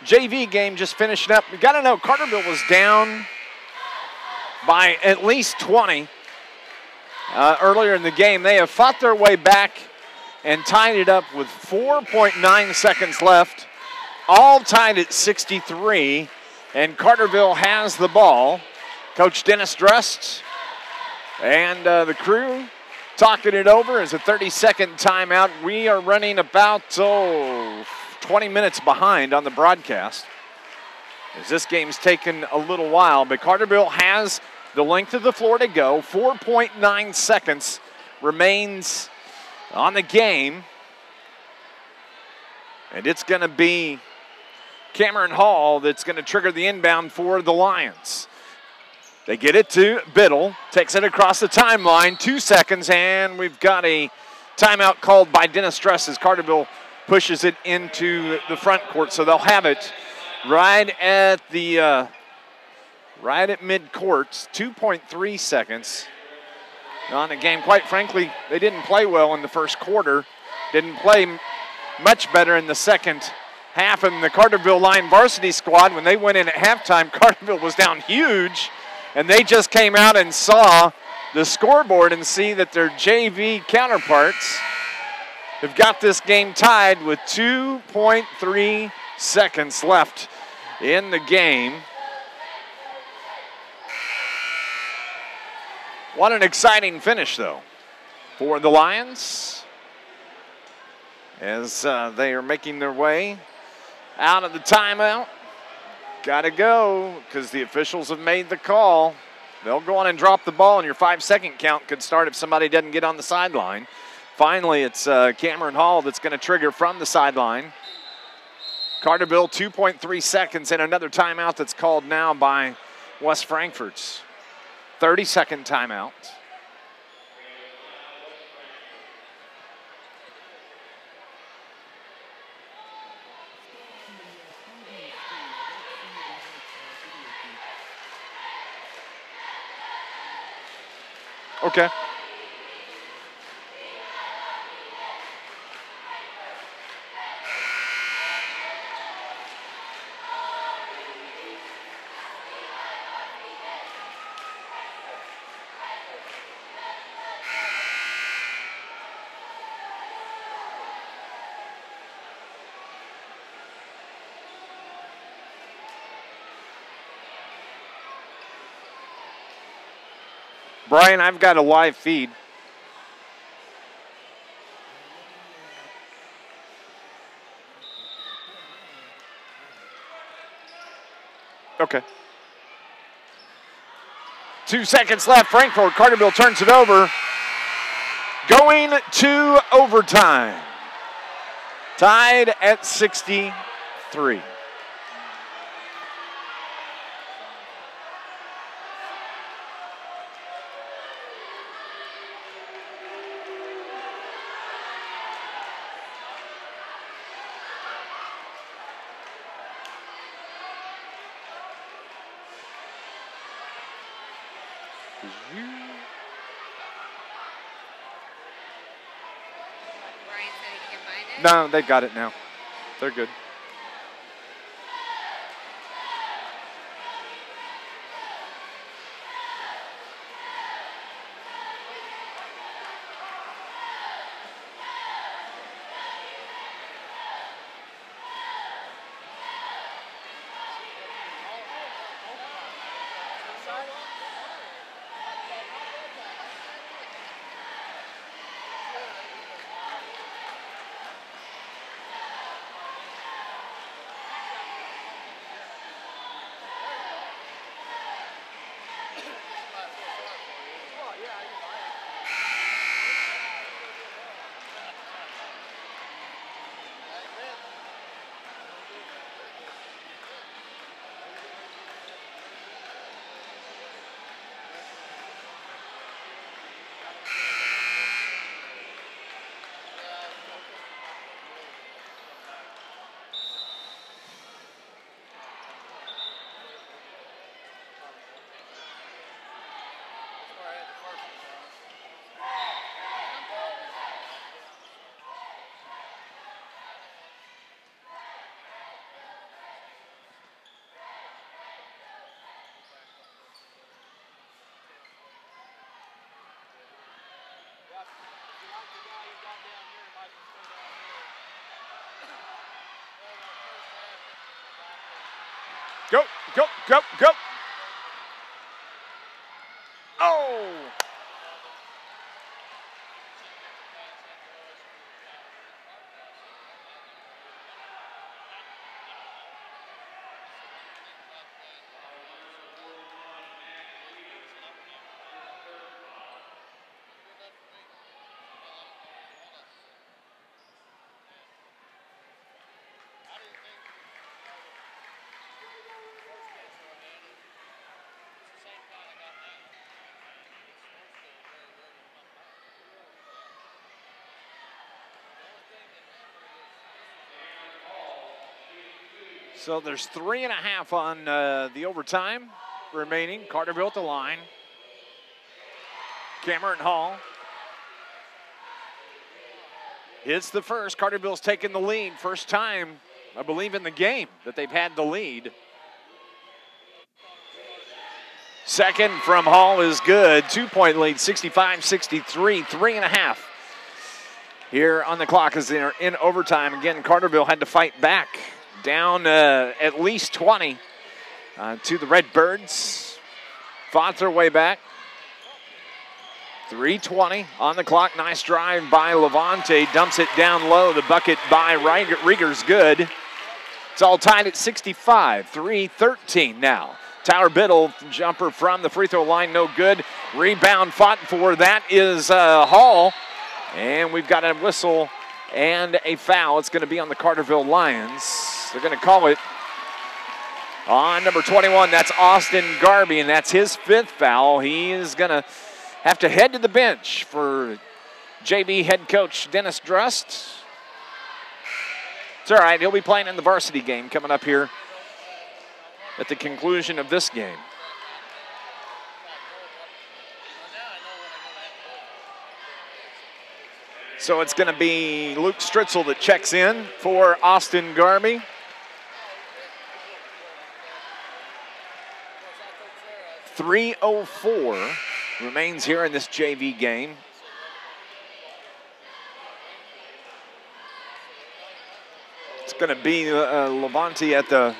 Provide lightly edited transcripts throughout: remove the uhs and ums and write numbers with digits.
JV game just finishing up. We got to know Carterville was down by at least 20 earlier in the game. They have fought their way back and tied it up with 4.9 seconds left, all tied at 63, and Carterville has the ball. Coach Dennis Drust and the crew talking it over as a 30-second timeout. We are running about 20 minutes behind on the broadcast as this game's taken a little while, but Carterville has the length of the floor to go. 4.9 seconds remains on the game, and it's going to be Cameron Hall that's going to trigger the inbound for the Lions. They get it to Biddle, takes it across the timeline, 2 seconds, and we've got a timeout called by Dennis Dress as Carterville pushes it into the front court. So they'll have it right at mid-court, 2.3 seconds on the game. Quite frankly, they didn't play well in the first quarter, didn't play much better in the second half. And the Carterville Lion varsity squad, when they went in at halftime, Carterville was down huge. And they just came out and saw the scoreboard and see that their JV counterparts have got this game tied with 2.3 seconds left in the game. What an exciting finish, though, for the Lions as they are making their way out of the timeout. Got to go because the officials have made the call. They'll go on and drop the ball, and your 5-second count could start if somebody doesn't get on the sideline. Finally, it's Cameron Hall that's going to trigger from the sideline. Carterville, 2.3 seconds, and another timeout that's called now by West Frankfort's. 30-second timeout. Okay. Brian, I've got a live feed. Okay. 2 seconds left. Frankfort. Carterville turns it over. Going to overtime. Tied at 63. No, they got it now. They're good. Go, go, go, go. Oh! So there's 3.5 on the overtime remaining. Carterville at the line. Cameron Hall hits the first. Carterville's taken the lead. First time, I believe, in the game that they've had the lead. Second from Hall is good. 2-point lead, 65-63, 3.5. Here on the clock as they're in overtime. Again, Carterville had to fight back. Down at least 20 to the Redbirds. Fought their way back. 3:20 on the clock. Nice drive by Levante. Dumps it down low. The bucket by Rieger's good. It's all tied at 65. 3:13 now. Tyler Biddle, jumper from the free throw line, no good. Rebound fought for. That is Hall. And we've got a whistle and a foul. It's going to be on the Carterville Lions. They're going to call it on number 21. That's Austin Garby, and that's his 5th foul. He is going to have to head to the bench for JV head coach Dennis Drust. It's all right. He'll be playing in the varsity game coming up here at the conclusion of this game. So it's going to be Luke Stritzel that checks in for Austin Garby. .304 remains here in this JV game. It's going to be Levante at the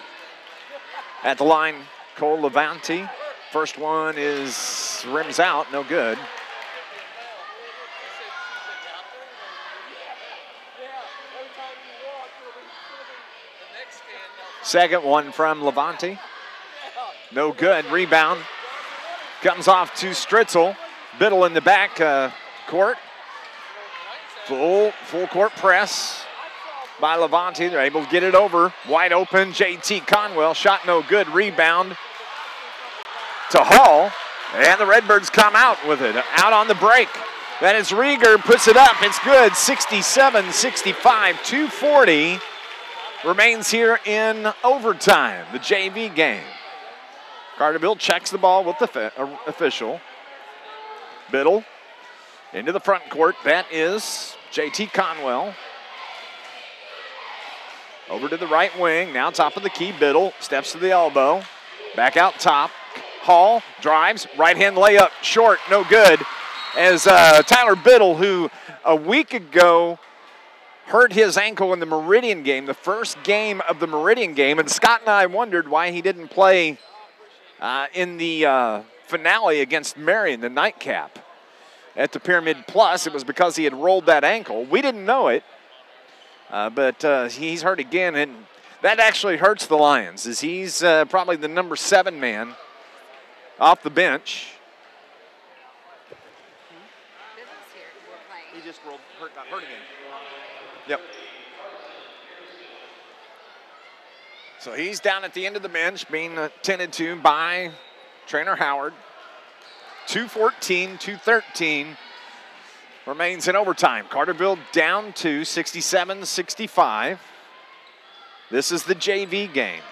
line. Cole Levante. First one is rims out, no good. Second one from Levante. No good. Rebound comes off to Stritzel. Biddle in the back court. Full court press by Levante. They're able to get it over. Wide open. JT Conwell. Shot no good. Rebound to Hall. And the Redbirds come out with it. Out on the break. That is Rieger. Puts it up. It's good. 67-65. 2:40 remains here in overtime. The JV game. Carterville checks the ball with the official. Biddle into the front court. That is JT Conwell. Over to the right wing. Now top of the key. Biddle steps to the elbow. Back out top. Hall drives. Right hand layup. Short. No good. As Tyler Biddle, who a week ago hurt his ankle in the Meridian game, the first game of the Meridian game, and Scott and I wondered why he didn't play in the finale against Marion, the nightcap at the Pyramid Plus. It was because he had rolled that ankle. We didn't know it, but he's hurt again, and that actually hurts the Lions, as he's probably the number 7 man off the bench. He just got hurt again. Yep. So he's down at the end of the bench being tended to by Trainer Howard. 2:14, 2:13 remains in overtime. Carterville down to 67-65. This is the JV game.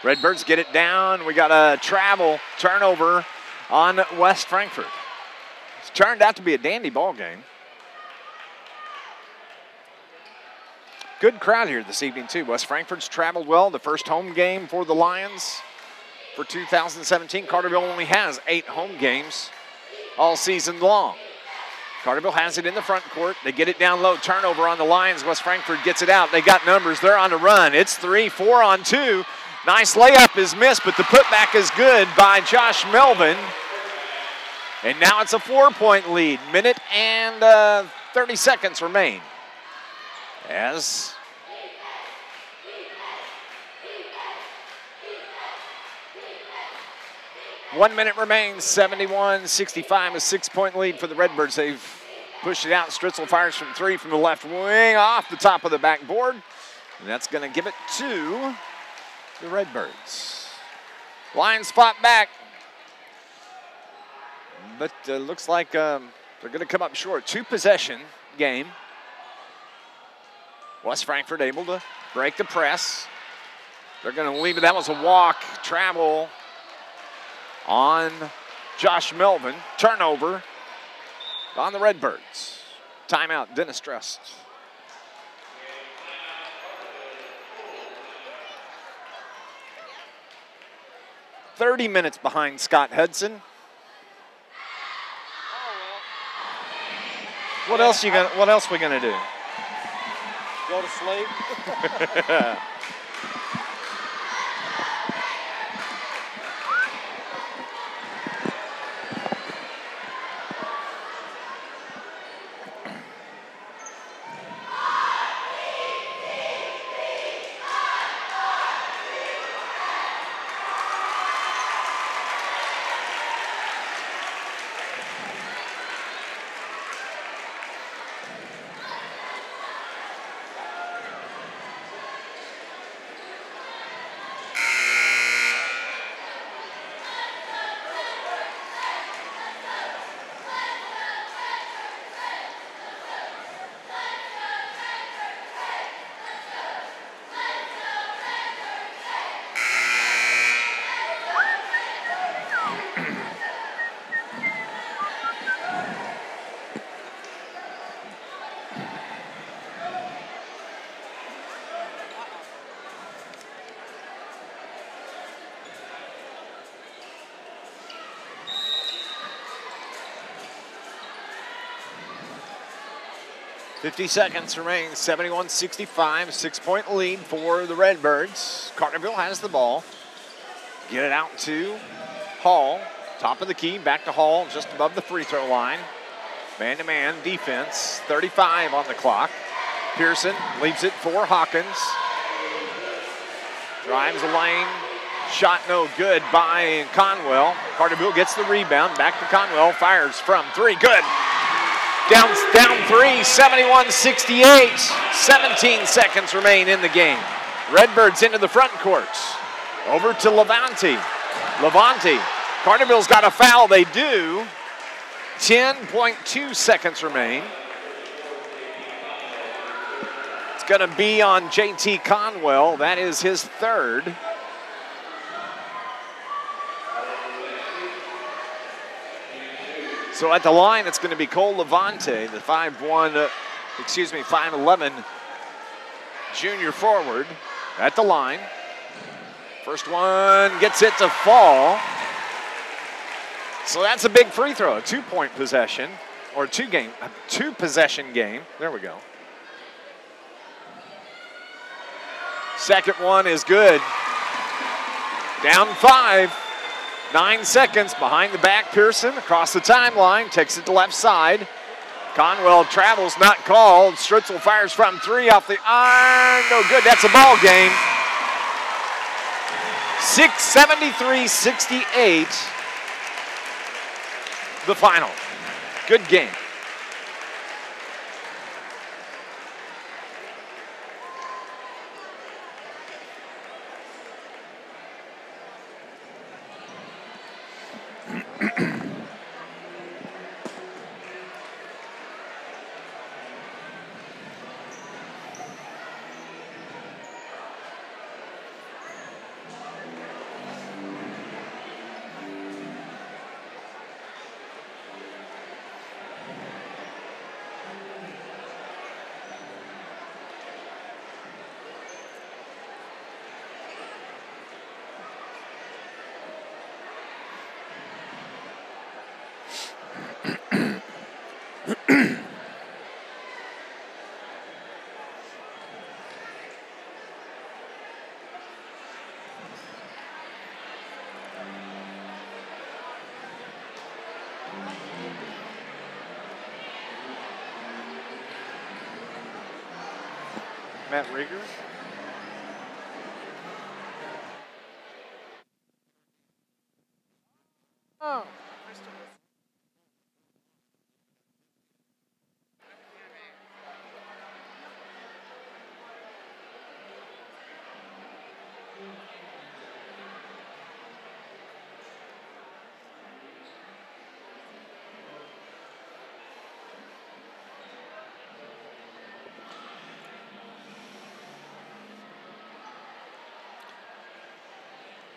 Redbirds get it down. We got a travel turnover on West Frankfort. It's turned out to be a dandy ball game. Good crowd here this evening, too. West Frankfort's traveled well. The first home game for the Lions for 2017. Carterville only has 8 home games all season long. Carterville has it in the front court. They get it down low. Turnover on the Lions. West Frankfort gets it out. They got numbers. They're on the run. It's 3, 4 on 2. Nice layup is missed, but the putback is good by Josh Melvin. And now it's a 4-point lead. Minute and 30 seconds remain. As 1 minute remains, 71-65, a 6-point lead for the Redbirds. They've pushed it out. Stritzel fires from 3 from the left wing off the top of the backboard. And that's going to give it to the Redbirds. Lions fought back. But looks like they're going to come up short. 2-possession game. West Frankfort able to break the press. They're going to leave it. That was a walk, travel on Josh Melvin. Turnover on the Redbirds. Timeout, Dennis Trust. $30 minutes behind Scott Hudson. What else we gonna do? Go to sleep. .50 seconds remain, 71-65, 6-point lead for the Redbirds. Carterville has the ball. Get it out to Hall. Top of the key, back to Hall, just above the free throw line. Man-to-man defense, 35 on the clock. Pearson leaves it for Hawkins. Drives the lane. Shot no good by Conwell. Carterville gets the rebound. Back to Conwell. Fires from 3. Good. Down 3, 71-68. 17 seconds remain in the game. Redbirds into the front court. Over to Levante. Carterville's got a foul. They do. 10.2 seconds remain. It's going to be on JT Conwell. That is his third. So at the line, it's going to be Cole Levante, the 5'11" junior forward at the line. First one gets it to fall. So that's a big free throw, a 2-point possession, or two-possession game. There we go. Second one is good. Down 5. 9 seconds behind the back. Pearson across the timeline, takes it to left side. Conwell travels, not called. Stritzel fires from 3 off the iron. No good. That's a ball game. 73-68. The final. Good game. Matt Rieger. Oh.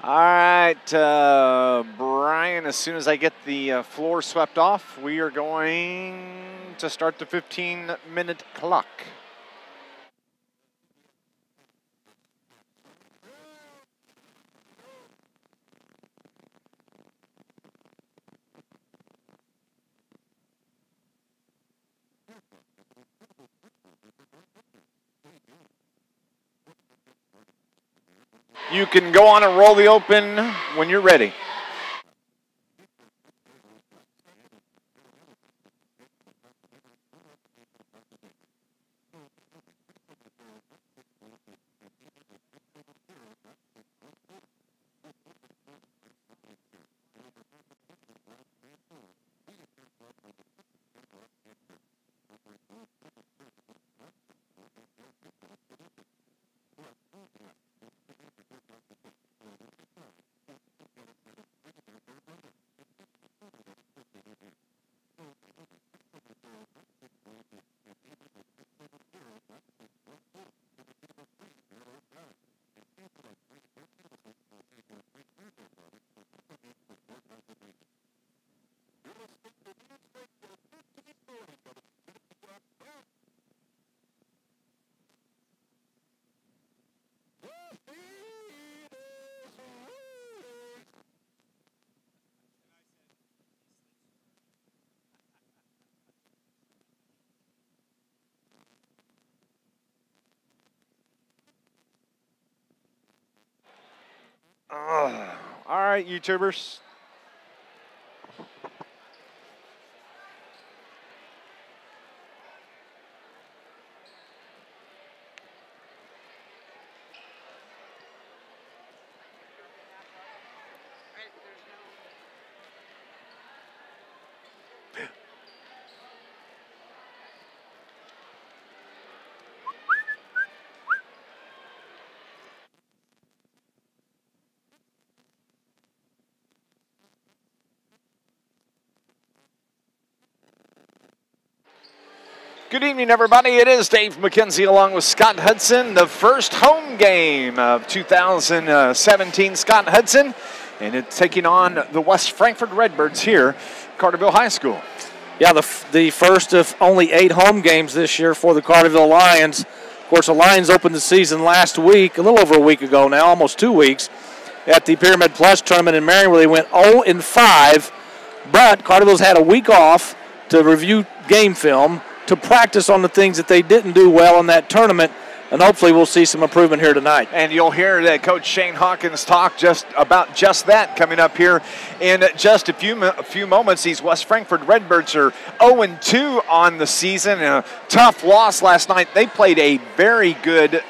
All right, Brian, as soon as I get the floor swept off, we are going to start the 15-minute clock. You can go on and roll the open when you're ready. All right, YouTubers. Good evening, everybody. It is Dave McKenzie along with Scott Hudson, the first home game of 2017. Scott Hudson, and it's taking on the West Frankfort Redbirds here, Carterville High School. Yeah, the first of only 8 home games this year for the Carterville Lions. Of course, the Lions opened the season last week, a little over a week ago now, almost 2 weeks, at the Pyramid Plus tournament in Marion, where they went 0-5. But Carterville's had a week off to review game film, to practice on the things that they didn't do well in that tournament, and hopefully we'll see some improvement here tonight. And you'll hear that Coach Shane Hawkins talk just about just that coming up here in just a few moments. These West Frankfort Redbirds are 0-2 on the season, and a tough loss last night. They played a very good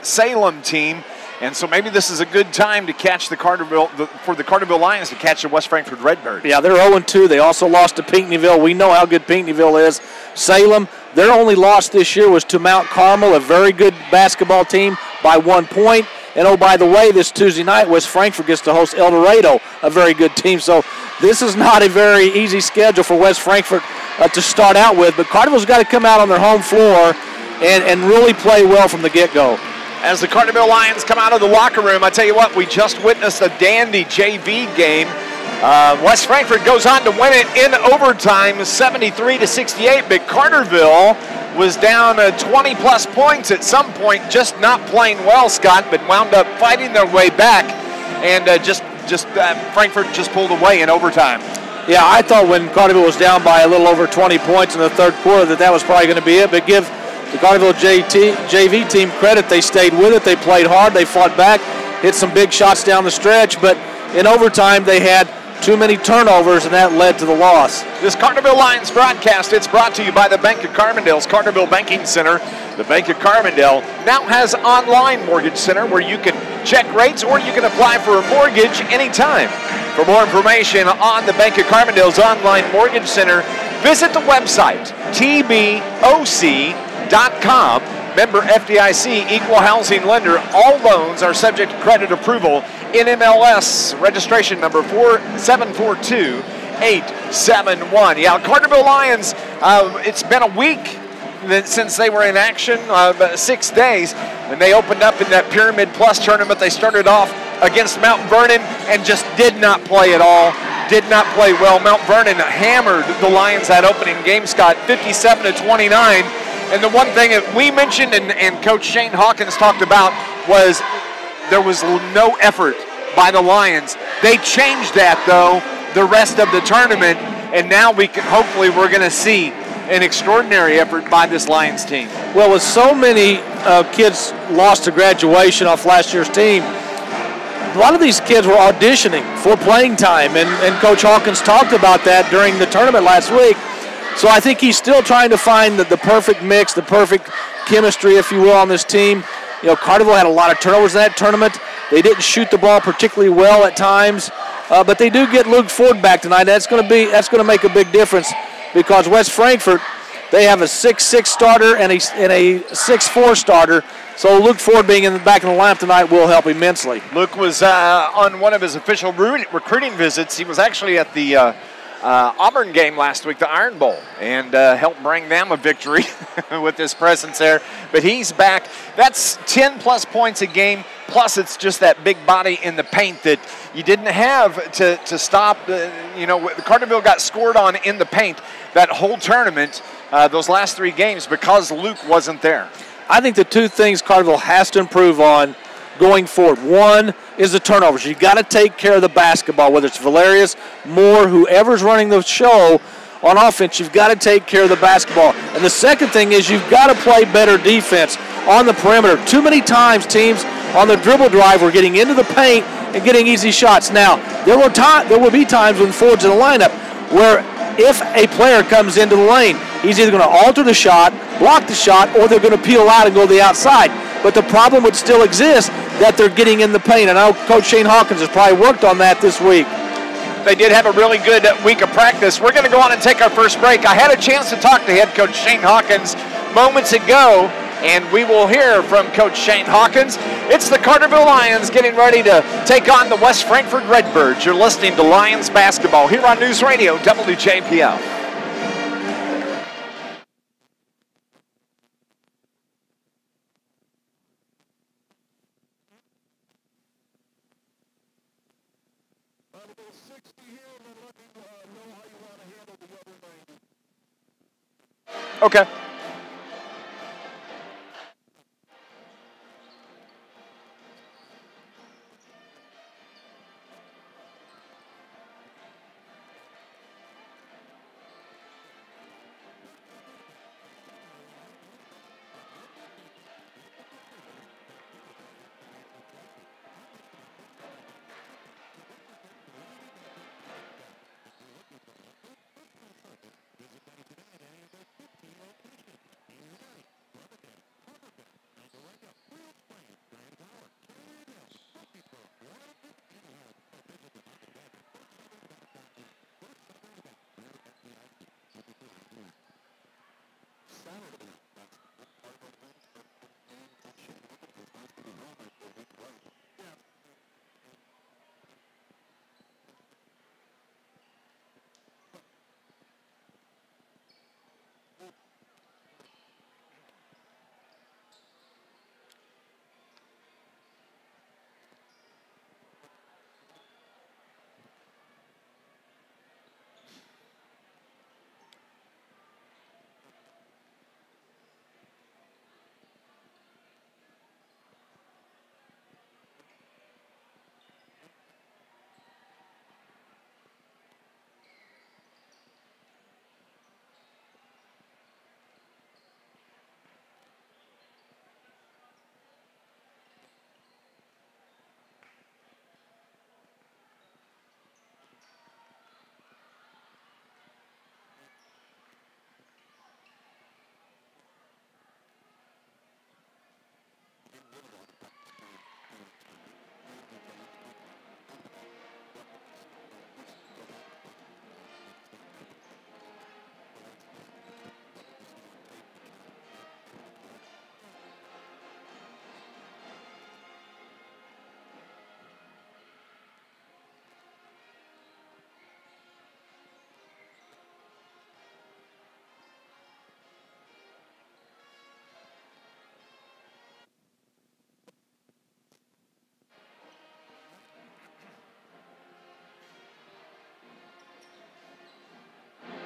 Salem team. And so maybe this is a good time to catch the Carterville Lions to catch the West Frankfort Redbirds. Yeah, they're 0-2. They also lost to Pinckneyville. We know how good Pinckneyville is. Salem, their only loss this year was to Mount Carmel, a very good basketball team, by 1 point. And oh, by the way, this Tuesday night, West Frankfort gets to host El Dorado, a very good team. So this is not a very easy schedule for West Frankfort to start out with. But Carterville's got to come out on their home floor and really play well from the get-go. As the Carterville Lions come out of the locker room, I tell you what, we just witnessed a dandy JV game. West Frankfort goes on to win it in overtime, 73-68, but Carterville was down 20-plus points at some point, just not playing well, Scott, but wound up fighting their way back, and Frankfort just pulled away in overtime. Yeah, I thought when Carterville was down by a little over 20 points in the third quarter that was probably going to be it, but give the Carterville JV team credit. They stayed with it. They played hard. They fought back, hit some big shots down the stretch. But in overtime, they had too many turnovers, and that led to the loss. This Carterville Lions broadcast, it's brought to you by the Bank of Carbondale's Carterville Banking Center. The Bank of Carbondale now has online mortgage center where you can check rates or you can apply for a mortgage anytime. For more information on the Bank of Carbondale's online mortgage center, visit the website, tboc.com. Member FDIC, equal housing lender. All loans are subject to credit approval. NMLS registration number 4742871. Yeah, Carterville Lions, it's been a week since they were in action, 6 days, and they opened up in that Pyramid Plus tournament. They started off against Mount Vernon and just did not play at all, did not play well. Mount Vernon hammered the Lions that opening game, Scott, 57-29. And the one thing that we mentioned and Coach Shane Hawkins talked about was there was no effort by the Lions. They changed that, though, the rest of the tournament, and now we're going to see an extraordinary effort by this Lions team. Well, with so many kids lost to graduation off last year's team, a lot of these kids were auditioning for playing time, and Coach Hawkins talked about that during the tournament last week. So I think he's still trying to find the perfect mix, the perfect chemistry, if you will, on this team. You know, Carterville had a lot of turnovers in that tournament. They didn't shoot the ball particularly well at times, but they do get Luke Ford back tonight. That's going to make a big difference because West Frankfort, they have a 6'6" starter and a 6'4" starter. So Luke Ford being back in the lineup tonight will help immensely. Luke was on one of his official recruiting visits. He was actually at the Auburn game last week, the Iron Bowl, and helped bring them a victory with his presence there. But he's back. That's 10-plus points a game, plus it's just that big body in the paint that you didn't have to stop. Carterville got scored on in the paint that whole tournament, those last 3 games, because Luke wasn't there. I think the 2 things Carterville has to improve on going forward. One is the turnovers. You've got to take care of the basketball, whether it's Valerius, Moore, whoever's running the show on offense, you've got to take care of the basketball. And the second thing is you've got to play better defense on the perimeter. Too many times teams on the dribble drive were getting into the paint and getting easy shots. Now, there will be times when Ford's in the lineup where if a player comes into the lane, he's either going to alter the shot, block the shot, or they're going to peel out and go to the outside. But the problem would still exist that they're getting in the paint. And I know Coach Shane Hawkins has probably worked on that this week. They did have a really good week of practice. We're going to go on and take our first break. I had a chance to talk to head coach Shane Hawkins moments ago, and we will hear from Coach Shane Hawkins. It's the Carterville Lions getting ready to take on the West Frankfort Redbirds. You're listening to Lions basketball here on News Radio WJPF. Okay.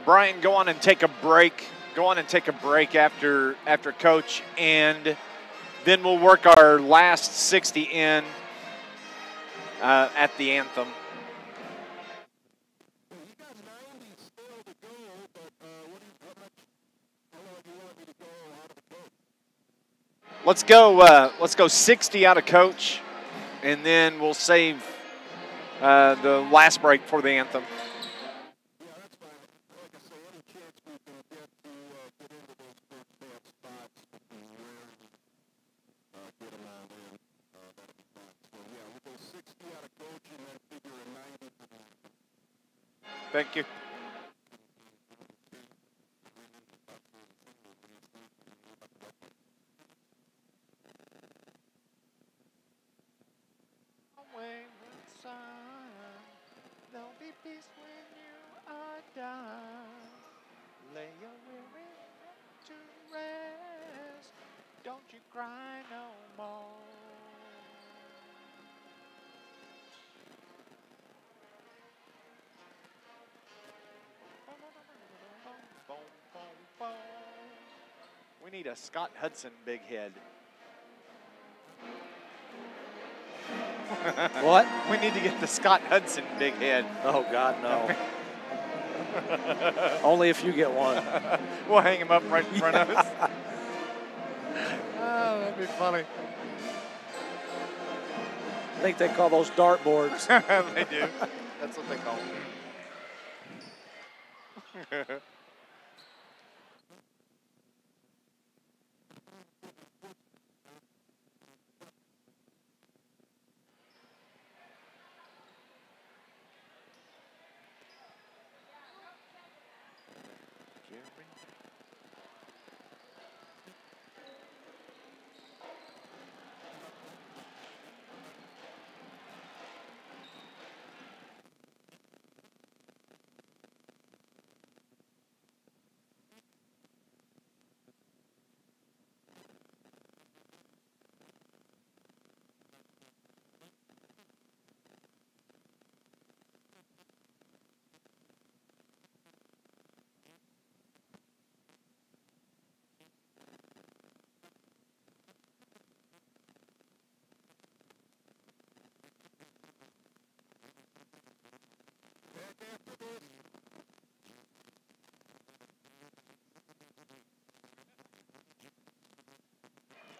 Brian, go on and take a break. Go on and take a break after Coach, and then we'll work our last 60 in at the anthem. Let's go 60 out of Coach, and then we'll save the last break for the anthem. Thank you. There'll be peace when you are done. Lay your weary head to rest. Don't you cry no more. We need a Scott Hudson big head. What? We need to get the Scott Hudson big head. Oh, God, no. Only if you get one. We'll hang him up right in front of us. Oh, that'd be funny. I think they call those dartboards. They do. That's what they call them.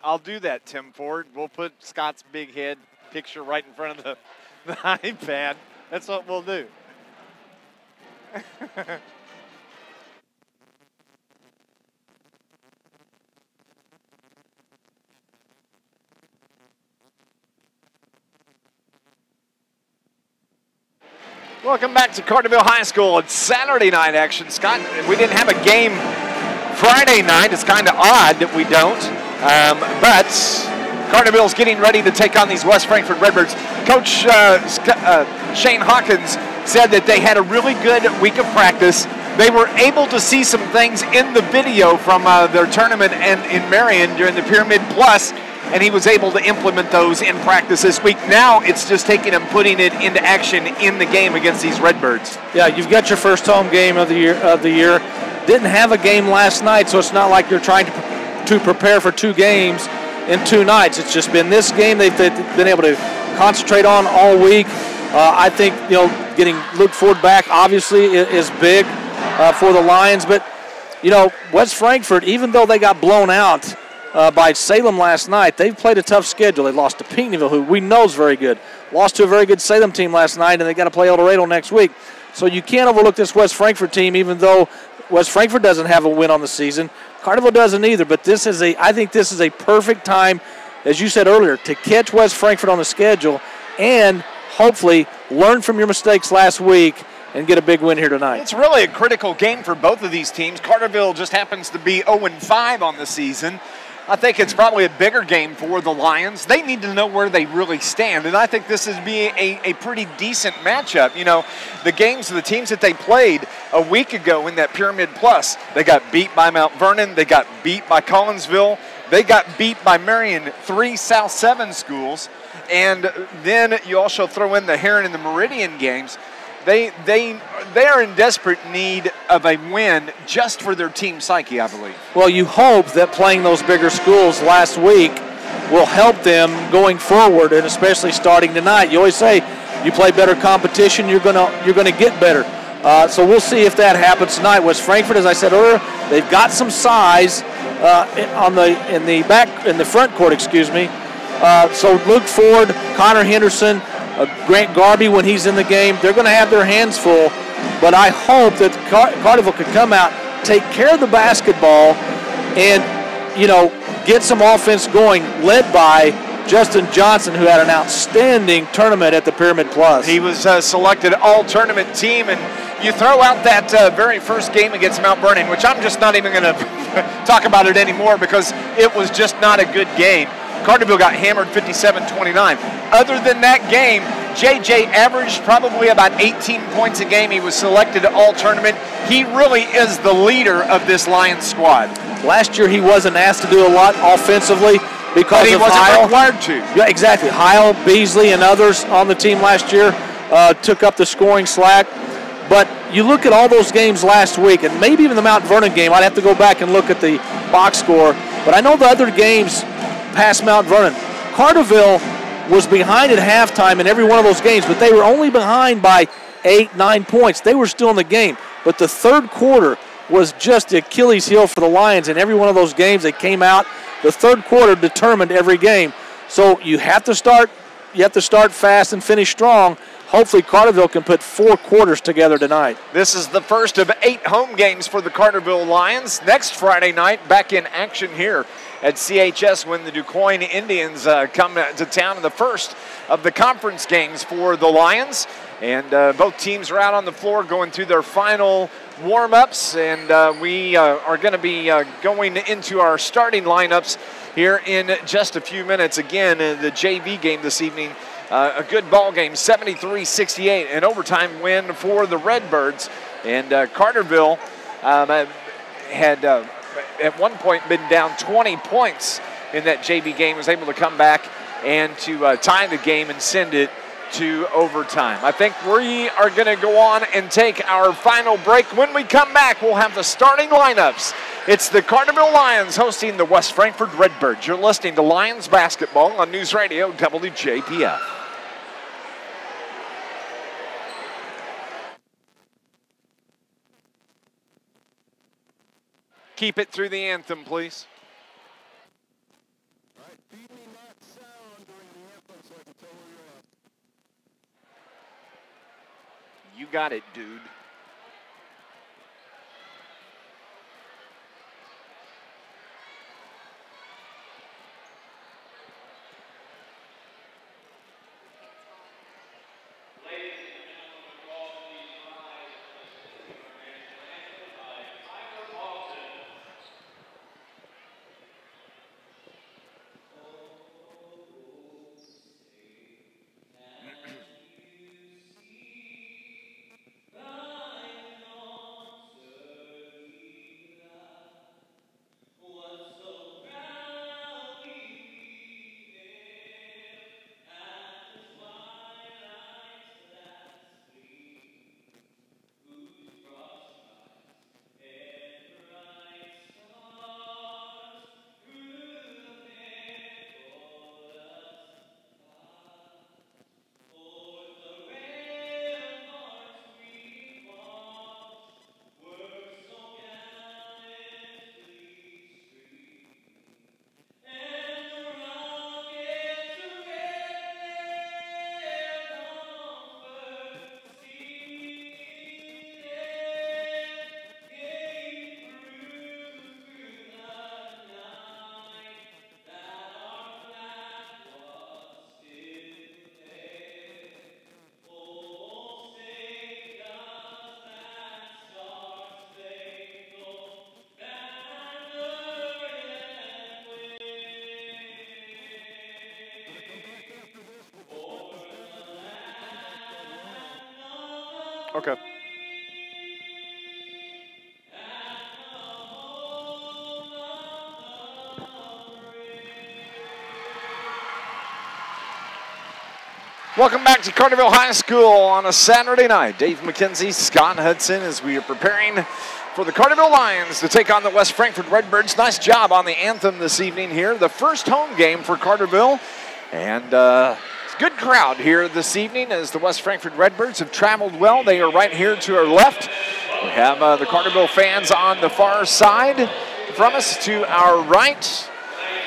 I'll do that, Tim Ford. We'll put Scott's big head picture right in front of the iPad. That's what we'll do. Welcome back to Carterville High School. It's Saturday night action. Scott, we didn't have a game Friday night. It's kind of odd that we don't. But Carterville's getting ready to take on these West Frankfort Redbirds. Coach Shane Hawkins said that they had a really good week of practice. They were able to see some things in the video from their tournament and in Marion during the Pyramid Plus, and he was able to implement those in practice this week. Now it's just taking him, putting it into action in the game against these Redbirds. Yeah, you've got your first home game of the year. Didn't have a game last night, so it's not like you're trying to prepare for 2 games in 2 nights. It's just been this game they've been able to concentrate on all week. I think, getting Luke Ford back obviously is big for the Lions. But, West Frankfort, even though they got blown out by Salem last night, they've played a tough schedule. They lost to Pinckneyville, who we know is very good. Lost to a very good Salem team last night, and they got to play El Dorado next week. So you can't overlook this West Frankfort team, even though West Frankfort doesn't have a win on the season. Carterville doesn't either, but I think this is a perfect time, as you said earlier, to catch West Frankfort on the schedule and hopefully learn from your mistakes last week and get a big win here tonight. It's really a critical game for both of these teams. Carterville just happens to be 0-5 on the season. I think it's probably a bigger game for the Lions. They need to know where they really stand, and I think this is being a pretty decent matchup. The games, the teams that they played a week ago in that Pyramid Plus, they got beat by Mount Vernon, they got beat by Collinsville, they got beat by Marion, 3 South 7 schools, and then you also throw in the Heron and the Meridian games. they are in desperate need of a win just for their team psyche, I believe. Well, you hope that playing those bigger schools last week will help them going forward, and especially starting tonight. You always say you play better competition, you're gonna get better. So we'll see if that happens tonight. West Frankfort, as I said earlier, they've got some size in the front court. Excuse me. So Luke Ford, Connor Henderson, Grant Garby, when he's in the game, they're going to have their hands full. But I hope that Carterville could come out, take care of the basketball, and get some offense going, led by Justin Johnson, who had an outstanding tournament at the Pyramid Plus. He was selected all-tournament team, and you throw out that very first game against Mount Vernon, which I'm just not even going to talk about it anymore because it was just not a good game. Carterville got hammered 57-29. Other than that game, J.J. averaged probably about 18 points a game. He was selected all-tournament. He really is the leader of this Lions squad. Last year he wasn't asked to do a lot offensively because he wasn't required to. Yeah, exactly. Heil, Beasley, and others on the team last year took up the scoring slack. But you look at all those games last week, and maybe even the Mount Vernon game, I'd have to go back and look at the box score. But I know the other games past Mount Vernon, Carterville was behind at halftime in every one of those games, but they were only behind by 8-9 points. They were still in the game. But the third quarter was just the Achilles heel for the Lions. In every one of those games, they came out. The third quarter determined every game. So you have to start fast and finish strong. Hopefully Carterville can put 4 quarters together tonight. This is the first of 8 home games for the Carterville Lions. Next Friday night, back in action here at CHS when the DuQuoin Indians come to town in the first of the conference games for the Lions. And both teams are out on the floor going through their final warm-ups, and we are going to be going into our starting lineups here in just a few minutes. Again, the JV game this evening, a good ball game, 73-68, an overtime win for the Redbirds. And Carterville had at one point been down 20 points in that JV game, was able to come back and to tie the game and send it to overtime. I think we are going to go on and take our final break. When we come back, we'll have the starting lineups. It's the Carterville Lions hosting the West Frankfort Redbirds. You're listening to Lions basketball on NewsRadio WJPF. Keep it through the anthem, please. You got it, dude. Okay. Welcome back to Carterville High School on a Saturday night. Dave McKenzie, Scott Hudson, as we are preparing for the Carterville Lions to take on the West Frankfort Redbirds. Nice job on the anthem this evening here. The first home game for Carterville. And it's a good crowd here this evening as the West Frankfort Redbirds have traveled well. They are right here to our left. We have the Carterville fans on the far side from us to our right.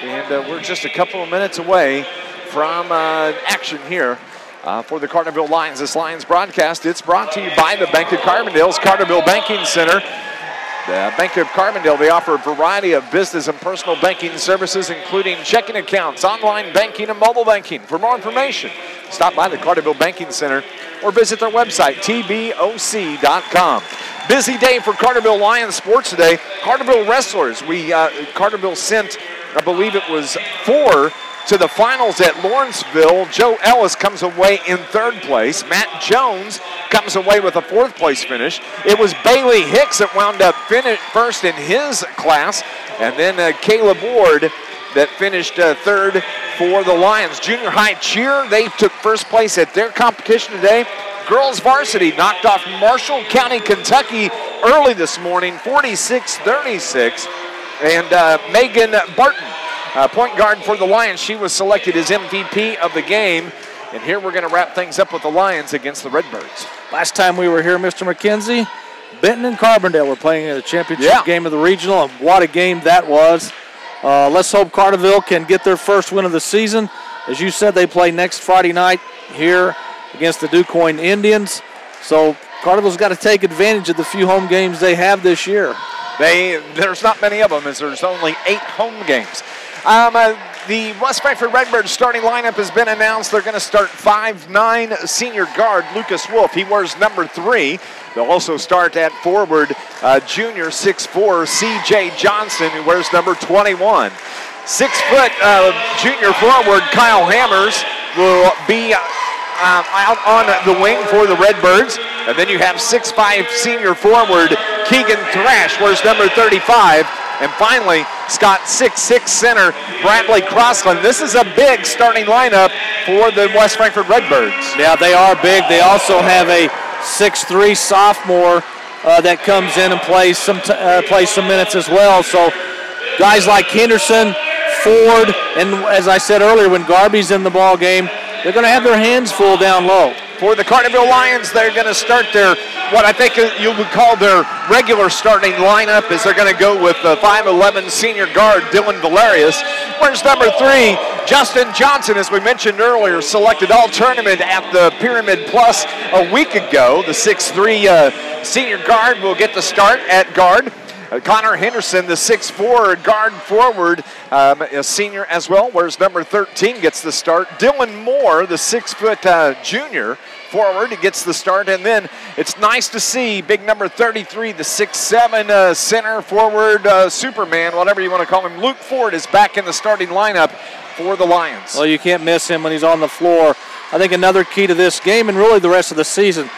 And we're just a couple of minutes away from action here. For the Carterville Lions. This Lions broadcast, it's brought to you by the Bank of Carbondale's Carterville Banking Center. The Bank of Carbondale, they offer a variety of business and personal banking services, including checking accounts, online banking, and mobile banking. For more information, stop by the Carterville Banking Center or visit their website, tboc.com. Busy day for Carterville Lions sports today. Carterville wrestlers, Carterville sent, I believe it was 4 to the finals at Lawrenceville. Joe Ellis comes away in 3rd place. Matt Jones comes away with a 4th place finish. It was Bailey Hicks that wound up first in his class. And then Caleb Ward that finished 3rd for the Lions. Junior high cheer, they took 1st place at their competition today. Girls varsity knocked off Marshall County, Kentucky early this morning, 46-36. And Megan Barton, point guard for the Lions, she was selected as MVP of the game. And here we're going to wrap things up with the Lions against the Redbirds. Last time we were here, Mr. McKenzie, Benton and Carbondale were playing in the championship game of the regional, and what a game that was. Let's hope Carterville can get their first win of the season. As you said, they play next Friday night here against the DuQuoin Indians. So Carterville's got to take advantage of the few home games they have this year. There's not many of them, as there's only 8 home games. The West Frankfort Redbirds starting lineup has been announced. They're going to start 5'9" senior guard Lucas Wolf. He wears number 3. They'll also start at forward junior 6'4" C.J. Johnson, who wears number 21. 6-foot junior forward Kyle Hammers will be out on the wing for the Redbirds. And then you have 6'5" senior forward Keegan Thrash, wears number 35. And finally, Scott, 6'6" center Bradley Crossland. This is a big starting lineup for the West Frankfort Redbirds. Yeah, they are big. They also have a 6'3" sophomore that comes in and plays some minutes as well. So guys like Henderson, Ford, and as I said earlier, when Garby's in the ball game, they're going to have their hands full down low. For the Carterville Lions, they're going to start what I think you would call their regular starting lineup, is they're going to go with the 5'11" senior guard Dylan Valerius. Where's number 3? Justin Johnson, as we mentioned earlier, selected all tournament at the Pyramid Plus a week ago. The 6'3" senior guard will get the start at guard. Connor Henderson, the 6'4" guard forward, a senior as well, wears number 13, gets the start. Dylan Moore, the 6-foot junior forward, gets the start. And then it's nice to see big number 33, the 6'7" center forward, Superman, whatever you want to call him. Luke Ford is back in the starting lineup for the Lions. Well, you can't miss him when he's on the floor. I think another key to this game and really the rest of the season,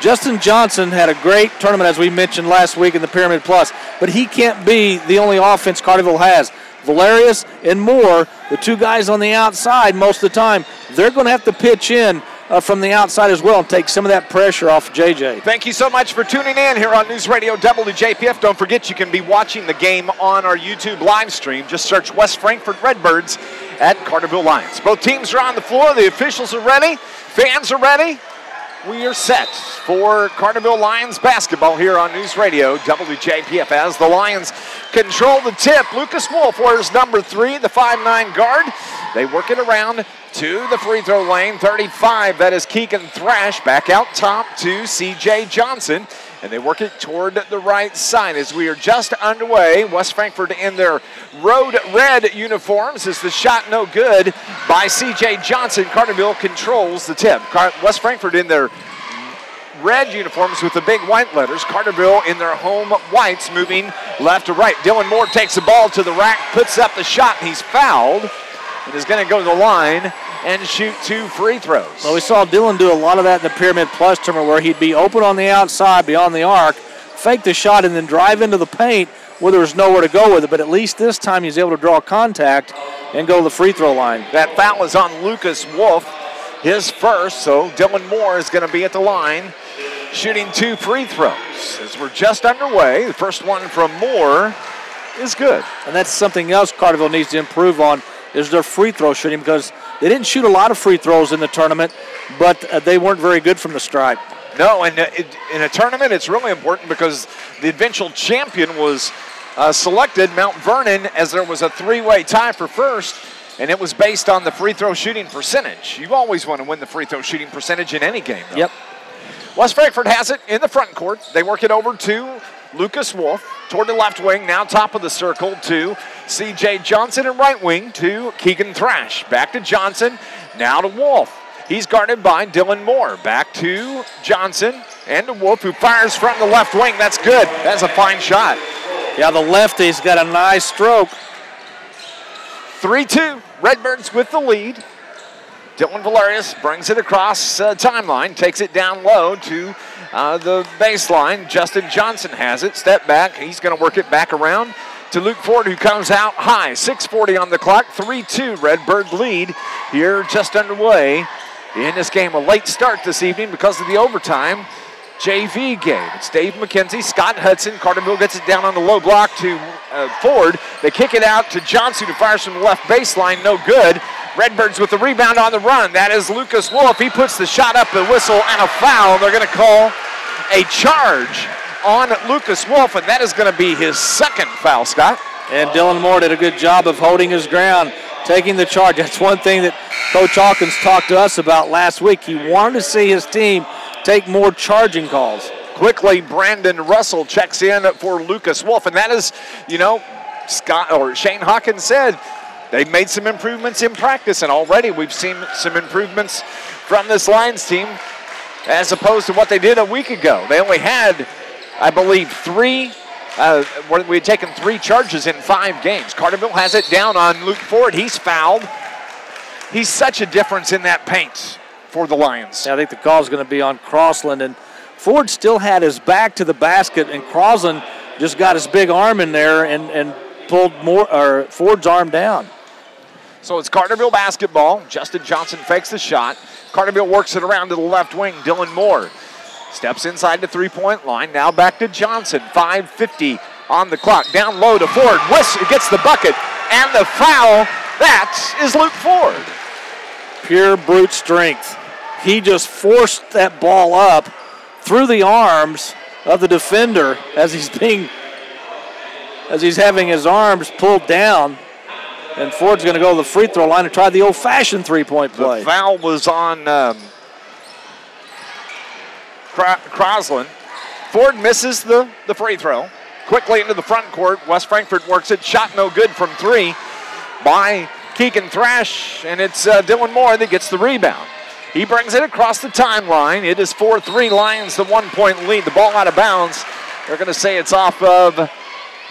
Justin Johnson had a great tournament, as we mentioned last week in the Pyramid Plus, but he can't be the only offense Carterville has. Valerius and Moore, the 2 guys on the outside most of the time, they're going to have to pitch in from the outside as well and take some of that pressure off JJ. Thank you so much for tuning in here on NewsRadio WJPF. Don't forget you can be watching the game on our YouTube live stream. Just search West Frankfort Redbirds at Carterville Lions. Both teams are on the floor. The officials are ready. Fans are ready. We are set for Carterville Lions basketball here on News Radio WJPF as the Lions control the tip. Lucas Wolf wears number 3, the 5'9" guard. They work it around to the free throw lane. 35, that is Keegan Thrash. Back out top to C.J. Johnson. And they work it toward the right side as we are just underway. West Frankfort in their road red uniforms. Is the shot no good by C.J. Johnson? Carterville controls the tip. West Frankfort in their red uniforms with the big white letters. Carterville in their home whites, moving left to right. Dylan Moore takes the ball to the rack, puts up the shot, and he's fouled. And is going to go to the line and shoot 2 free throws. Well, we saw Dylan do a lot of that in the Pyramid Plus tournament where he'd be open on the outside beyond the arc, fake the shot, and then drive into the paint where there was nowhere to go with it. But at least this time he's able to draw contact and go to the free throw line. That foul is on Lucas Wolf. his first, so Dylan Moore is going to be at the line shooting 2 free throws. As we're just underway, the first one from Moore is good. And that's something else Carterville needs to improve on, is their free throw shooting, because they didn't shoot a lot of free throws in the tournament, but they weren't very good from the stripe. No, and in a tournament, it's really important because the eventual champion was selected, Mount Vernon, as there was a 3-way tie for first, and it was based on the free throw shooting percentage. You always want to win the free throw shooting percentage in any game, though. Yep. West Frankfort has it in the front court. They work it over to Lucas Wolf toward the left wing, now top of the circle to C.J. Johnson, and right wing to Keegan Thrash. Back to Johnson, now to Wolf. He's guarded by Dylan Moore. Back to Johnson and to Wolf, who fires from the left wing. That's good. That's a fine shot. Yeah, the lefty's got a nice stroke. 3-2, Redbirds with the lead. Dylan Valerius brings it across timeline, takes it down low to the baseline. Justin Johnson has it, step back. He's going to work it back around to Luke Ford, who comes out high. 6:40 on the clock, 3-2 Redbird lead here just underway in this game. A late start this evening because of the overtime JV game. It's Dave McKenzie, Scott Hudson. Carterville gets it down on the low block to Ford. They kick it out to Johnson, who fires from the left baseline, no good. Redbirds with the rebound on the run. That is Lucas Wolf. He puts the shot up, the whistle, and a foul. They're going to call a charge on Lucas Wolf, and that is going to be his second foul, Scott. And Dylan Moore did a good job of holding his ground, taking the charge. That's one thing that Coach Hawkins talked to us about last week. He wanted to see his team take more charging calls. Quickly, Brandon Russell checks in for Lucas Wolf, and that is, Shane Hawkins said, they've made some improvements in practice, and already we've seen some improvements from this Lions team as opposed to what they did a week ago. They only had, I believe, we had taken 3 charges in 5 games. Carterville has it down on Luke Ford. He's fouled. He's such a difference in that paint for the Lions. Yeah, I think the call is going to be on Crossland, and Ford still had his back to the basket, and Crossland just got his big arm in there and pulled Ford's arm down. So it's Carterville basketball. Justin Johnson fakes the shot. Carterville works it around to the left wing. Dylan Moore steps inside the three-point line. Now back to Johnson. 5:50 on the clock. Down low to Ford. Whistle gets the bucket and the foul. That is Luke Ford. Pure brute strength. He just forced that ball up through the arms of the defender as he's having his arms pulled down. And Ford's going to go to the free throw line and try the old-fashioned three-point play. The foul was on Crossland. Ford misses the free throw. Quickly into the front court. West Frankfort works it. Shot no good from 3 by Keegan Thrash. And it's Dylan Moore that gets the rebound. He brings it across the timeline. It is 4-3 Lions, the 1-point lead. The ball out of bounds. They're going to say it's off of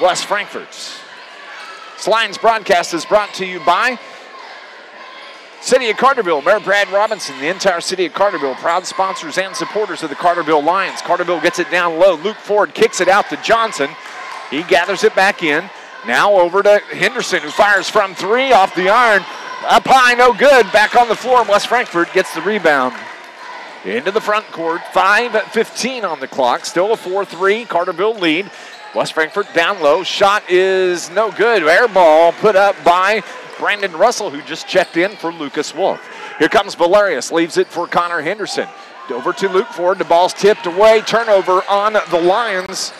West Frankfort's. This Lions broadcast is brought to you by City of Carterville. Mayor Brad Robinson, the entire City of Carterville, proud sponsors and supporters of the Carterville Lions. Carterville gets it down low. Luke Ford kicks it out to Johnson. He gathers it back in. Now over to Henderson, who fires from 3 off the iron. Up high, no good. Back on the floor. West Frankfort gets the rebound. Into the front court. 5:15 on the clock. Still a 4-3 Carterville lead. West Frankfort down low. Shot is no good. Air ball put up by Brandon Russell, who just checked in for Lucas Wolf. Here comes Valerius. Leaves it for Connor Henderson. Over to Luke Ford. The ball's tipped away. Turnover on the Lions.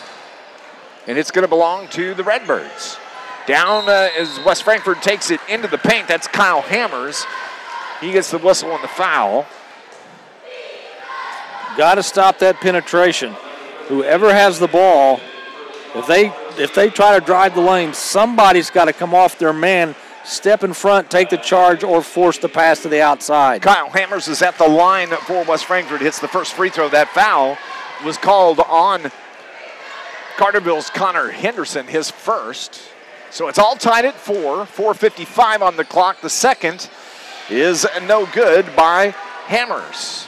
And it's going to belong to the Redbirds. Down as West Frankfort takes it into the paint. That's Kyle Hammers. He gets the whistle on the foul. Got to stop that penetration. Whoever has the ball, if they try to drive the lane, somebody's got to come off their man, step in front, take the charge, or force the pass to the outside. Kyle Hammers is at the line for West Frankfort. Hits the first free throw. That foul was called on Carterville's Connor Henderson, his first. So it's all tied at 4. 4:55 on the clock. The second is no good by Hammers.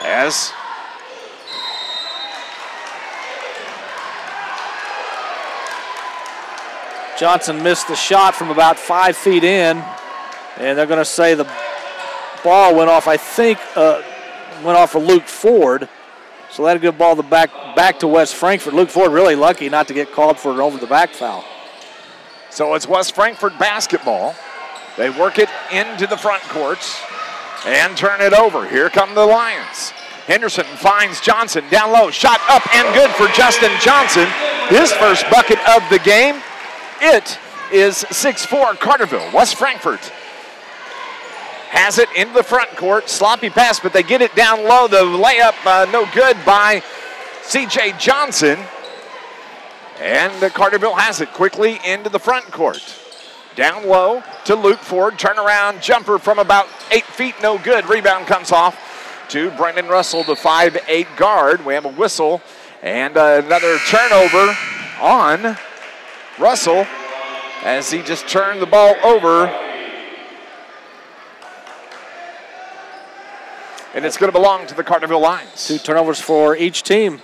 As Johnson missed the shot from about 5 feet in. And they're going to say the ball went off, I think, went off for Luke Ford. So that'll give the ball back to West Frankfort. Luke Ford really lucky not to get called for an over-the-back foul. So it's West Frankfort basketball. They work it into the front courts and turn it over. Here come the Lions. Henderson finds Johnson down low. Shot up and good for Justin Johnson. His first bucket of the game. It is 6-4 Carterville. West Frankfort has it into the front court. Sloppy pass, but they get it down low. The layup no good by C.J. Johnson. And Carterville has it quickly into the front court. Down low to Luke Ford. Turnaround jumper from about 8 feet, no good. Rebound comes off to Brendan Russell, the 5'8" guard. We have a whistle and another turnover on Russell as he just turned the ball over. And it's going to belong to the Carterville Lions. 2 turnovers for each team.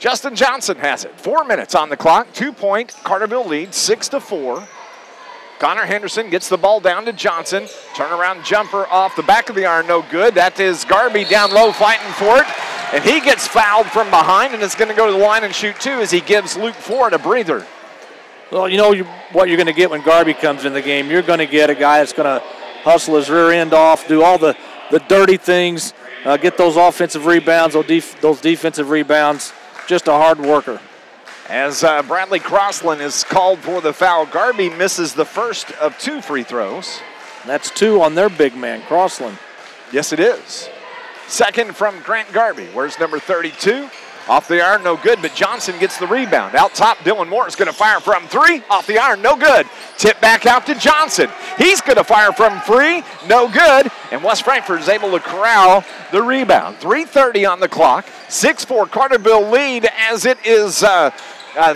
Justin Johnson has it. 4 minutes on the clock. 2-point Carterville lead, 6-4. Connor Henderson gets the ball down to Johnson. Turnaround jumper off the back of the iron, no good. That is Garby down low fighting for it. And he gets fouled from behind, and it's going to go to the line and shoot 2 as he gives Luke Ford a breather. Well, you know what you're going to get when Garby comes in the game. You're going to get a guy that's going to hustle his rear end off, do all the dirty things, get those offensive rebounds, those defensive rebounds. Just a hard worker. As Bradley Crossland is called for the foul, Garby misses the first of 2 free throws. That's 2 on their big man, Crossland. Yes, it is. Second from Grant Garby. Where's number 32? Off the iron, no good, but Johnson gets the rebound. Out top, Dylan Moore is going to fire from 3. Off the iron, no good. Tip back out to Johnson. He's going to fire from 3, no good. And West Frankfort is able to corral the rebound. 3:30 on the clock. 6-4 Carterville lead as it is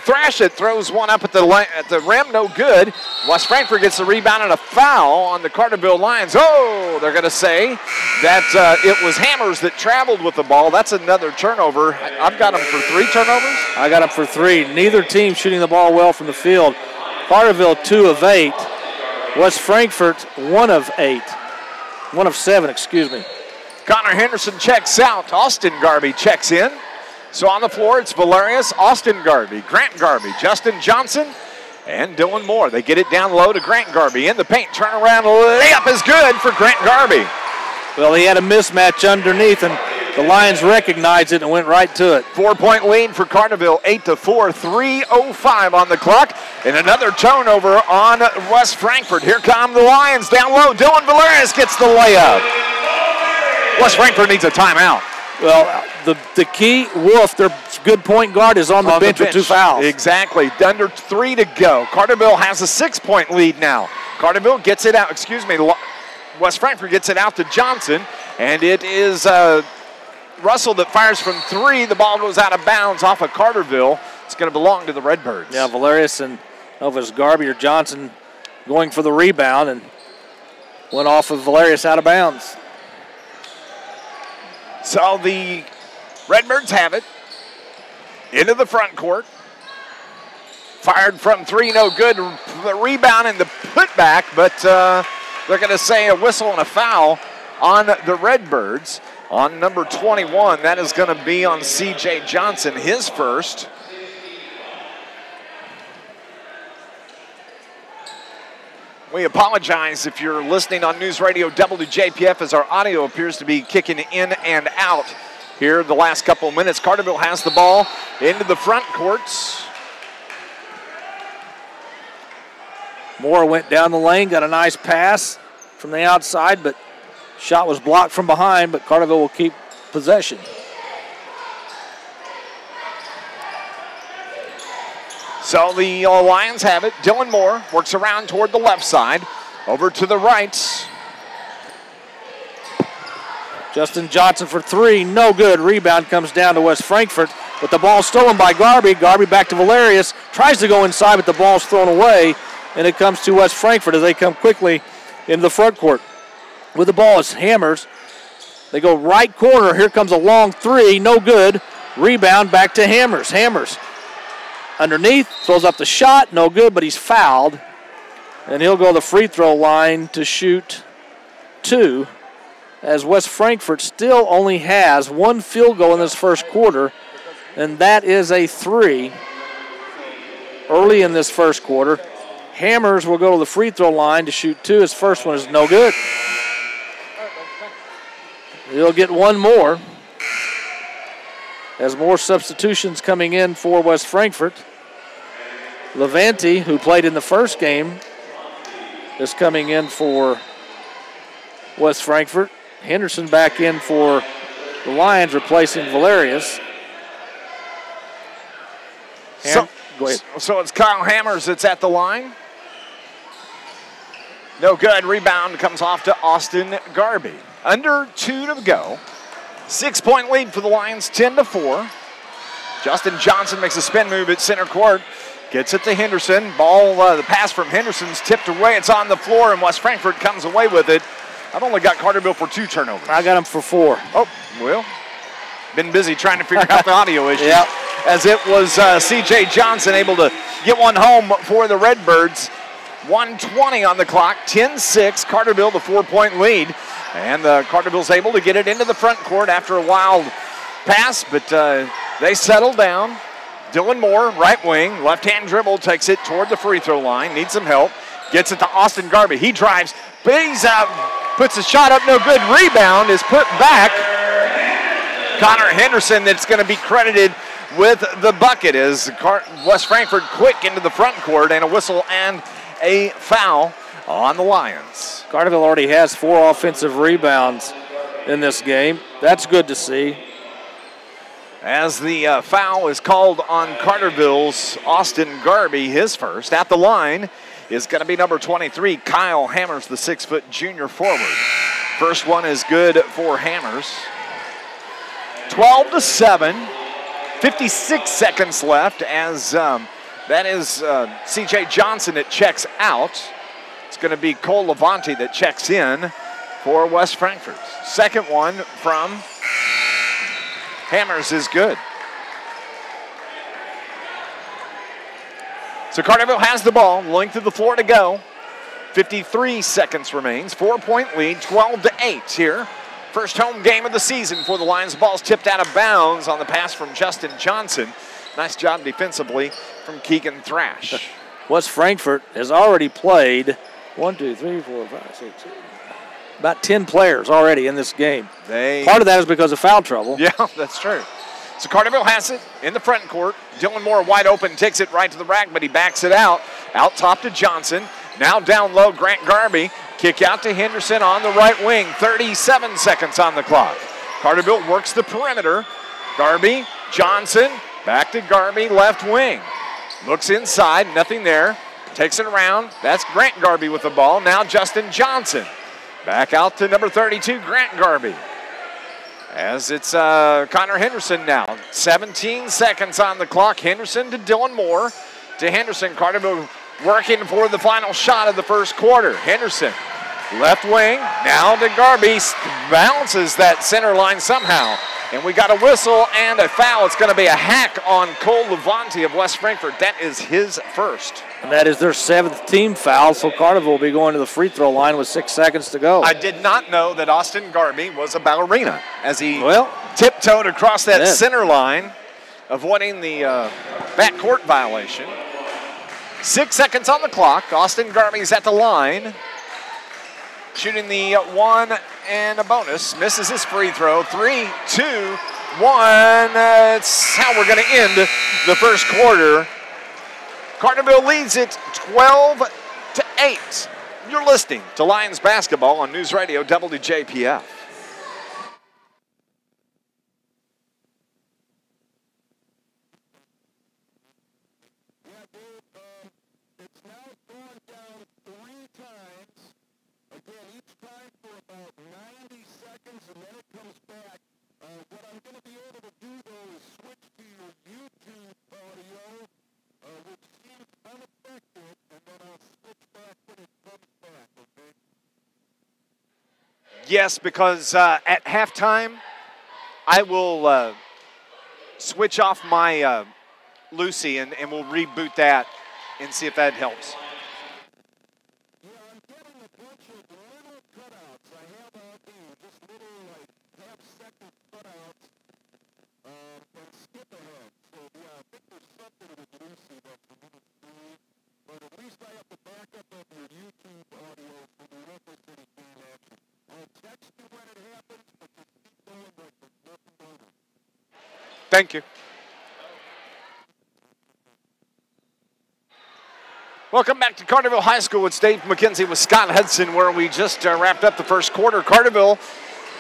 Thrash. It throws one up at the rim, no good. West Frankfort gets the rebound and a foul on the Carterville Lions. Oh, they're going to say that it was Hammers that traveled with the ball. That's another turnover. I've got them for 3 turnovers. I got them for 3. Neither team shooting the ball well from the field. Carterville 2 of 8. West Frankfort 1 of 8. 1 of 7, excuse me. Connor Henderson checks out. Austin Garby checks in. So on the floor, it's Valerius, Austin Garby, Grant Garby, Justin Johnson, and Dylan Moore. They get it down low to Grant Garby. In the paint, turnaround layup is good for Grant Garby. Well, he had a mismatch underneath, and the Lions recognized it and went right to it. 4-point lead for Carterville, 8-4, 3:05 on the clock. And another turnover on West Frankfort. Here come the Lions down low. Dylan Valerius gets the layup. West Frankfort needs a timeout. Well, the key, Wolf, their good point guard, is on the bench with 2 fouls. Exactly. Under 3 to go. Carterville has a 6-point lead now. Carterville gets it out, West Frankfort gets it out to Johnson, and it is Russell that fires from 3. The ball goes out of bounds off of Carterville. It's going to belong to the Redbirds. Yeah, Valerius and Elvis Garby or Johnson going for the rebound and went off of Valerius out of bounds. So the Redbirds have it into the front court. Fired from 3, no good. The rebound and the putback, but they're going to say a whistle and a foul on the Redbirds. On number 21, that is going to be on C.J. Johnson, his first. We apologize if you're listening on NewsRadio WJPF as our audio appears to be kicking in and out here the last couple of minutes. Carterville has the ball into the front courts. Moore went down the lane, got a nice pass from the outside, but shot was blocked from behind, but Carterville will keep possession. So the Lions have it. Dylan Moore works around toward the left side. Over to the right. Justin Johnson for 3, no good. Rebound comes down to West Frankfort, but the ball stolen by Garby. Garby back to Valerius. Tries to go inside, but the ball's thrown away, and it comes to West Frankfort as they come quickly into the front court. With the ball is Hammers. They go right corner. Here comes a long 3, no good. Rebound back to Hammers. Hammers underneath, throws up the shot, no good, but he's fouled. And he'll go to the free throw line to shoot 2, as West Frankfort still only has 1 field goal in this first quarter, and that is a 3 early in this first quarter. Hammers will go to the free throw line to shoot 2. His first one is no good. He'll get one more as more substitutions coming in for West Frankfort. Levanti, who played in the first game, is coming in for West Frankfort. Henderson back in for the Lions, replacing Valerius. So it's Kyle Hammers that's at the line. No good. Rebound comes off to Austin Garby. Under 2 to go. 6-point lead for the Lions, 10-4. Justin Johnson makes a spin move at center court. Gets it to Henderson. Ball, the pass from Henderson's tipped away. It's on the floor, and West Frankfort comes away with it. I've only got Carterville for 2 turnovers. I got him for 4. Oh, well, been busy trying to figure out the audio issue. Yep. As it was C.J. Johnson able to get one home for the Redbirds. 1:20 on the clock, 10-6. Carterville the 4-point lead. And Carterville's able to get it into the front court after a wild pass, but they settle down. Dylan Moore, right wing, left-hand dribble, takes it toward the free throw line, needs some help, gets it to Austin Garby. He drives, but he's puts a shot up, no good. Rebound is put back. Connor Henderson, that's going to be credited with the bucket as West Frankfort quick into the front court, and a whistle and a foul on the Lions. Carterville already has 4 offensive rebounds in this game. That's good to see. As the foul is called on Carterville's Austin Garby, his first. At the line is going to be number 23, Kyle Hammers, the 6-foot junior forward. First one is good for Hammers. 12-7, 56 seconds left as that is C.J. Johnson that checks out. It's going to be Cole Levanti that checks in for West Frankfort. Second one from Hammers is good. So Carterville has the ball, length of the floor to go. 53 seconds remains, 4-point lead, 12-8 here. First home game of the season for the Lions. Ball's tipped out of bounds on the pass from Justin Johnson. Nice job defensively from Keegan Thrash. West Frankfort has already played 1, 2, 3, 4, 5, 6, 7, about 10 players already in this game. Part of that is because of foul trouble. Yeah, that's true. So Carterville has it in the front court. Dylan Moore wide open, takes it right to the rack, but he backs it out. Out top to Johnson. Now down low, Grant Garby. Kick out to Henderson on the right wing. 37 seconds on the clock. Carterville works the perimeter. Garby, Johnson, back to Garby, left wing. Looks inside, nothing there. Takes it around. That's Grant Garby with the ball. Now Justin Johnson. Back out to number 32, Grant Garby. As it's Connor Henderson now. 17 seconds on the clock. Henderson to Dylan Moore. To Henderson. Carterville working for the final shot of the first quarter. Henderson, left wing. Now to Garby. Bounces that center line somehow. And we got a whistle and a foul. It's going to be a hack on Cole Levanti of West Frankfort. That is his first. And that is their 7th team foul, so Carterville will be going to the free throw line with 6 seconds to go. I did not know that Austin Garby was a ballerina as he tiptoed across that center line, avoiding the backcourt violation. 6 seconds on the clock. Austin Garby's at the line. Shooting the one and a bonus. Misses his free throw. 3, 2, 1. That's how we're going to end the first quarter. Carterville leads it 12-8. You're listening to Lions basketball on News Radio WJPF. Yes, because at halftime, I will switch off my Lucy and we'll reboot that and see if that helps. Thank you. Welcome back to Carterville High School with Dave McKenzie with Scott Hudson, where we just wrapped up the first quarter. Carterville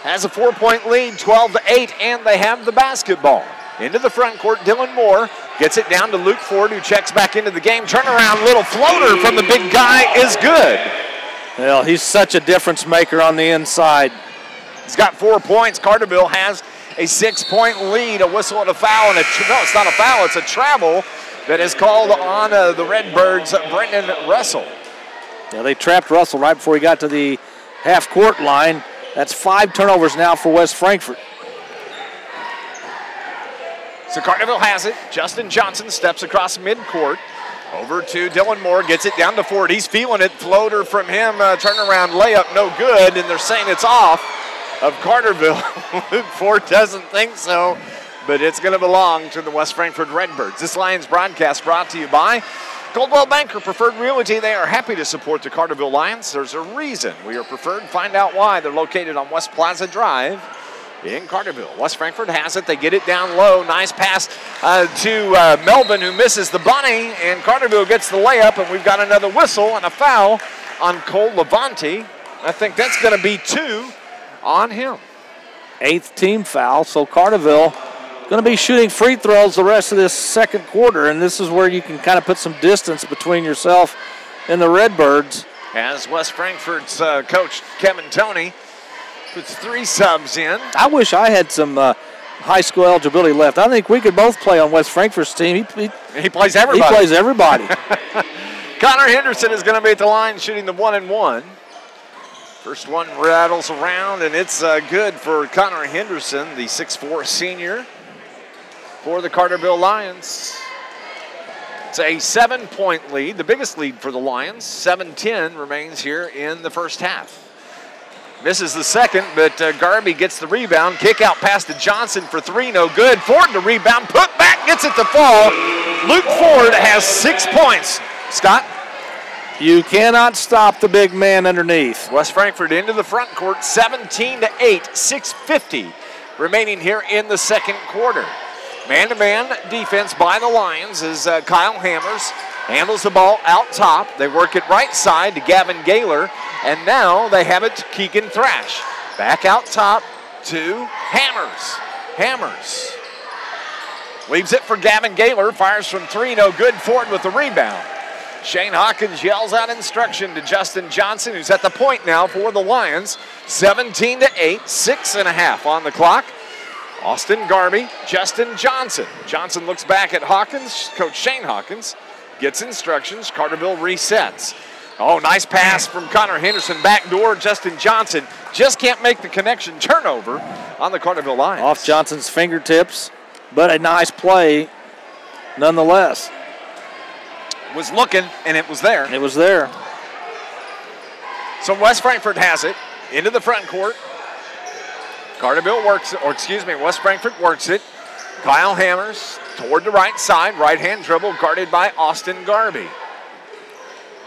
has a 4-point lead, 12-8, and they have the basketball. Into the front court, Dylan Moore gets it down to Luke Ford, who checks back into the game. Turnaround, little floater from the big guy is good. Well, he's such a difference maker on the inside. He's got 4 points. Carterville has a 6-point lead, a whistle and a foul, and no, it's not a foul, it's a travel that is called on the Redbirds, Brendan Russell. Yeah, they trapped Russell right before he got to the half-court line. That's 5 turnovers now for West Frankfort. So Carterville has it. Justin Johnson steps across midcourt. Over to Dylan Moore, gets it down to Ford. He's feeling it. Floater from him, turnaround layup, no good, and they're saying it's off of Carterville. Luke Ford doesn't think so, but it's going to belong to the West Frankfort Redbirds. This Lions broadcast brought to you by Coldwell Banker Preferred Realty. They are happy to support the Carterville Lions. There's a reason we are preferred. Find out why. They're located on West Plaza Drive in Carterville. West Frankfort has it. They get it down low. Nice pass to Melvin, who misses the bunny, and Carterville gets the layup, and we've got another whistle and a foul on Cole Levante. I think that's going to be 2 on him. 8th team foul, so Carterville going to be shooting free throws the rest of this second quarter, and this is where you can kind of put some distance between yourself and the Redbirds. As West Frankfort's coach, Kevin Toney, puts 3 subs in. I wish I had some high school eligibility left. I think we could both play on West Frankfort's team. He plays everybody. He plays everybody. Connor Henderson is going to be at the line shooting the 1-and-1. First one rattles around, and it's good for Connor Henderson, the 6'4 senior for the Carterville Lions. It's a 7-point lead, the biggest lead for the Lions. 7-10 remains here in the first half. Misses the second, but Garby gets the rebound. Kick out pass to Johnson for 3, no good. Ford to rebound, put back, gets it to fall. Luke Ford has 6 points. Scott? You cannot stop the big man underneath. West Frankfort into the front court, 17-8, 6:50 remaining here in the second quarter. Man-to-man defense by the Lions as Kyle Hammers handles the ball out top. They work it right side to Gavin Gaylor, and now they have it to Keegan Thrash. Back out top to Hammers. Leaves it for Gavin Gaylor, fires from 3, no good. Ford with the rebound. Shane Hawkins yells out instruction to Justin Johnson, who's at the point now for the Lions. 17-8, 6.5 on the clock. Austin Garby, Justin Johnson. Johnson looks back at Hawkins, Coach Shane Hawkins. Gets instructions, Carterville resets. Oh, nice pass from Connor Henderson. Backdoor, Justin Johnson just can't make the connection. Turnover on the Carterville Lions. Off Johnson's fingertips, but a nice play nonetheless. Was looking, and it was there. It was there. So West Frankfort has it into the front court. Carterville works it, West Frankfort works it. Kyle Hammers toward the right side, right-hand dribble guarded by Austin Garby.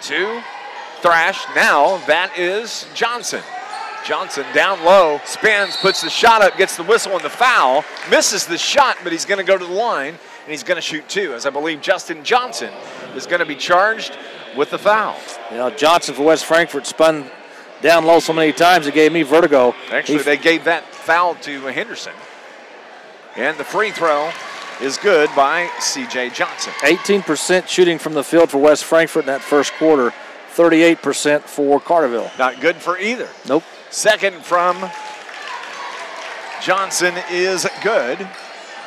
To Thrash, now that is Johnson. Johnson down low, spins, puts the shot up, gets the whistle and the foul. Misses the shot, but he's going to go to the line, and he's going to shoot 2, as I believe Justin Johnson is going to be charged with the foul. You know, Johnson for West Frankfort spun down low so many times it gave me vertigo. Actually, they gave that foul to Henderson. And the free throw is good by C.J. Johnson. 18% shooting from the field for West Frankfort in that first quarter. 38% for Carterville. Not good for either. Nope. Second from Johnson is good.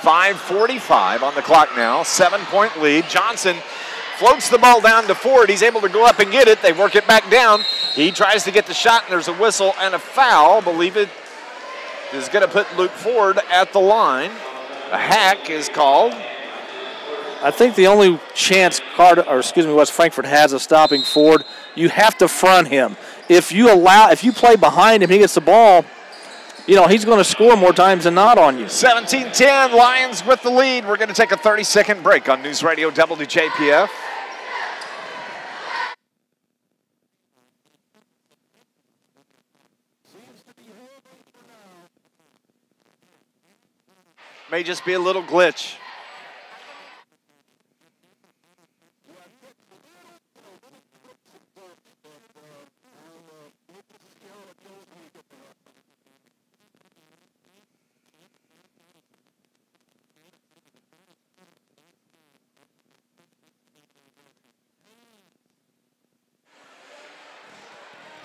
5:45 on the clock now. 7-point lead. Johnson floats the ball down to Ford. He's able to go up and get it. They work it back down. He tries to get the shot, and there's a whistle and a foul. Believe it is going to put Luke Ford at the line. A hack is called. I think the only chance West Frankfort has of stopping Ford, you have to front him. If you play behind him, he gets the ball, he's going to score more times than not on you. 17-10, Lions with the lead. We're going to take a 30-second break on NewsRadio WJPF. May just be a little glitch.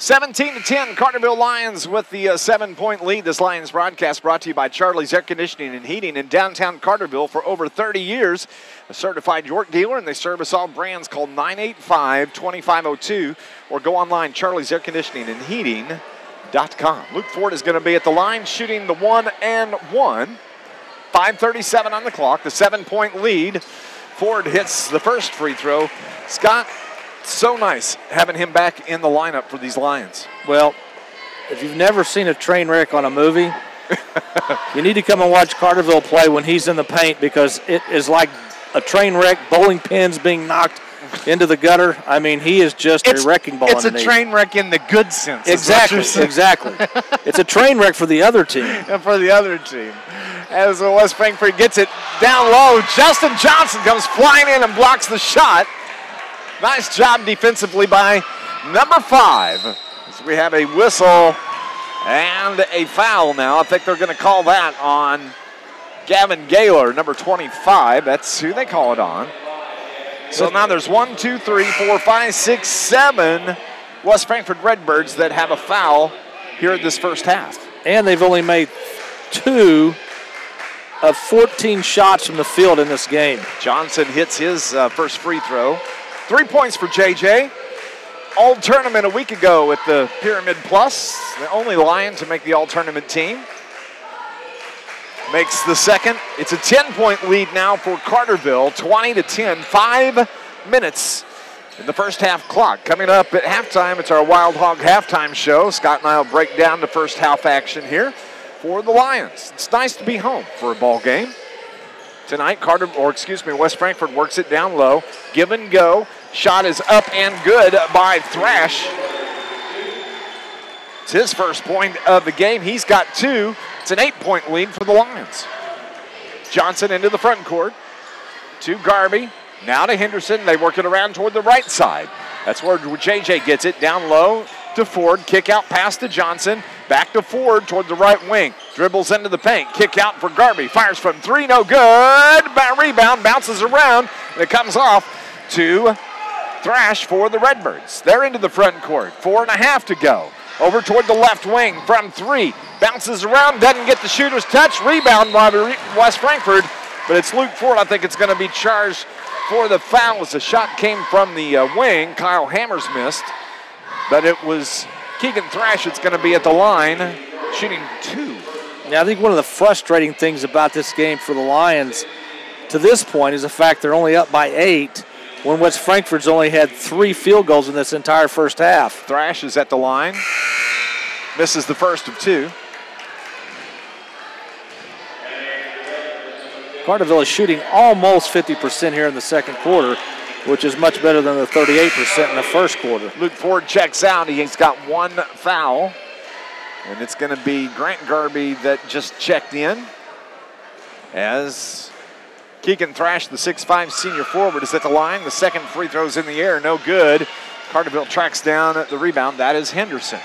Seventeen to 10, Carterville Lions with the 7-point lead. This Lions broadcast brought to you by Charlie's Air Conditioning and Heating in downtown Carterville for over 30 years. A certified York dealer, and they service all brands. Call 985-2502 or go online, charliesairconditioningandheating.com. Luke Ford is going to be at the line shooting the 1-1. 5:37 on the clock, the 7-point lead. Ford hits the first free throw. Scott, so nice having him back in the lineup for these Lions. Well, if you've never seen a train wreck on a movie, you need to come and watch Carterville play when he's in the paint, because it is like a train wreck, bowling pins being knocked into the gutter. I mean, he is just a wrecking ball. It's underneath. A train wreck in the good sense. Exactly, exactly. It's a train wreck for the other team. And for the other team. As West Frankfort gets it down low, Justin Johnson comes flying in and blocks the shot. Nice job defensively by number 5. So we have a whistle and a foul now. I think they're going to call that on Gavin Gaylor, number 25. That's who they call it on. So now there's 1, 2, 3, 4, 5, 6, 7 West Frankfort Redbirds that have a foul here in this first half. And they've only made 2 of 14 shots from the field in this game. Johnson hits his first free throw. 3 points for JJ. All-tournament a week ago at the Pyramid Plus. The only Lion to make the all-tournament team. Makes the second. It's a 10-point lead now for Carterville. 20 to 10. 5 minutes in the first half clock. Coming up at halftime, it's our Wild Hog halftime show. Scott and I will break down the first half action here for the Lions. It's nice to be home for a ball game. Tonight, West Frankfort works it down low. Give and go. Shot is up and good by Thrash. It's his first point of the game. He's got 2. It's an 8-point lead for the Lions. Johnson into the front court. To Garby. Now to Henderson. They work it around toward the right side. That's where JJ gets it. Down low to Ford. Kick out pass to Johnson. Back to Ford toward the right wing. Dribbles into the paint. Kick out for Garby. Fires from 3. No good. Rebound. Bounces around. And it comes off to Thrash for the Redbirds. They're into the front court. 4.5 to go. Over toward the left wing from 3. Bounces around. Doesn't get the shooter's touch. Rebound by West Frankfort. But it's Luke Ford. I think it's going to be charged for the foul as the shot came from the wing. Kyle Hammers missed. But it was Keegan Thrash that's going to be at the line, shooting 2. Now, I think one of the frustrating things about this game for the Lions to this point is the fact they're only up by 8 when West Frankfort's only had 3 field goals in this entire first half. Thrash is at the line. Misses the first of 2. Carterville is shooting almost 50% here in the second quarter, which is much better than the 38% in the first quarter. Luke Ford checks out. He's got 1 foul. And it's going to be Grant Garby that just checked in. As Keegan Thrash, the 6'5 senior forward, is at the line. The second free throw's in the air. No good. Carterville tracks down the rebound. That is Henderson.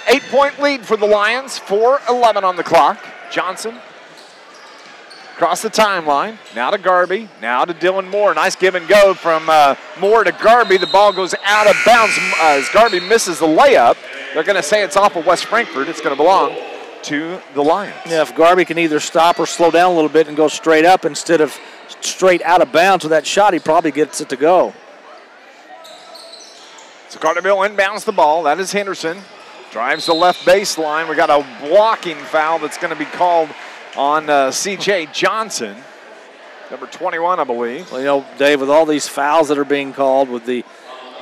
8-point lead for the Lions. 4:11 on the clock. Johnson across the timeline. Now to Garby. Now to Dylan Moore. Nice give and go from Moore to Garby. The ball goes out of bounds as Garby misses the layup. They're going to say it's off of West Frankfort. It's going to belong to the Lions. Yeah, if Garby can either stop or slow down a little bit and go straight up instead of straight out of bounds with that shot, he probably gets it to go. So Carterville inbounds the ball. That is Henderson. Drives the left baseline. We got a blocking foul that's going to be called on C.J. Johnson, number 21, I believe. Well, you know, Dave, with all these fouls that are being called, with the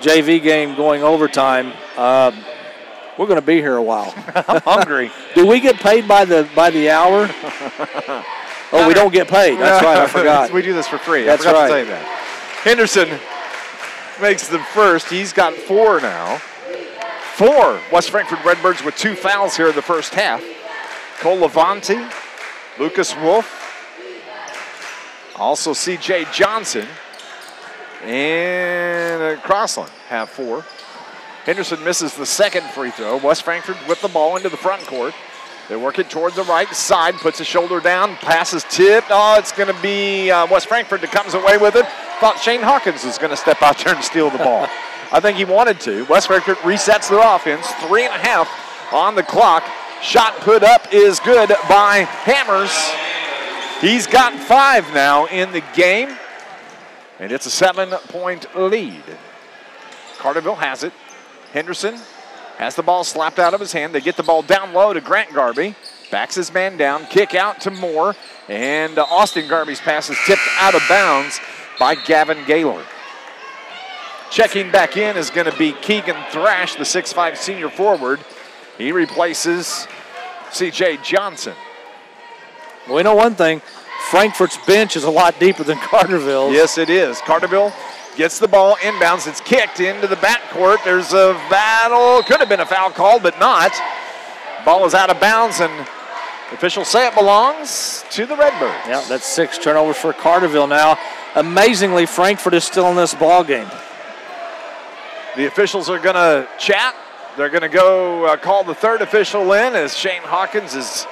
JV game going overtime, we're going to be here a while. I'm hungry. Do we get paid by the hour? Oh, we don't get paid. That's right, I forgot. We do this for free. That's I forgot right. to tell you that. Henderson makes the first. He's got 4 now. 4 West Frankfort Redbirds with 2 fouls here in the first half. Cole Levante, Lucas Wolf, Also C.J. Johnson and Crossland have 4. Henderson misses the second free throw. West Frankfort with the ball into the front court. They work it toward the right side, puts a shoulder down, passes tipped. Oh, it's going to be West Frankfort that comes away with it. Thought Shane Hawkins was going to step out there and steal the ball. I think he wanted to. West Frankfort resets their offense. 3.5 on the clock. Shot put up is good by Hammers. He's got 5 now in the game, and it's a 7-point lead. Carterville has it. Henderson has the ball slapped out of his hand. They get the ball down low to Grant Garby. Backs his man down. Kick out to Moore. And Austin Garby's pass is tipped out of bounds by Gavin Gaylor. Checking back in is going to be Keegan Thrash, the 6'5 senior forward. He replaces C.J. Johnson. Well, we know one thing. Frankfort's bench is a lot deeper than Carterville's. Yes, it is. Carterville gets the ball inbounds. It's kicked into the backcourt. There's a battle. Could have been a foul call, but not. Ball is out of bounds, and officials say it belongs to the Redbirds. Yeah, that's 6 turnovers for Carterville now. Amazingly, Frankfort is still in this ball game. The officials are going to chat. They're going to go call the third official in as Shane Hawkins is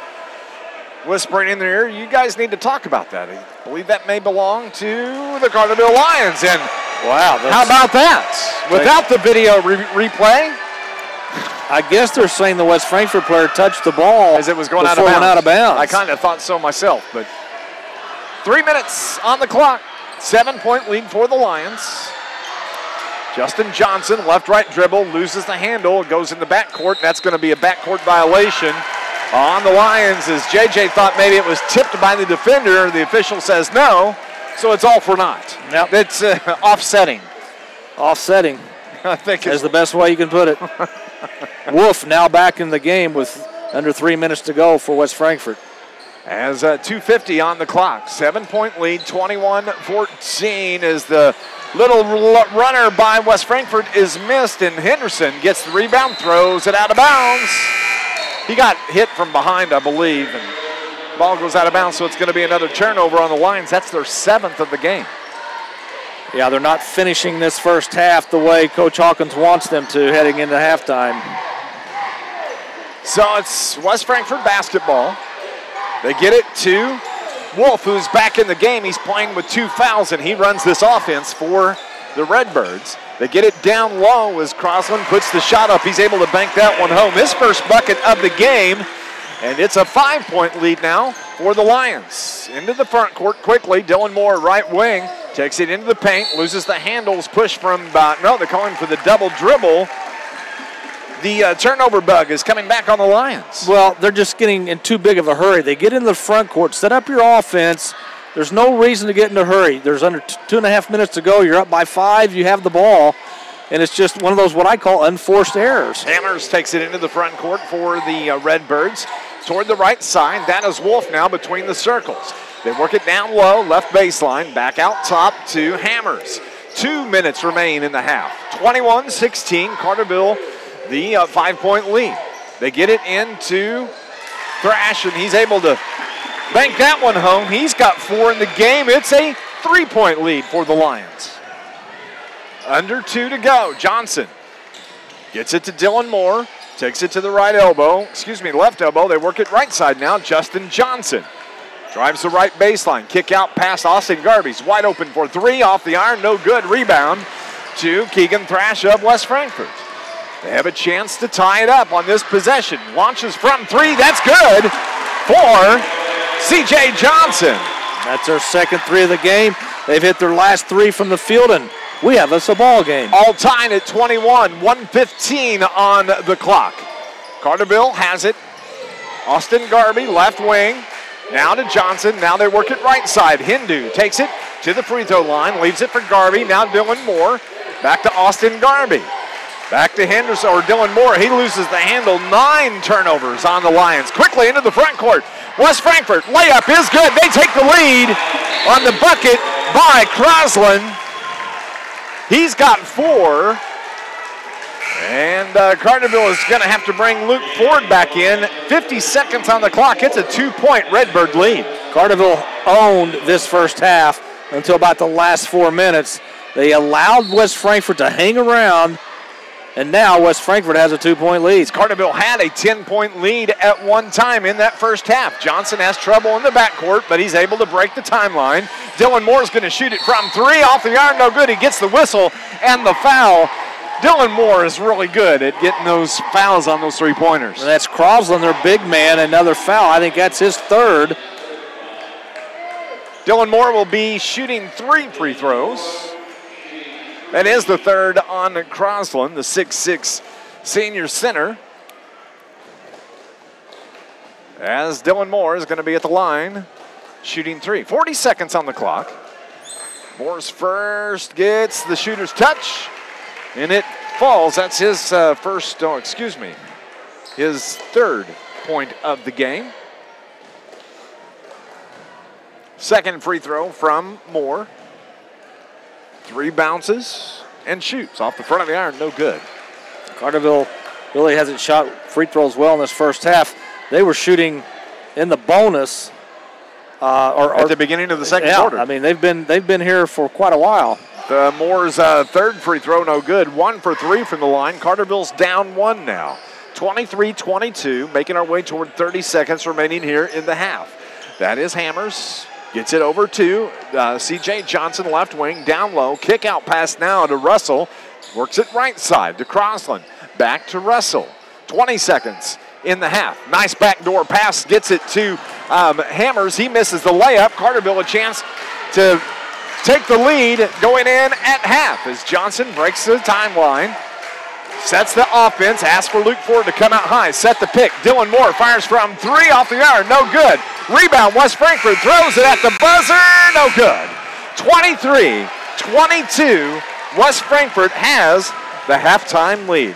whispering in their ear. You guys need to talk about that. I believe that may belong to the Carterville Lions. And wow, how about that? Without the video replay, I guess they're saying the West Frankfort player touched the ball as it was going out of bounds. I kind of thought so myself, but 3 minutes on the clock. 7-point lead for the Lions. Justin Johnson, left-right dribble, loses the handle, goes in the backcourt. That's going to be a backcourt violation on the Lions, as JJ thought maybe it was tipped by the defender. The official says no, so it's all for naught. Yep. It's offsetting. Offsetting. I think is the best way you can put it. Wolf now back in the game with under 3 minutes to go for West Frankfort. As 2:50 on the clock. 7-point lead, 21-14 as the little runner by West Frankfort is missed, and Henderson gets the rebound, throws it out of bounds. He got hit from behind, I believe, and the ball goes out of bounds, so it's going to be another turnover on the Lions. That's their 7th of the game. Yeah, they're not finishing this first half the way Coach Hawkins wants them to heading into halftime. So it's West Frankfort basketball. They get it to Wolf, who's back in the game. He's playing with 2 fouls, and he runs this offense for the Redbirds. They get it down low as Crossland puts the shot up. He's able to bank that one home. His first bucket of the game, and it's a 5-point lead now for the Lions. Into the front court quickly. Dylan Moore, right wing, takes it into the paint, loses the handles, push from, no, they're calling for the double dribble. The turnover bug is coming back on the Lions. Well, they're just getting in too big of a hurry. They get in the front court, set up your offense. There's no reason to get in a hurry. There's under 2.5 minutes to go. You're up by 5. You have the ball. And it's just one of those what I call unforced errors. Hammers takes it into the front court for the Redbirds. Toward the right side. That is Wolf now between the circles. They work it down low, left baseline, back out top to Hammers. 2 minutes remain in the half. 21-16, Carterville, the 5-point lead. They get it into Thrash, and he's able to bank that one home. He's got 4 in the game. It's a 3-point lead for the Lions. Under 2 to go. Johnson gets it to Dylan Moore. Takes it to the left elbow. They work it right side now. Justin Johnson drives the right baseline. Kick out past Austin Garby's wide open for 3 off the iron. No good. Rebound to Keegan Thrash of West Frankfort. They have a chance to tie it up on this possession. Launches from 3. That's good for C.J. Johnson. That's their second 3 of the game. They've hit their last 3 from the field, and we have us a ball game. All tied at 21, 1:15 on the clock. Carterville has it. Austin Garby, left wing. Now to Johnson. Now they work it right side. Hindu takes it to the free throw line. Leaves it for Garby. Now Dylan Moore. Back to Austin Garby. Back to Henderson, or Dylan Moore. He loses the handle. 9 turnovers on the Lions. Quickly into the front court. West Frankfort, layup is good. They take the lead on the bucket by Crossland. He's got 4. And Carterville is going to have to bring Luke Ford back in. 50 seconds on the clock. It's a 2-point Redbird lead. Carterville owned this first half until about the last 4 minutes. They allowed West Frankfort to hang around, and now West Frankfort has a 2-point lead. Carterville had a 10-point lead at one time in that first half. Johnson has trouble in the backcourt, but he's able to break the timeline. Dylan Moore's going to shoot it from three, off the iron, no good. He gets the whistle and the foul. Dylan Moore is really good at getting those fouls on those three-pointers. And that's Crosland, their big man, another foul. I think that's his third. Dylan Moore will be shooting 3 free throws. That is the third on Crosland, the 6'6" senior center. As Dylan Moore is going to be at the line, shooting 3. 40 seconds on the clock. Moore's first gets the shooter's touch, and it falls. That's his his third point of the game. Second free throw from Moore. 3 bounces and shoots off the front of the iron, no good. Carterville really hasn't shot free throws well in this first half. They were shooting in the bonus at the beginning of the second quarter. I mean, they've been here for quite a while. Moore's third free throw, no good. 1 for 3 from the line. Carterville's down 1 now. 23-22, making our way toward 30 seconds remaining here in the half. That is Hammers. Gets it over to C.J. Johnson, left wing, down low. Kick out pass now to Russell. Works it right side to Crosland. Back to Russell. 20 seconds in the half. Nice backdoor pass. Gets it to Hammers. He misses the layup. Carterville a chance to take the lead going in at half as Johnson breaks the timeline. Sets the offense. Asks for Luke Ford to come out high. Set the pick. Dylan Moore fires from 3 off the iron. No good. Rebound. West Frankfort throws it at the buzzer. No good. 23-22. West Frankfort has the halftime lead.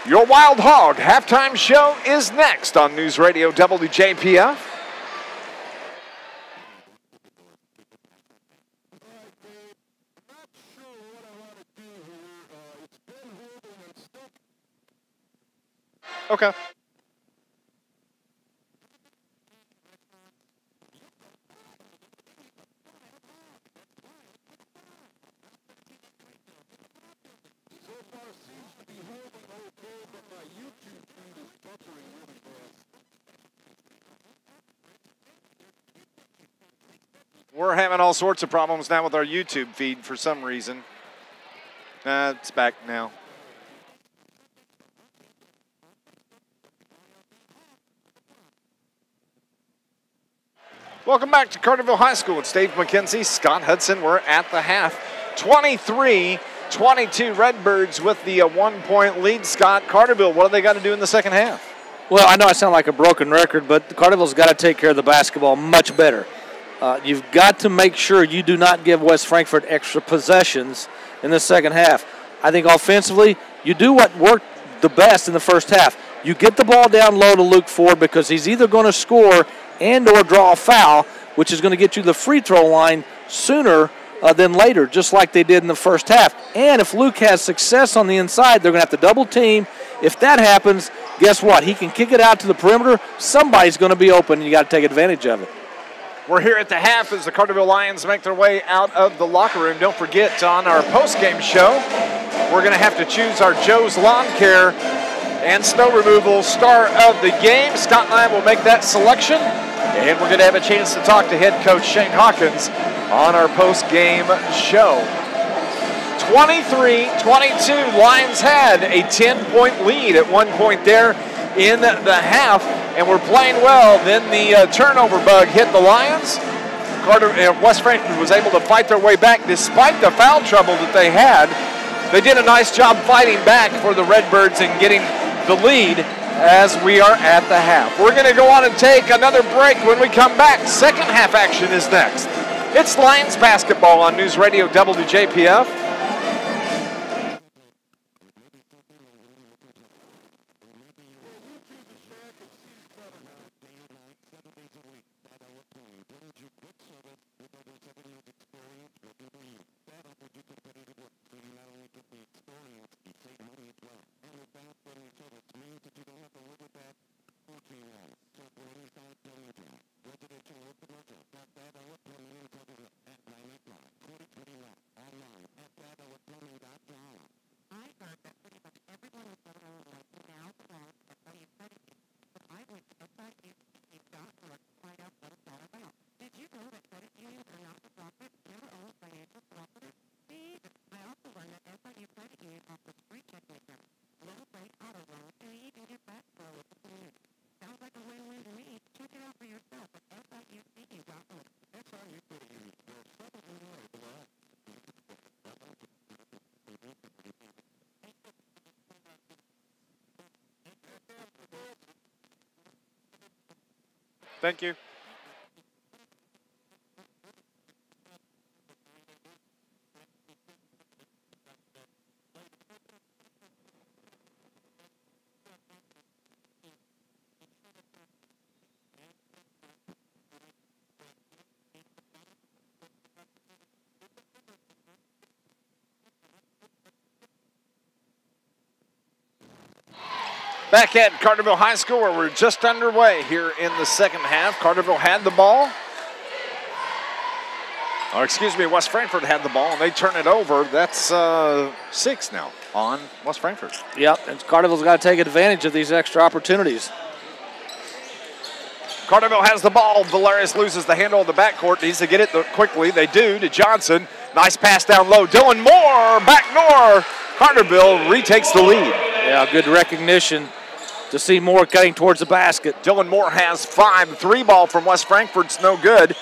Your Wild Hog halftime show is next on News Radio WJPF. Okay. We're having all sorts of problems now with our YouTube feed for some reason. It's back now. Welcome back to Carterville High School. It's Dave McKenzie, Scott Hudson. We're at the half. 23-22 Redbirds with the 1-point lead. Scott, Carterville, what do they got to do in the second half? Well, I know I sound like a broken record, but Carterville's got to take care of the basketball much better. You've got to make sure you do not give West Frankfort extra possessions in the second half. I think offensively, you do what worked the best in the first half. You get the ball down low to Luke Ford because he's either going to score and or draw a foul, which is going to get you the free throw line sooner than later, just like they did in the first half. And if Luke has success on the inside, they're going to have to double team. If that happens, guess what? He can kick it out to the perimeter. Somebody's going to be open, and you got to take advantage of it. We're here at the half as the Carterville Lions make their way out of the locker room. Don't forget, on our post-game show, we're going to have to choose our Joe's Lawn Care and Snow Removal Star of the Game. Scott and I will make that selection, and we're going to have a chance to talk to head coach Shane Hawkins on our post-game show. 23-22, Lions had a 10-point lead at one point there in the half, and we're playing well. Then the turnover bug hit the Lions. West Frankfort was able to fight their way back despite the foul trouble that they had. They did a nice job fighting back for the Redbirds and getting the lead as we are at the half. We're going to go on and take another break. When we come back, second half action is next. It's Lions basketball on News Radio WJPF. Thank you. Back at Carterville High School, where we're just underway here in the second half. Carterville had the ball. Or excuse me, West Frankfort had the ball, and they turn it over. That's 6 now on West Frankfort. Yep, and Carterville's got to take advantage of these extra opportunities. Carterville has the ball. Valerius loses the handle of the backcourt. Needs to get it quickly. They do to Johnson. Nice pass down low. Dylan Moore, backdoor. Carterville retakes the lead. Yeah, good recognition to see Moore cutting towards the basket. Dylan Moore has 5. 3 ball from West Frankfort's no good.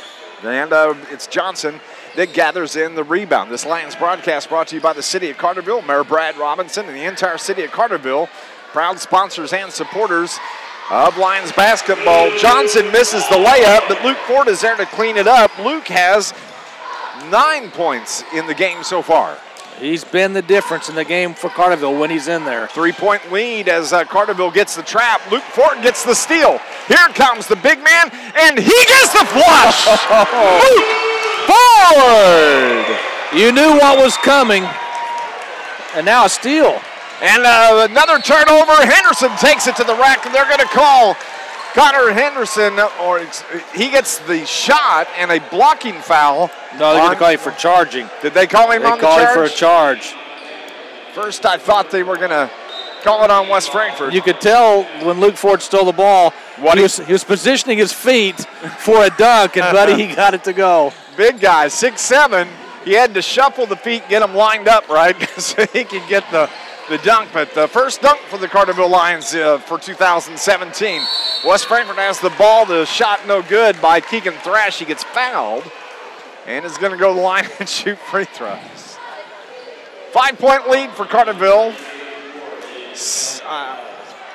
And it's Johnson that gathers in the rebound. This Lions broadcast brought to you by the City of Carterville, Mayor Brad Robinson, and the entire City of Carterville, proud sponsors and supporters of Lions basketball. Johnson misses the layup, but Luke Ford is there to clean it up. Luke has 9 points in the game so far. He's been the difference in the game for Carterville when he's in there. 3-point lead as Carterville gets the trap. Luke Ford gets the steal. Here comes the big man, and he gets the flush. Luke Ford! You knew what was coming, and now a steal. And another turnover. Henderson takes it to the rack, and they're going to call Connor Henderson, or he gets the shot and a blocking foul. No, they're going to call him for charging. Did they call him on the charge? They called him for a charge. First, I thought they were going to call it on West Frankfort. You could tell when Luke Ford stole the ball, he was positioning his feet for a dunk, and buddy, he got it to go. Big guy, 6'7". He had to shuffle the feet, get them lined up right, so he could get the dunk. But the first dunk for the Carterville Lions for 2017. West Frankfort has the ball. The shot no good by Keegan Thrash. He gets fouled and is going to go to the line and shoot free throws. 5-point lead for Carterville.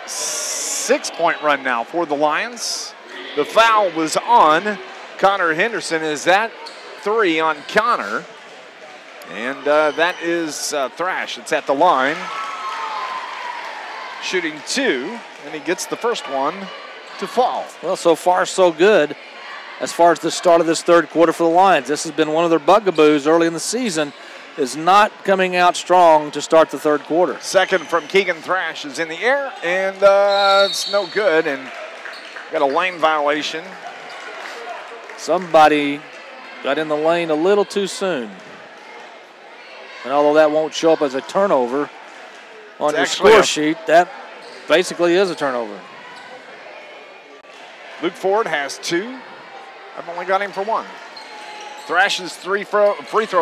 6-point run now for the Lions. The foul was on Connor Henderson. Is that 3 on Connor? And that is Thrash. It's at the line. Shooting 2, and he gets the first one to fall. Well, so far so good as far as the start of this third quarter for the Lions. This has been one of their bugaboos early in the season, is not coming out strong to start the third quarter. Second from Keegan Thrash is in the air, and it's no good, and got a lane violation. Somebody got in the lane a little too soon. And although that won't show up as a turnover on your score sheet, that basically is a turnover. Luke Ford has 2. I've only got him for 1. Thrash's free throw,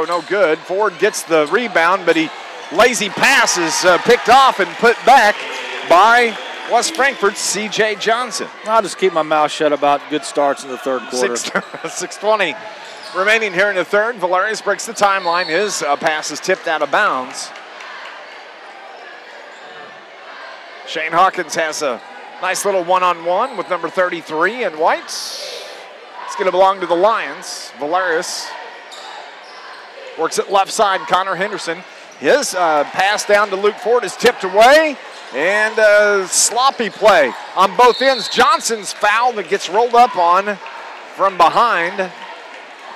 no good. Ford gets the rebound, but he lazy pass is picked off and put back by West Frankfort's C.J. Johnson. I'll just keep my mouth shut about good starts in the third quarter. 6:20 remaining here in the third. Valerius breaks the timeline. His pass is tipped out of bounds. Shane Hawkins has a nice little one-on-one with number 33 in white. It's going to belong to the Lions. Valerius works it left side. Connor Henderson. His pass down to Luke Ford is tipped away. And sloppy play on both ends. Johnson's foul that gets rolled up on from behind.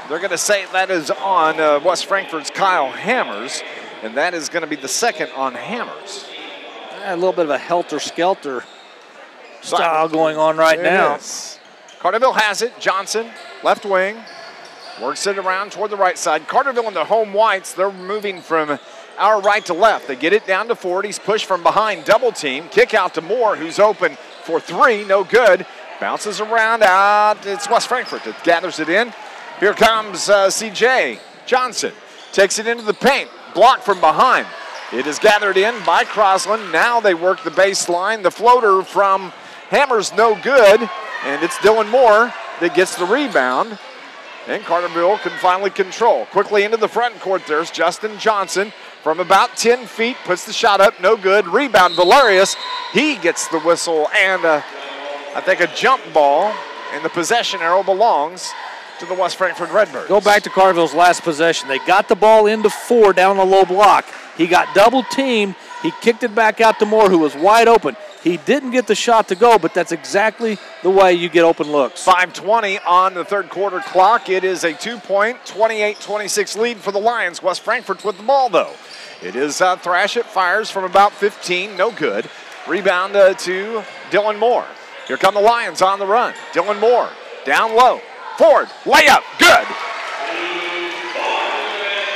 They're going to say that is on West Frankfort's Kyle Hammers. And that is going to be the second on Hammers. A little bit of a helter-skelter style going on right now. Carterville has it. Johnson, left wing, works it around toward the right side. Carterville and the home whites, they're moving from our right to left. They get it down to Ford. He's pushed from behind, double team. Kick out to Moore, who's open for 3, no good. Bounces around out. It's West Frankfort that gathers it in. Here comes C.J. Johnson. Takes it into the paint. Blocked from behind. It is gathered in by Crosland. Now they work the baseline. The floater from Hammers, no good. And it's Dylan Moore that gets the rebound. And Carterville can finally control. Quickly into the front court, there's Justin Johnson from about 10 feet. Puts the shot up, no good. Rebound, Valerius. He gets the whistle and I think a jump ball. and the possession arrow belongs to the West Frankfort Redbirds. Go back to Carterville's last possession. They got the ball into Ford down the low block. He got double-teamed. He kicked it back out to Moore, who was wide open. He didn't get the shot to go, but that's exactly the way you get open looks. 5:20 on the third quarter clock. It is a 2-point, 28-26 lead for the Lions. West Frankfort with the ball, though. It is Thrash. It fires from about 15. No good. Rebound to Dylan Moore. Here come the Lions on the run. Dylan Moore down low. Ford, layup, good.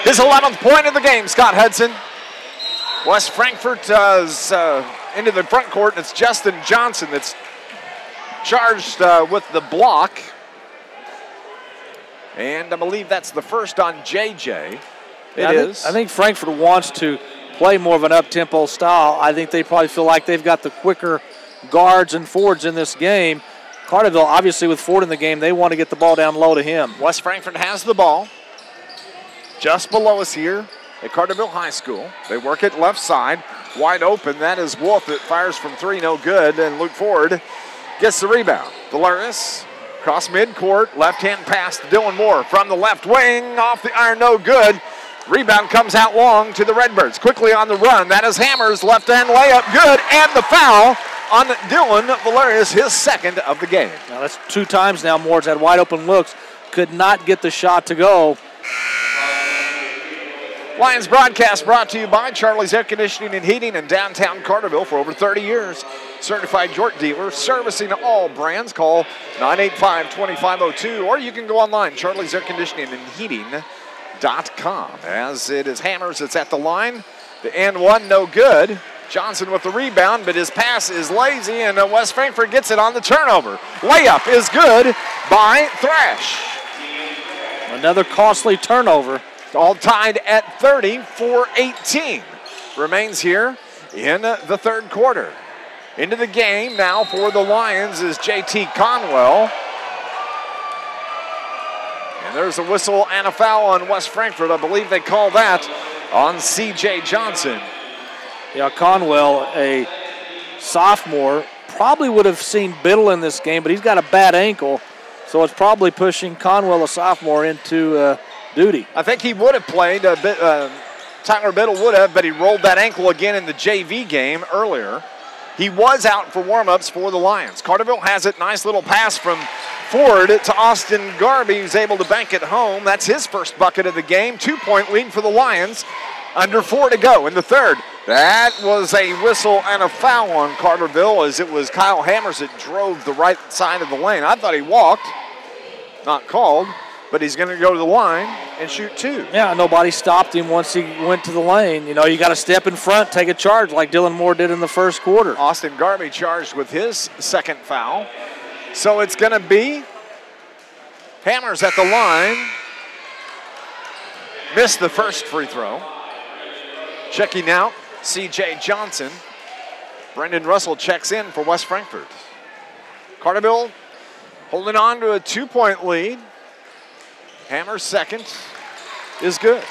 His 11th point of the game, Scott Hudson. West Frankfort is into the front court, and it's Justin Johnson that's charged with the block. And I believe that's the first on JJ. It is. I think Frankfort wants to play more of an up-tempo style. I think they probably feel like they've got the quicker guards and forwards in this game. Carterville, obviously, with Ford in the game, they want to get the ball down low to him. West Frankfort has the ball just below us here at Carterville High School. They work it left side, wide open. That is Wolf that fires from three, no good. And Luke Ford gets the rebound. Valeris across midcourt, left-hand pass to Dylan Moore from the left wing, off the iron, no good. Rebound comes out long to the Redbirds. Quickly on the run. That is Hammers, left-hand layup, good, and the foul on Dylan Valerius, his second of the game. Now that's 2 times now Moore's had wide open looks, could not get the shot to go. Lions broadcast brought to you by Charlie's Air Conditioning and Heating in downtown Carterville for over 30 years. Certified York dealer, servicing all brands. Call 985-2502, or you can go online, Charlie's Air Conditioning and Heating.com. As it is Hammers, it's at the line. The and one, no good. Johnson with the rebound, but his pass is lazy, and West Frankfort gets it on the turnover. Layup is good by Thrash. Another costly turnover. All tied at 30-18. Remains here in the third quarter. Into the game now for the Lions is J.T. Conwell. And there's a whistle and a foul on West Frankfort. I believe they call that on C.J. Johnson. Yeah, Conwell, a sophomore, probably would have seen Biddle in this game, but he's got a bad ankle, so it's probably pushing Conwell, a sophomore, into duty. I think he would have played a bit. Tyler Biddle would have, but he rolled that ankle again in the JV game earlier. He was out for warm-ups for the Lions. Carterville has it. Nice little pass from Ford to Austin Garby, who's able to bank it home. That's his first bucket of the game. 2-point lead for the Lions. Under 4 to go in the third. That was a whistle and a foul on Carterville, as it was Kyle Hammers that drove the right side of the lane. I thought he walked. Not called, but he's going to go to the line and shoot 2. Yeah, nobody stopped him once he went to the lane. You know, you got to step in front, take a charge like Dylan Moore did in the first quarter. Austin Garby charged with his second foul. So it's going to be Hammers at the line. Missed the first free throw. Checking out, C.J. Johnson. Brendan Russell checks in for West Frankfort. Carterville holding on to a 2-point lead. Hammer's second is good.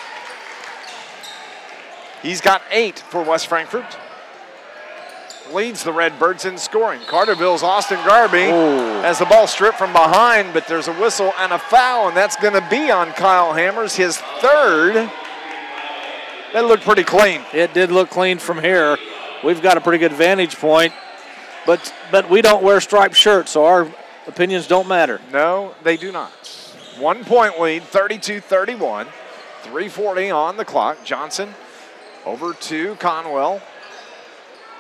He's got 8 for West Frankfort. Leads the Redbirds in scoring. Carterville's Austin Garby has the ball stripped from behind, but there's a whistle and a foul, and that's going to be on Kyle Hammers, his third. That looked pretty clean. It did look clean from here. We've got a pretty good vantage point, but we don't wear striped shirts, so our opinions don't matter. No, they do not. 1-point lead, 32-31. 3:40 on the clock. Johnson over to Conwell.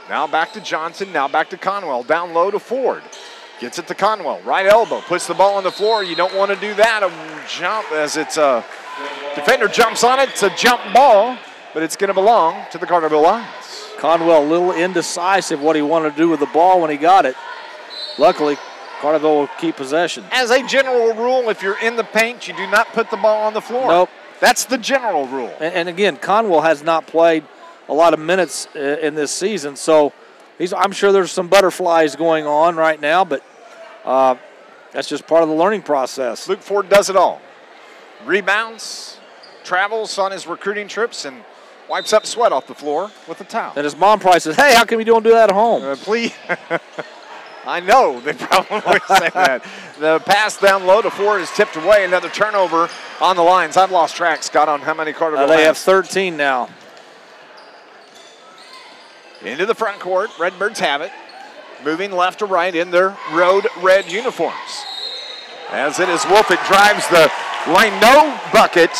Now back to Johnson, now back to Conwell. Down low to Ford. Gets it to Conwell. Right elbow, puts the ball on the floor. You don't want to do that. A jump as it's a defender jumps on it. It's a jump ball, but it's going to belong to the Carterville Lions. Conwell a little indecisive what he wanted to do with the ball when he got it. Luckily, Carterville will keep possession. As a general rule, if you're in the paint, you do not put the ball on the floor. Nope. That's the general rule. And again, Conwell has not played a lot of minutes in this season, so I'm sure there's some butterflies going on right now, but that's just part of the learning process. Luke Ford does it all. Rebounds, travels on his recruiting trips, and wipes up sweat off the floor with a towel. And his mom probably says, hey, how come you don't do that at home? Please. I know they probably say that. The pass down low to Ford is tipped away. Another turnover on the Lions. I've lost track, Scott, on how many Carterville They have 13 now. Into the front court. Redbirds have it. Moving left to right in their road red uniforms. As it is Wolf, it drives the lane. No bucket.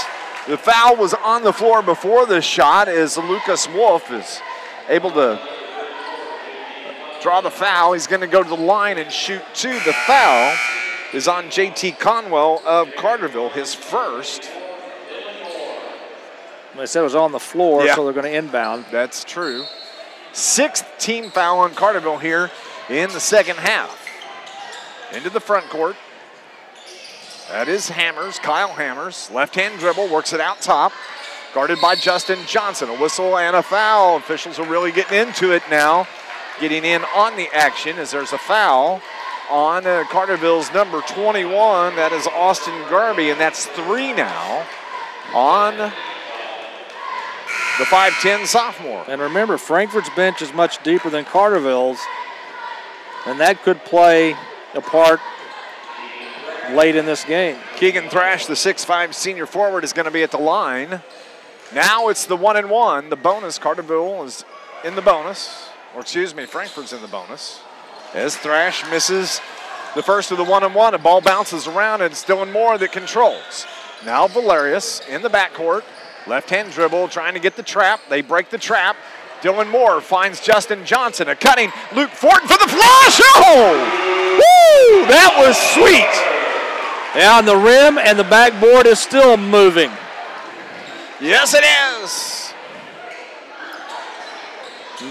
The foul was on the floor before the shot as Lucas Wolf is able to draw the foul. He's going to go to the line and shoot two. The foul is on J.T. Conwell of Carterville, his first. They said it was on the floor, so they're going to inbound. That's true. Sixth team foul on Carterville here in the second half. Into the front court. That is Hammers, Kyle Hammers. Left-hand dribble, works it out top. Guarded by Justin Johnson. A whistle and a foul. Officials are really getting into it now. Getting in on the action as there's a foul on Carterville's number 21. That is Austin Garby, and that's 3 now on the 5'10 sophomore. And remember, Frankfort's bench is much deeper than Carterville's, and that could play a part late in this game. Keegan Thrash, the 6'5 senior forward, is going to be at the line. Now it's the 1-and-1. The bonus, Carterville is in the bonus. Or excuse me, Frankfort's in the bonus. As Thrash misses the first of the 1-and-1, a ball bounces around and it's Dylan Moore that controls. Now Valerius in the backcourt. Left-hand dribble, trying to get the trap. They break the trap. Dylan Moore finds Justin Johnson. A cutting Luke Ford for the flush. Oh! Woo! That was sweet. Yeah, on the rim, and the backboard is still moving. Yes, it is.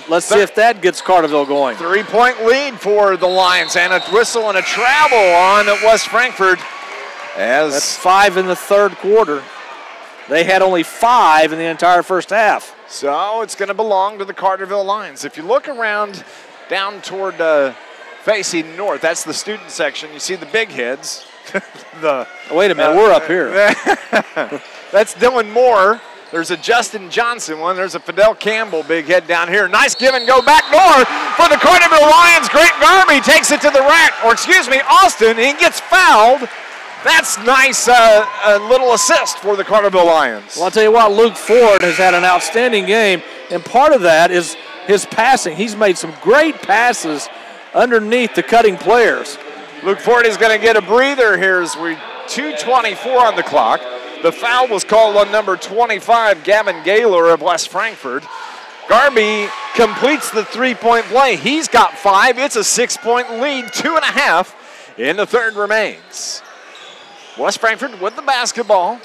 Let's see if that gets Carterville going. 3-point lead for the Lions, and a whistle and a travel on West Frankfort. That's 5 in the third quarter. They had only 5 in the entire first half. So it's going to belong to the Carterville Lions. If you look around down toward facing north, that's the student section. You see the big heads. Wait a minute, we're up here. That's Dylan Moore. There's a Justin Johnson one. There's a Fidel Campbell big head down here. Nice give and go back door for the Carterville Lions. Grant Garby takes it to the rack, or excuse me, Austin. He gets fouled. That's nice, a little assist for the Carterville Lions. Well, I'll tell you what, Luke Ford has had an outstanding game, and part of that is his passing. He's made some great passes underneath the cutting players. Luke Ford is going to get a breather here as we 2:24 on the clock. The foul was called on number 25, Gavin Gaylor of West Frankfort. Garby completes the 3-point play. He's got 5. It's a 6-point lead. 2.5 in the third remains. West Frankfort with the basketball.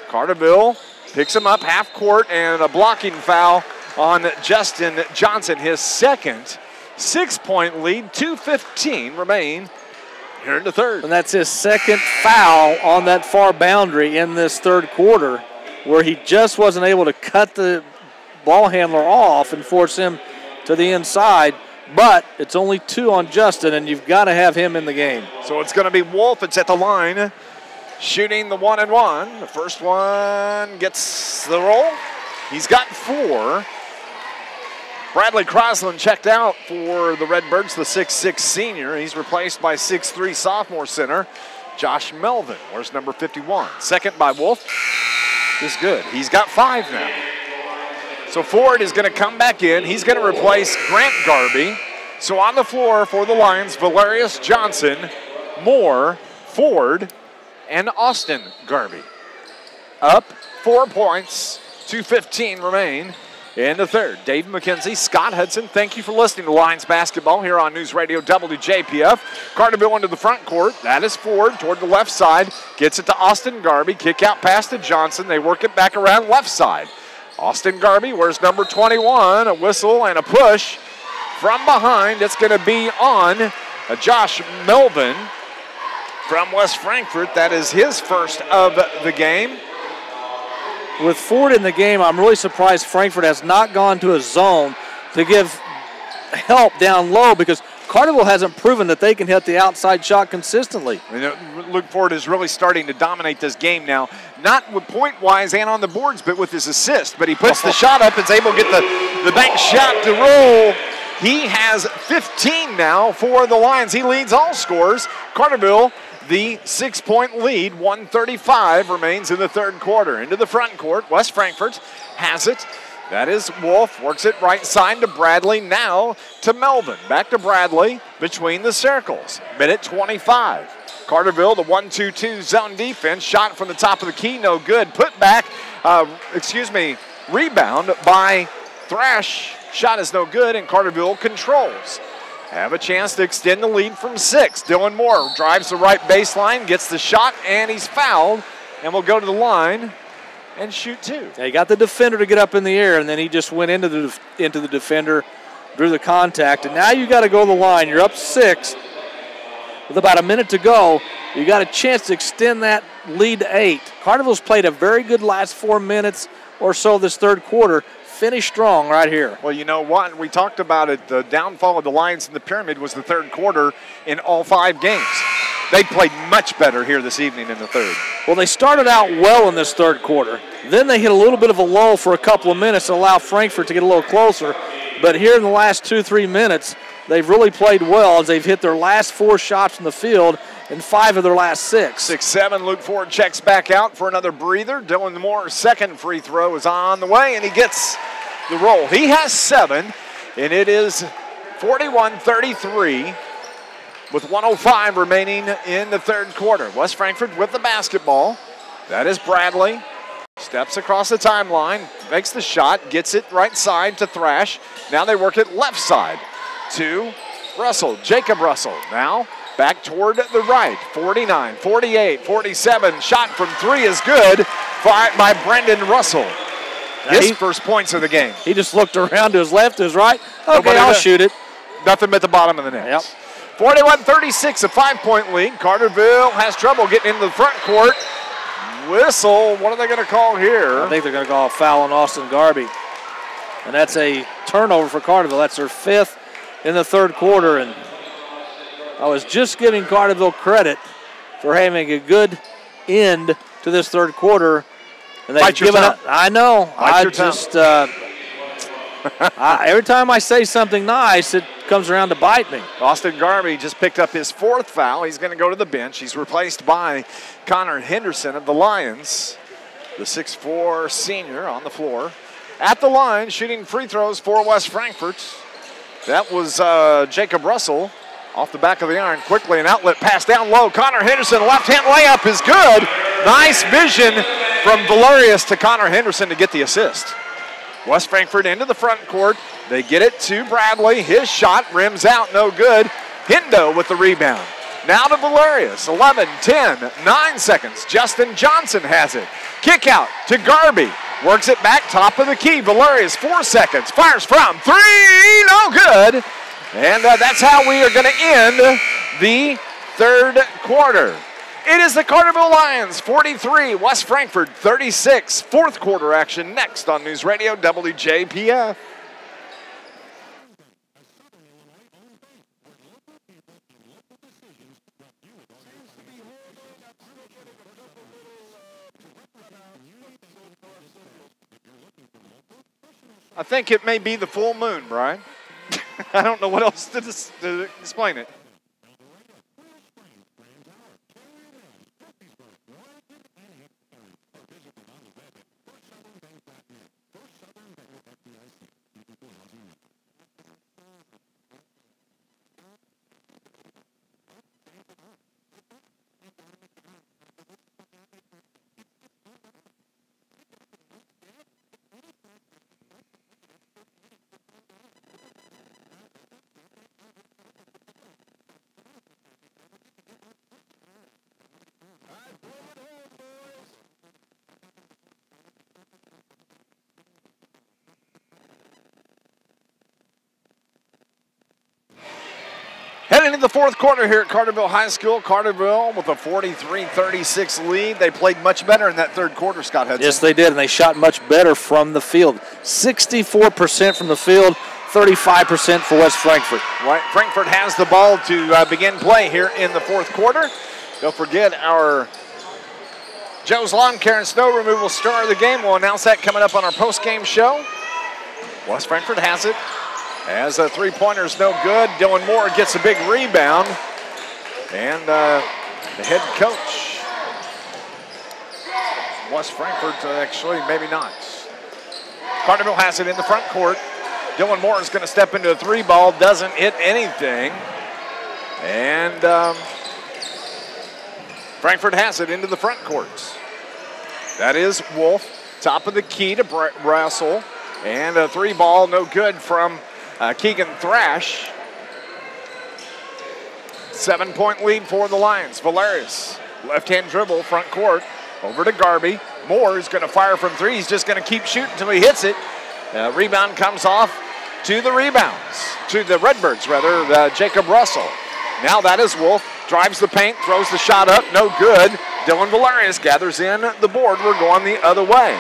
Carterville picks him up half court, and a blocking foul on Justin Johnson. His second 6-point lead. 2:15 remain here in the third. And that's his second foul on that far boundary in this third quarter, where he just wasn't able to cut the ball handler off and force him to the inside. But it's only 2 on Justin, and you've got to have him in the game. So it's going to be Wolf. It's at the line, shooting the 1-and-1. The first one gets the roll. He's got 4. Bradley Crosland checked out for the Redbirds, the 6'6 senior. He's replaced by 6'3 sophomore center, Josh Melvin. Where's number 51? Second by Wolf is good. He's got 5 now. So Ford is going to come back in. He's going to replace Grant Garby. So on the floor for the Lions, Valerius Johnson, Moore, Ford, and Austin Garby. Up 4 points, 2:15 remain in the third. Dave McKenzie, Scott Hudson, thank you for listening to Lions basketball here on NewsRadio WJPF. Carterville into the front court. That is Ford toward the left side. Gets it to Austin Garby. Kick out pass to Johnson. They work it back around left side. Austin Garby, where's number 21? A whistle and a push from behind. It's going to be on Josh Melvin from West Frankfort. That is his first of the game. With Ford in the game, I'm really surprised Frankfort has not gone to a zone to give help down low, because Carterville hasn't proven that they can hit the outside shot consistently. Luke Ford is really starting to dominate this game now, not with point-wise and on the boards, but with his assist. But he puts the shot up and is able to get the bank shot to roll He has 15 now for the Lions. He leads all scorers. Carterville, the 6-point lead, 1:35 remains in the third quarter. Into the front court, West Frankfort has it. That is Wolf, works it right side to Bradley, now to Melvin. Back to Bradley between the circles. Minute 25. Carterville, the 1-2-2 zone defense, shot from the top of the key, no good. Put back, rebound by Thrash. Shot is no good, and Carterville controls. Have a chance to extend the lead from 6. Dylan Moore drives the right baseline, gets the shot, and he's fouled, and will go to the line and shoot 2. Yeah, he got the defender to get up in the air, and then he just went into the defender, drew the contact, and now you got to go to the line. You're up 6 with about a minute to go. You got a chance to extend that lead to 8. Carterville's played a very good last 4 minutes or so this third quarter. Finish strong right here. Well, you know what? We talked about it. The downfall of the Lions in the pyramid was the third quarter in all 5 games. They played much better here this evening in the third. Well, they started out well in this third quarter. Then they hit a little bit of a lull for a couple of minutes to allow Frankfort to get a little closer. But here in the last 2-3 minutes, they've really played well as they've hit their last 4 shots from the field and 5 of their last 6. 6-7, Luke Ford checks back out for another breather. Dylan Moore's second free throw is on the way, and he gets the roll. He has 7, and it is 41-33 with 1:05 remaining in the third quarter. West Frankfort with the basketball. That is Bradley. Steps across the timeline, makes the shot, gets it right side to Thrash. Now they work it left side to Russell, Jacob Russell. Now back toward the right, 49, 48, 47. Shot from 3 is good by Brendan Russell. His first points of the game. He just looked around to his left, to his right. Okay, I'll shoot it. Nothing but the bottom of the net. Yep. 41-36, a 5-point lead. Carterville has trouble getting into the front court. Whistle, what are they going to call here? I think they're going to call a foul on Austin Garby. And that's a turnover for Carterville. That's their 5th in the third quarter. And I was just giving Carterville credit for having a good end to this third quarter. And they've given up. I know. Every time I say something nice, it comes around to bite me. Austin Garby just picked up his 4th foul. He's going to go to the bench. He's replaced by Connor Henderson of the Lions, the 6'4 senior on the floor. At the line, shooting free throws for West Frankfort. That was Jacob Russell off the back of the iron. Quickly, an outlet pass down low. Connor Henderson, left-hand layup is good. Nice vision from Valerius to Connor Henderson to get the assist. West Frankfort into the front court. They get it to Bradley. His shot rims out, no good. Hendo with the rebound. Now to Valerius, 11, 10, 9 seconds. Justin Johnson has it. Kick out to Garby. Works it back, top of the key. Valerius, 4 seconds. Fires from 3, no good. And that's how we are going to end the third quarter. It is the Carterville Lions 43, West Frankfort 36. Fourth quarter action next on NewsRadio WJPF. I think it may be the full moon, Brian. I don't know what else to explain it. Heading into the fourth quarter here at Carterville High School. Carterville with a 43-36 lead. They played much better in that third quarter, Scott Hudson. Yes, they did, and they shot much better from the field. 64% from the field, 35% for West Frankfort. Right, Frankfort has the ball to begin play here in the fourth quarter. Don't forget our Joe's Lawn Care and Snow Removal star of the game. We'll announce that coming up on our post-game show. West Frankfort has it. As a three-pointer's no good. Dylan Moore gets a big rebound. And the head coach, West Frankfort, actually, maybe not. Carterville has it in the front court. Dylan Moore is going to step into a three ball, doesn't hit anything. And Frankfort has it into the front court. That is Wolf, top of the key to Brassel. And a three ball, no good from Keegan Thrash. 7-point lead for the Lions. Valerius, left-hand dribble, front court, over to Garby. Moore is going to fire from three. He's just going to keep shooting until he hits it. Rebound comes off to the Redbirds, Jacob Russell. Now that is Wolf, drives the paint, throws the shot up, no good. Dylan Valerius gathers in the board. We're going the other way.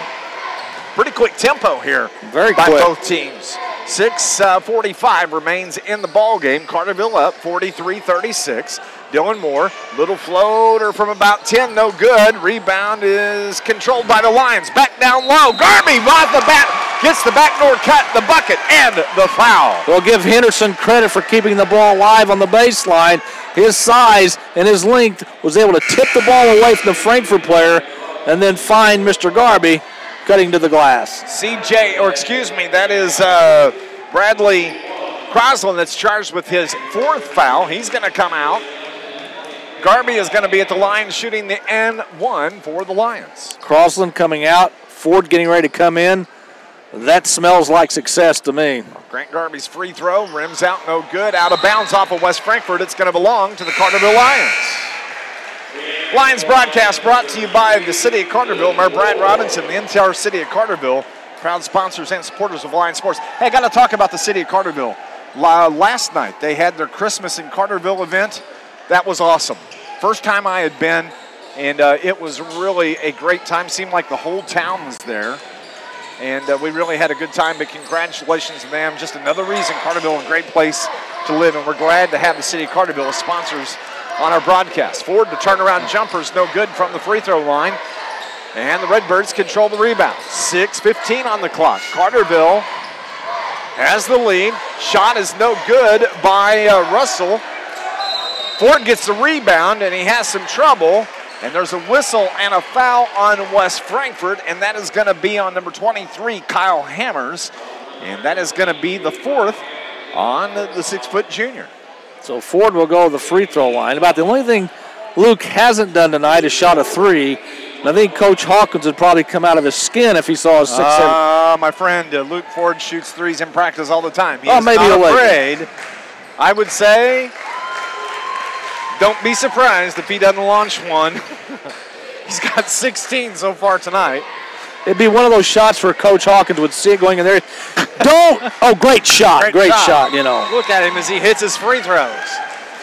Pretty quick tempo here by both teams. 6:45 remains in the ball game. Carterville up 43-36. Dylan Moore, little floater from about 10, no good. Rebound is controlled by the Lions. Back down low. Garby off the bat, gets the backdoor cut, the bucket, and the foul. We'll give Henderson credit for keeping the ball alive on the baseline. His size and his length was able to tip the ball away from the Frankfort player and then find Mr. Garby cutting to the glass. That is Bradley Crosland that's charged with his fourth foul. He's going to come out. Garby is going to be at the line shooting the N1 for the Lions. Crosland coming out. Ford getting ready to come in. That smells like success to me. Grant Garby's free throw, rims out, no good. Out of bounds off of West Frankfort. It's going to belong to the Carterville Lions. Lions broadcast brought to you by the City of Carterville. Mayor Brad Robinson, the entire City of Carterville, proud sponsors and supporters of Lions sports. Hey, I got to talk about the City of Carterville. Last night, they had their Christmas in Carterville event. That was awesome. First time I had been, and it was really a great time. Seemed like the whole town was there. And we really had a good time, but congratulations to them. Just another reason Carterville is a great place to live, and we're glad to have the City of Carterville as sponsors on our broadcast. Ford, the turnaround jumper's no good from the free throw line. And the Redbirds control the rebound. 6:15 on the clock. Carterville has the lead. Shot is no good by Russell. Ford gets the rebound, and he has some trouble. And there's a whistle and a foul on West Frankfort, and that is going to be on number 23, Kyle Hammers. And that is going to be the fourth on the 6-foot junior. So Ford will go to the free throw line. About the only thing Luke hasn't done tonight is shot a three. And I think Coach Hawkins would probably come out of his skin if he saw a 6-7. My friend, Luke Ford shoots threes in practice all the time. He is maybe not afraid. I would say, don't be surprised if he doesn't launch one. He's got 16 so far tonight. It'd be one of those shots where Coach Hawkins would see it going in there. Great shot. Great shot, you know. Look at him as he hits his free throws.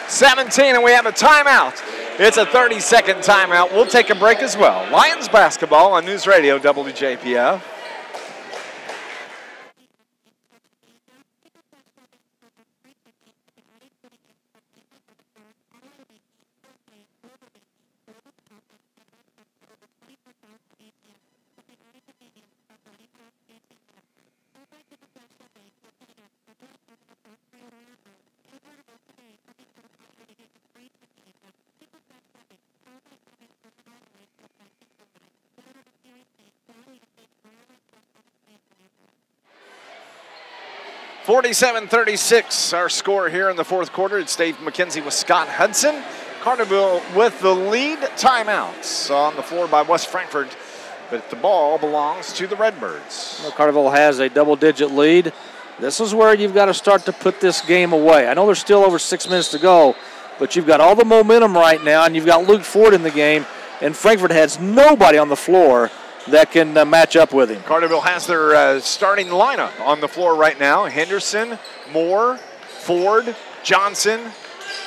17, and we have a timeout. It's a 30-second timeout. We'll take a break as well. Lions basketball on News Radio WJPF. (47-36) our score here in the fourth quarter. It's Dave McKenzie with Scott Hudson. Carterville with the lead. Timeouts on the floor by West Frankfort, but the ball belongs to the Redbirds. Well, Carterville has a double-digit lead. This is where you've got to start to put this game away. I know there's still over 6 minutes to go, but you've got all the momentum right now, and you've got Luke Ford in the game, and Frankfort has nobody on the floor that can match up with him. Carterville has their starting lineup on the floor right now. Henderson, Moore, Ford, Johnson,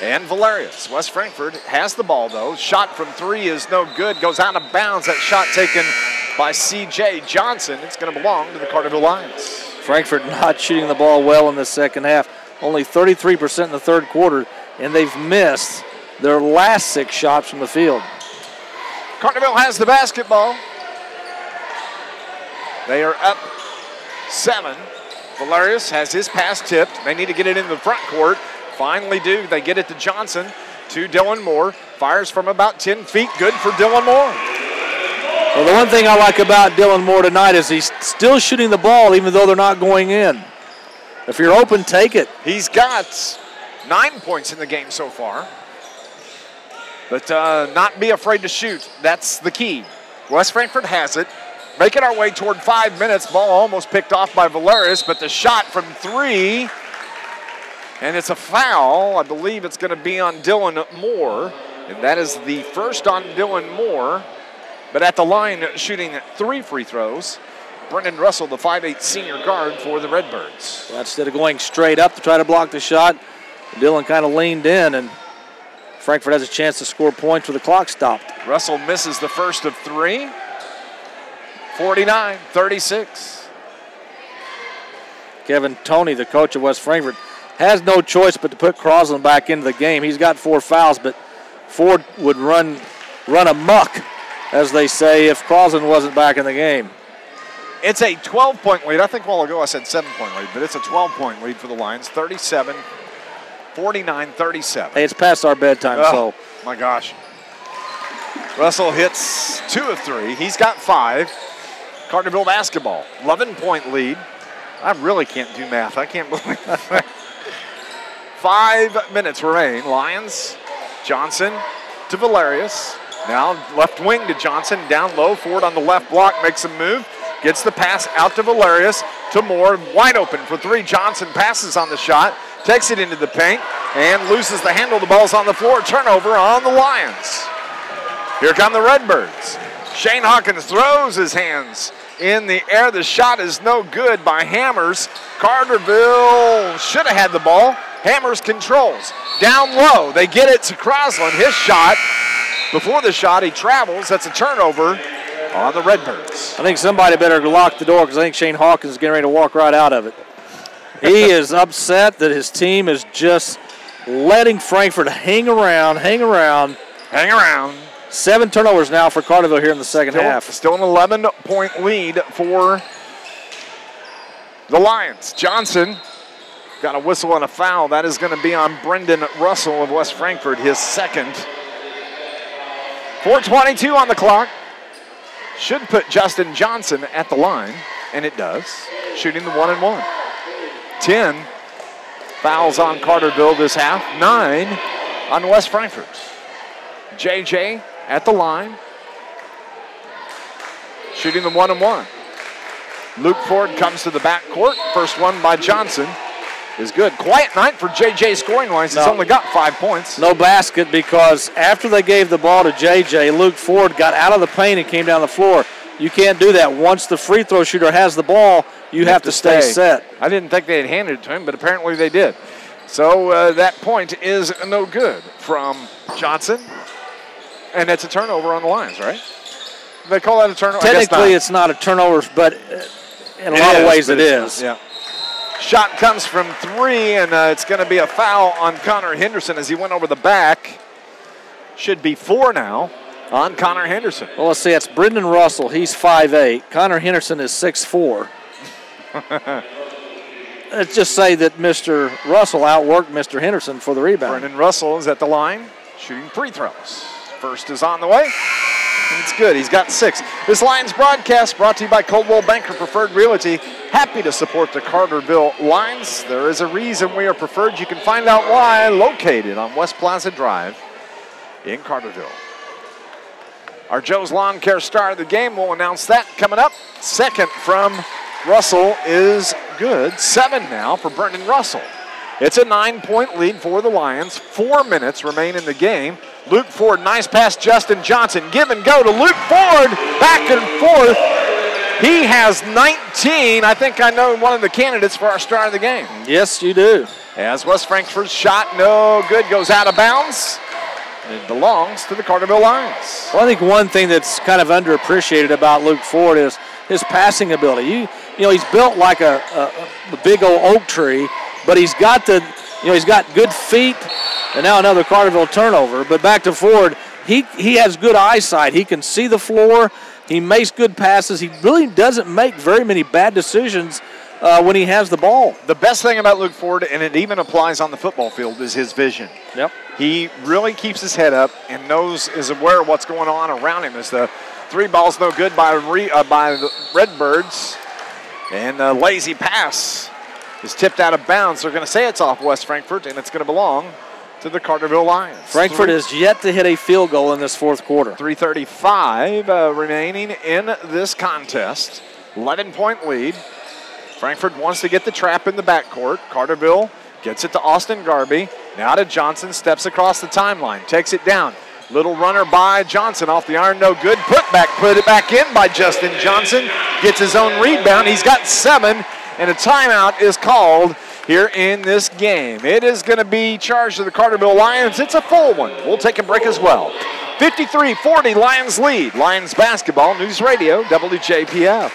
and Valerius. West Frankfort has the ball, though. Shot from three is no good. Goes out of bounds. That shot taken by C.J. Johnson. It's going to belong to the Carterville Lions. Frankfort not shooting the ball well in the second half. Only 33% in the third quarter, and they've missed their last 6 shots from the field. Carterville has the basketball. They are up 7, Valerius has his pass tipped. They need to get it in the front court. Finally do. They get it to Johnson, to Dylan Moore. Fires from about 10 feet. Good for Dylan Moore. Well, the one thing I like about Dylan Moore tonight is he's still shooting the ball even though they're not going in. If you're open, take it. He's got 9 points in the game so far. But not be afraid to shoot. That's the key. West Frankfort has it. Making our way toward 5 minutes. Ball almost picked off by Valerius, but the shot from 3, and it's a foul. I believe it's going to be on Dylan Moore, and that is the first on Dylan Moore. But at the line, shooting 3 free throws, Brendan Russell, the 5'8" senior guard for the Redbirds. Well, instead of going straight up to try to block the shot, Dylan kind of leaned in, and Frankfort has a chance to score points with the clock stopped. Russell misses the first of 3. 49-36. Kevin Toney, the coach of West Frankfort, has no choice but to put Crosland back into the game. He's got 4 fouls, but Ford would run amok, as they say, if Crosland wasn't back in the game. It's a 12-point lead. I think a while ago I said 7-point lead, but it's a 12-point lead for the Lions. 49-37. Hey, it's past our bedtime, so. My gosh. Russell hits 2 of 3. He's got 5. Carterville basketball, 11-point lead. I really can't do math. I can't believe that. 5 minutes remain. Lions, Johnson to Valerius. Now left wing to Johnson, down low. Ford on the left block makes a move. Gets the pass out to Valerius, to Moore. Wide open for 3. Johnson passes on the shot, takes it into the paint, and loses the handle. The ball's on the floor. Turnover on the Lions. Here come the Redbirds. Shane Hawkins throws his hands in the air. The shot is no good by Hammers. Carterville should have had the ball. Hammers controls. Down low, they get it to Crosland. His shot, before the shot, he travels. That's a turnover on the Redbirds. I think somebody better lock the door because I think Shane Hawkins is getting ready to walk right out of it. He is upset that his team is just letting Frankfort hang around. 7 turnovers now for Carterville here in the second half. Still an 11-point lead for the Lions. Johnson got a whistle and a foul. That is going to be on Brendan Russell of West Frankfort, his second. 4:22 on the clock. Should put Justin Johnson at the line, and it does. Shooting the 1-and-1. 10 fouls on Carterville this half. 9 on West Frankfort. JJ at the line, shooting the 1-and-1. Luke Ford comes to the backcourt. First one by Johnson is good. Quiet night for JJ scoring-wise. He's only got 5 points. No basket because after they gave the ball to JJ, Luke Ford got out of the paint and came down the floor. You can't do that. Once the free throw shooter has the ball, you have to stay set. I didn't think they had handed it to him, but apparently they did. So that point is no good from Johnson. And it's a turnover on the Lions, right? They call that a turnover? Technically, it's not a turnover, but in a lot of ways it is. Yeah. Shot comes from 3, and it's going to be a foul on Connor Henderson as he went over the back. Should be 4 now on Connor Henderson. Well, let's see. It's Brendan Russell. He's 5'8". Connor Henderson is 6'4". Let's just say that Mr. Russell outworked Mr. Henderson for the rebound. Brendan Russell is at the line shooting free throws. First is on the way, and it's good. He's got 6. This Lions broadcast brought to you by Coldwell Banker Preferred Realty. Happy to support the Carterville Lions. There is a reason we are preferred. You can find out why. Located on West Plaza Drive in Carterville. Our Joe's Lawn Care star of the game, we'll announce that coming up. Second from Russell is good. 7 now for Brendan Russell. It's a 9-point lead for the Lions. 4 minutes remain in the game. Luke Ford, nice pass, Justin Johnson. Give and go to Luke Ford. Back and forth. He has 19. I think I know one of the candidates for our star of the game. Yes, you do. As West Frankfort's shot, no good, goes out of bounds. It belongs to the Carterville Lions. Well, I think one thing that's kind of underappreciated about Luke Ford is his passing ability. You know, he's built like a big old oak tree, but he's got he's got good feet, and now another Carterville turnover. But back to Ford, he has good eyesight. He can see the floor. He makes good passes. He really doesn't make very many bad decisions when he has the ball. The best thing about Luke Ford, and it even applies on the football field, is his vision. Yep. He really keeps his head up and is aware of what's going on around him. As the 3 balls no good by the Redbirds, and a lazy pass is tipped out of bounds. They're going to say it's off West Frankfort, and it's going to belong to the Carterville Lions. Frankfort has yet to hit a field goal in this fourth quarter. 3:35 remaining in this contest. 11-point lead. Frankfort wants to get the trap in the backcourt. Carterville gets it to Austin Garby. Now to Johnson, steps across the timeline, takes it down. Little runner by Johnson off the iron, no good. Put it back in by Justin Johnson. Gets his own rebound. He's got 7, and a timeout is called here in this game. It is going to be charged to the Carterville Lions. It's a full one. We'll take a break as well. 53-40, Lions lead. Lions basketball, News Radio WJPF.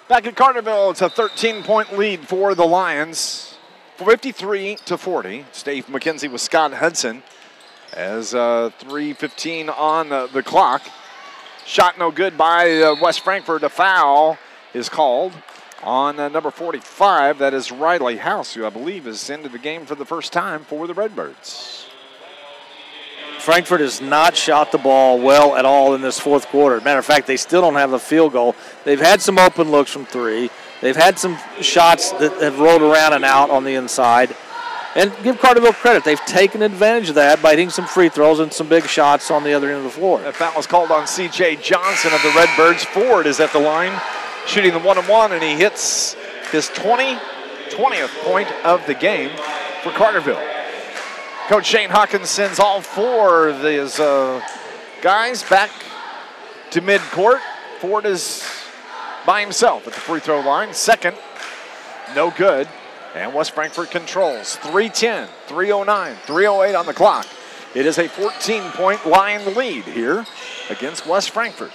Back at Carterville, it's a 13-point lead for the Lions, 53-40. Steve McKenzie with Scott Hudson as 3:15 on the clock. Shot no good by West Frankfort. A foul is called on number 45. That is Riley House, who I believe is into the game for the first time for the Redbirds. Frankfort has not shot the ball well at all in this fourth quarter. Matter of fact, they still don't have a field goal. They've had some open looks from 3. They've had some shots that have rolled around and out on the inside. And give Carterville credit. They've taken advantage of that by hitting some free throws and some big shots on the other end of the floor. That foul was called on C.J. Johnson of the Redbirds. Ford is at the line shooting the 1-on-1, and he hits his 20th point of the game for Carterville. Coach Shane Hawkins sends all 4 of his guys back to midcourt. Ford is by himself at the free throw line. Second, no good. And West Frankfort controls. 3:10, 3:09, 3:08 on the clock. It is a 14-point Lion lead here against West Frankfort.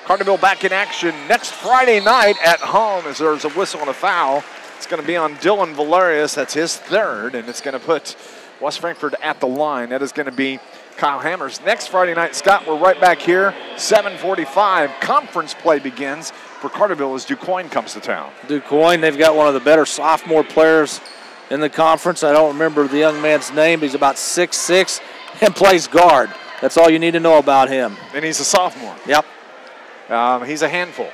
Carterville back in action next Friday night at home as there's a whistle and a foul. It's going to be on Dylan Valerius. That's his 3rd, and it's going to put West Frankfort at the line. That is going to be Kyle Hammers. Next Friday night, Scott, we're right back here, 7:45. Conference play begins for Carterville as DuQuoin comes to town. DuQuoin, they've got one of the better sophomore players in the conference. I don't remember the young man's name. He's about 6'6" and plays guard. That's all you need to know about him. And he's a sophomore. Yep. He's a handful.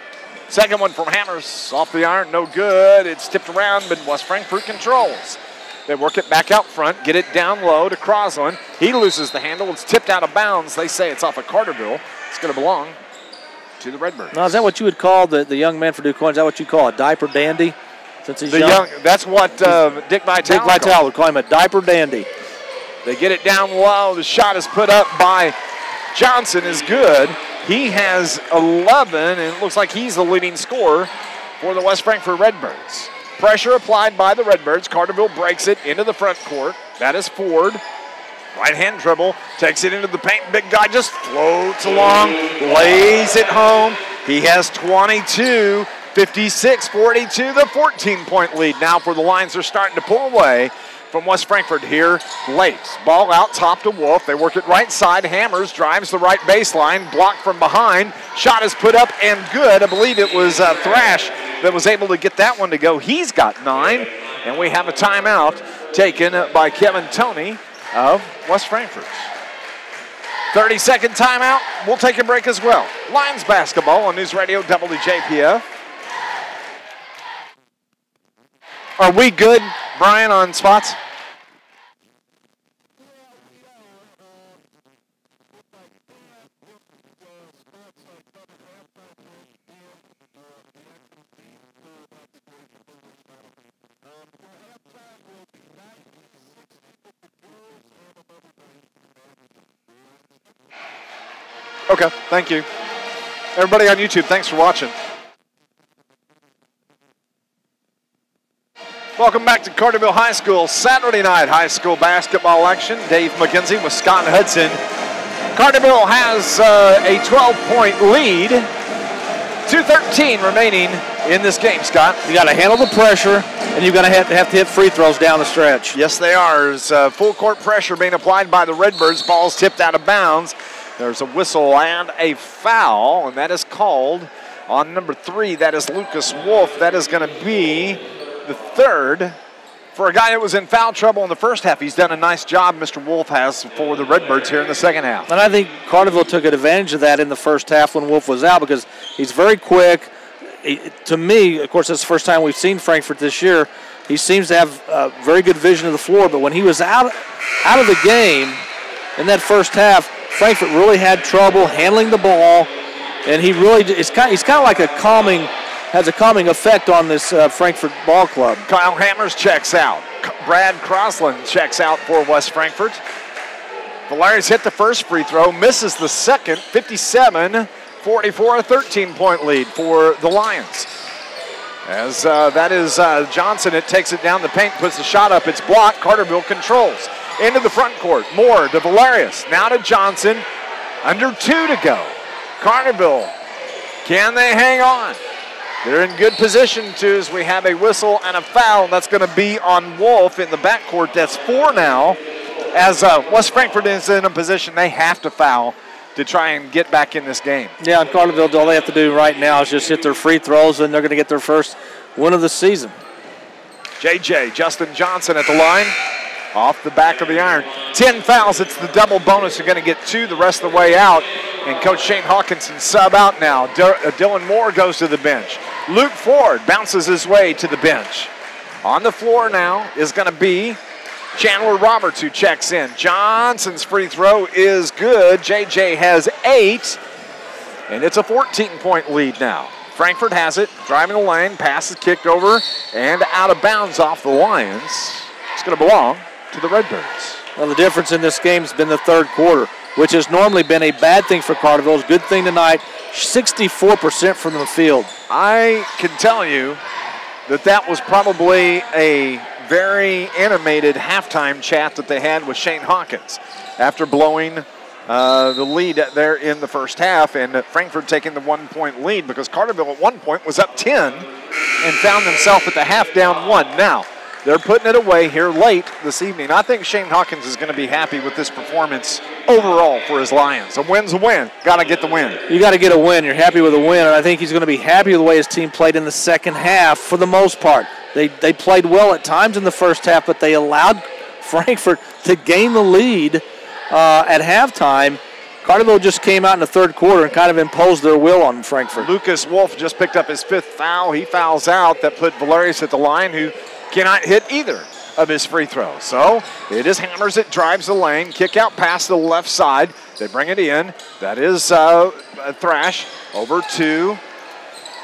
Second one from Hammers, off the iron, no good. It's tipped around, but West Frankfort controls. They work it back out front, get it down low to Crosland. He loses the handle. It's tipped out of bounds. They say it's off of Carterville. It's going to belong to the Redbirds. Now, is that what you would call the young man for DuQuoin? Is that what you call a diaper dandy? Since he's young? That's what Dick Vitale would call him, a diaper dandy. They get it down low. The shot is put up by Johnson, is good. He has 11, and it looks like he's the leading scorer for the West Frankfort Redbirds. Pressure applied by the Redbirds. Carterville breaks it into the front court. That is Ford. Right-hand dribble, takes it into the paint. Big guy just floats along, lays it home. He has 22, 56-42, the 14-point lead now for the Lions. They're starting to pull away from West Frankfort here late. Ball out top to Wolf. They work it right side. Hammers drives the right baseline. Blocked from behind. Shot is put up and good. I believe it was Thrash that was able to get that one to go. He's got 9. And we have a timeout taken by Kevin Toney of West Frankfort. 30-second timeout. We'll take a break as well. Lions basketball on News Radio WJPF. Are we good, Brian, on spots? Okay, thank you. Everybody on YouTube, thanks for watching. Welcome back to Carterville High School Saturday night high school basketball action. Dave McKenzie with Scott Hudson. Carterville has a 12-point lead. 2:13 remaining in this game, Scott. You got to handle the pressure, and you're going to have to hit free throws down the stretch. Yes, they are. There's full court pressure being applied by the Redbirds. Ball's tipped out of bounds. There's a whistle and a foul, and that is called on number 3. That is Lucas Wolf. That is going to be the third for a guy that was in foul trouble in the first half. He's done a nice job, Mr. Wolf has, for the Redbirds here in the second half. And I think Carterville took advantage of that in the first half when Wolf was out because he's very quick. To me, of course, that's the first time we've seen Frankfort this year. He seems to have very good vision of the floor, but when he was out of the game in that first half, Frankfort really had trouble handling the ball, and he really he's kind of like has a calming effect on this Frankfort ball club. Kyle Hammers checks out. Brad Crossland checks out for West Frankfort. Valerius hit the first free throw, misses the second. 57-44, a 13-point lead for the Lions. As that is Johnson, it takes it down the paint, puts the shot up, it's blocked. Carterville controls. Into the front court, Moore to Valerius, now to Johnson, under 2 to go. Carterville, can they hang on? They're in good position too as we have a whistle and a foul. That's going to be on Wolf in the backcourt. That's 4 now as West Frankfort is in a position they have to foul to try and get back in this game. Yeah, and Carterville, all they have to do right now is just hit their free throws and they're going to get their first win of the season. Justin Johnson at the line. Off the back of the iron. 10 fouls, it's the double bonus. You're going to get 2 the rest of the way out. And Coach Shane Hawkinson sub out now. Dylan Moore goes to the bench. Luke Ford bounces his way to the bench. On the floor now is going to be Chandler Roberts who checks in. Johnson's free throw is good. JJ has 8. And it's a 14-point lead now. Frankfort has it, driving the lane, pass is kicked over, and out of bounds off the Lions. It's going to belong to the Redbirds. Well, the difference in this game has been the third quarter, which has normally been a bad thing for Carterville. It's a good thing tonight. 64% from the field. I can tell you that was probably a very animated halftime chat that they had with Shane Hawkins after blowing the lead there in the first half, and Frankfort taking the 1-point lead because Carterville at one point was up 10 and found themselves at the half down 1. Now, they're putting it away here late this evening. I think Shane Hawkins is going to be happy with this performance overall for his Lions. A win's a win. Got to get the win. You got to get a win. You're happy with a win, and I think he's going to be happy with the way his team played in the second half for the most part. They played well at times in the first half, but they allowed Frankfort to gain the lead at halftime. Carterville just came out in the third quarter and kind of imposed their will on Frankfort. Lucas Wolf just picked up his 5th foul. He fouls out. That put Valerius at the line, who cannot hit either of his free throws. So it is Hammers that drives the lane. Kick out past the left side. They bring it in. That is Thrash over to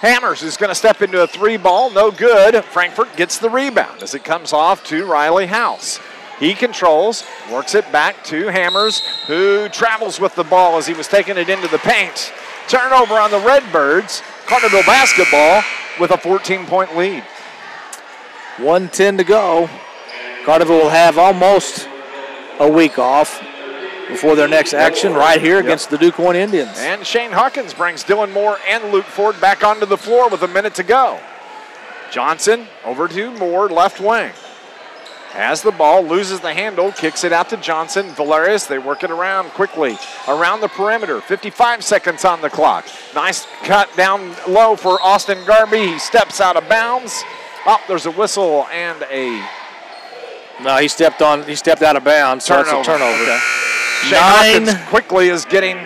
Hammers, who's going to step into a 3-ball. No good. Frankfort gets the rebound as it comes off to Riley House. He controls, works it back to Hammers, who travels with the ball as he was taking it into the paint. Turnover on the Redbirds. Carterville basketball with a 14-point lead. 1:10 to go. Carterville will have almost a week off before their next action right here against the DuQuoin Indians. And Shane Hawkins brings Dylan Moore and Luke Ford back onto the floor with a minute to go. Johnson over to Moore, left wing. Has the ball, loses the handle, kicks it out to Johnson. Valerius, they work it around quickly around the perimeter. 55 seconds on the clock. Nice cut down low for Austin Garby. He steps out of bounds. Oh, there's a whistle and a... No, he stepped out of bounds, so it's a turnover. Okay. Shane Hawkins quickly is getting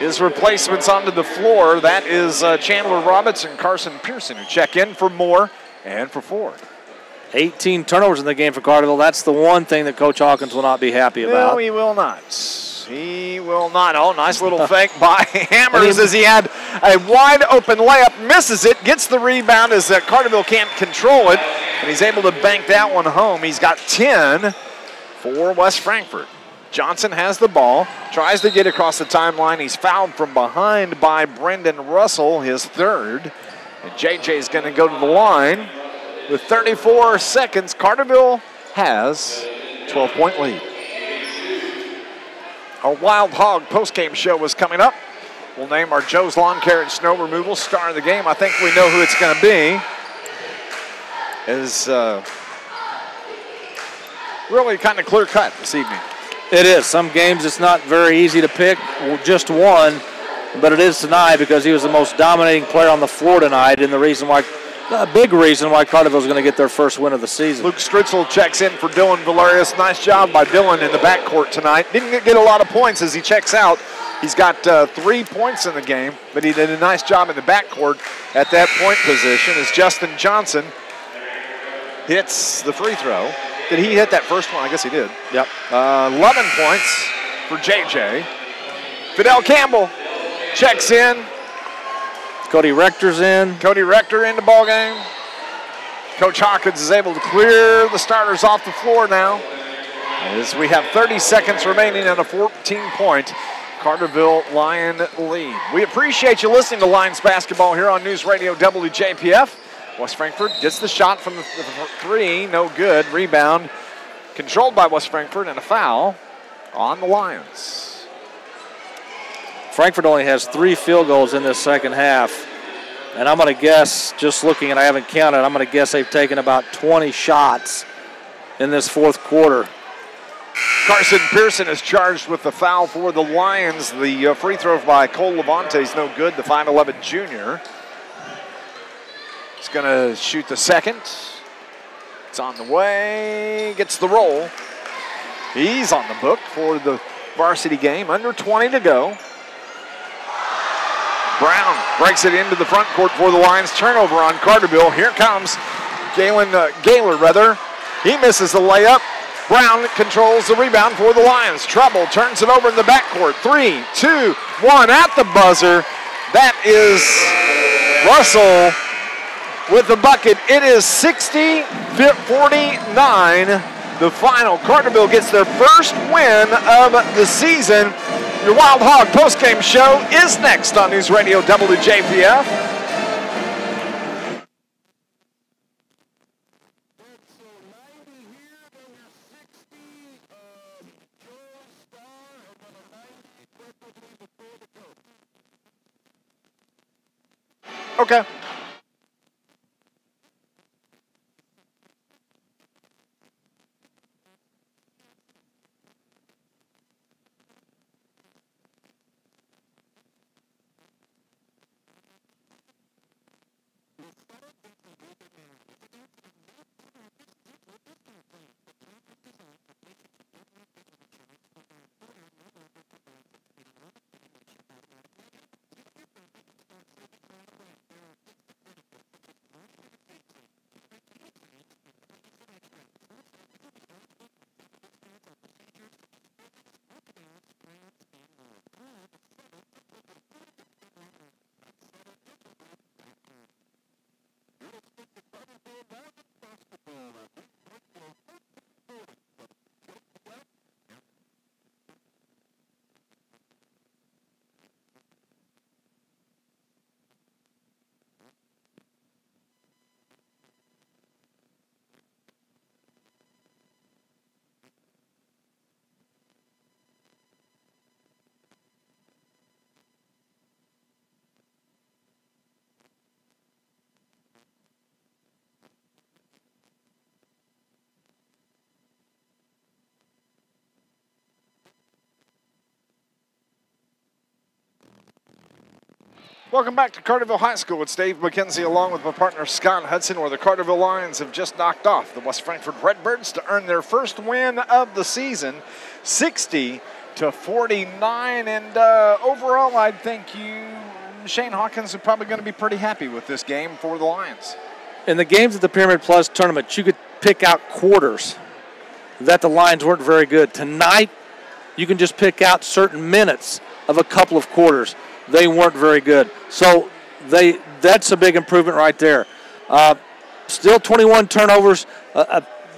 his replacements onto the floor. That is Chandler Roberts and Carson Pearson, who check in for Moore and for Ford. 18 turnovers in the game for Carterville. That's the one thing that Coach Hawkins will not be happy about. No, he will not. He will not. Oh, nice little fake by Hammers as he had a wide open layup, misses it, gets the rebound as Carterville can't control it, and he's able to bank that one home. He's got 10 for West Frankfort. Johnson has the ball, tries to get across the timeline. He's fouled from behind by Brendan Russell, his third. And JJ's going to go to the line. With 34 seconds, Carterville has a 12-point lead. Our Wild Hog postgame show is coming up. We'll name our Joe's Lawn Care and Snow Removal star of the game. I think we know who it's going to be. It's really kind of clear-cut this evening. It is. Some games it's not very easy to pick just one, but it is tonight because he was the most dominating player on the floor tonight, and a big reason why Carterville is going to get their first win of the season. Luke Stritzel checks in for Dylan Valerius. Nice job by Dylan in the backcourt tonight. Didn't get a lot of points as he checks out. He's got 3 points in the game, but he did a nice job in the backcourt at that point position as Justin Johnson hits the free throw. Did he hit that first one? I guess he did. Yep. 11 points for JJ. Fidel Campbell checks in. Cody Rector's in. Cody Rector in the ball game. Coach Hawkins is able to clear the starters off the floor now as we have 30 seconds remaining and a 14-point Carterville Lion lead. We appreciate you listening to Lions basketball here on News Radio WJPF. West Frankfort gets the shot from the three, no good. Rebound controlled by West Frankfort and a foul on the Lions. Frankfort only has 3 field goals in this second half. And I'm going to guess, just looking, and I haven't counted, I'm going to guess they've taken about 20 shots in this fourth quarter. Carson Pearson is charged with the foul for the Lions. The free throw by Cole Levante is no good, the 5'11 junior. He's going to shoot the second. It's on the way, gets the roll. He's on the book for the varsity game, under 20 to go. Brown breaks it into the front court for the Lions. Turnover on Carterville. Here comes Gaylor. He misses the layup. Brown controls the rebound for the Lions. Trouble turns it over in the backcourt. 3, 2, 1 at the buzzer. That is Russell with the bucket. It is 60-49. The final. Carterville gets their first win of the season. Your Wild Hog postgame show is next on News Radio WJPF. Okay. Welcome back to Carterville High School. It's Dave McKenzie along with my partner Scott Hudson, where the Carterville Lions have just knocked off the West Frankfort Redbirds to earn their first win of the season, 60-49. And overall, I think Shane Hawkins are probably going to be pretty happy with this game for the Lions. In the games of the Pyramid Plus tournament, you could pick out quarters that the Lions weren't very good. Tonight, you can just pick out certain minutes of a couple of quarters. They weren't very good. So that's a big improvement right there. Still 21 turnovers,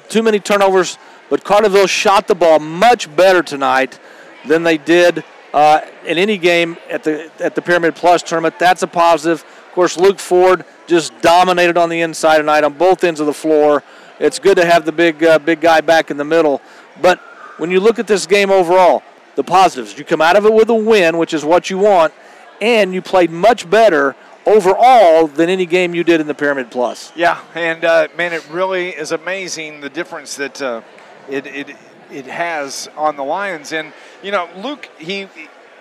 too many turnovers, but Carterville shot the ball much better tonight than they did in any game at the Pyramid Plus tournament. That's a positive. Of course, Luke Ford just dominated on the inside tonight on both ends of the floor. It's good to have the big guy back in the middle. But when you look at this game overall, the positives, you come out of it with a win, which is what you want, and you played much better overall than any game you did in the Pyramid Plus. Yeah, and, man, it really is amazing the difference that it has on the Lions. And, you know, Luke, he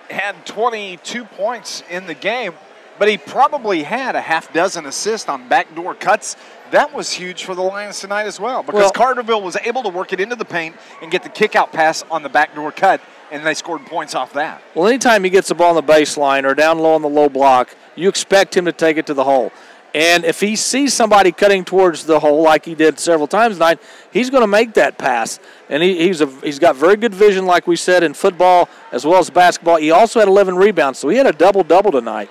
had 22 points in the game, but he probably had a half dozen assists on backdoor cuts. That was huge for the Lions tonight as well, because Carterville was able to work it into the paint and get the kick-out pass on the backdoor cut, and they scored points off that. Well, anytime he gets the ball on the baseline or down low on the low block, you expect him to take it to the hole. And if he sees somebody cutting towards the hole like he did several times tonight, he's going to make that pass. And he's got very good vision, like we said, in football as well as basketball. He also had 11 rebounds, so he had a double-double tonight.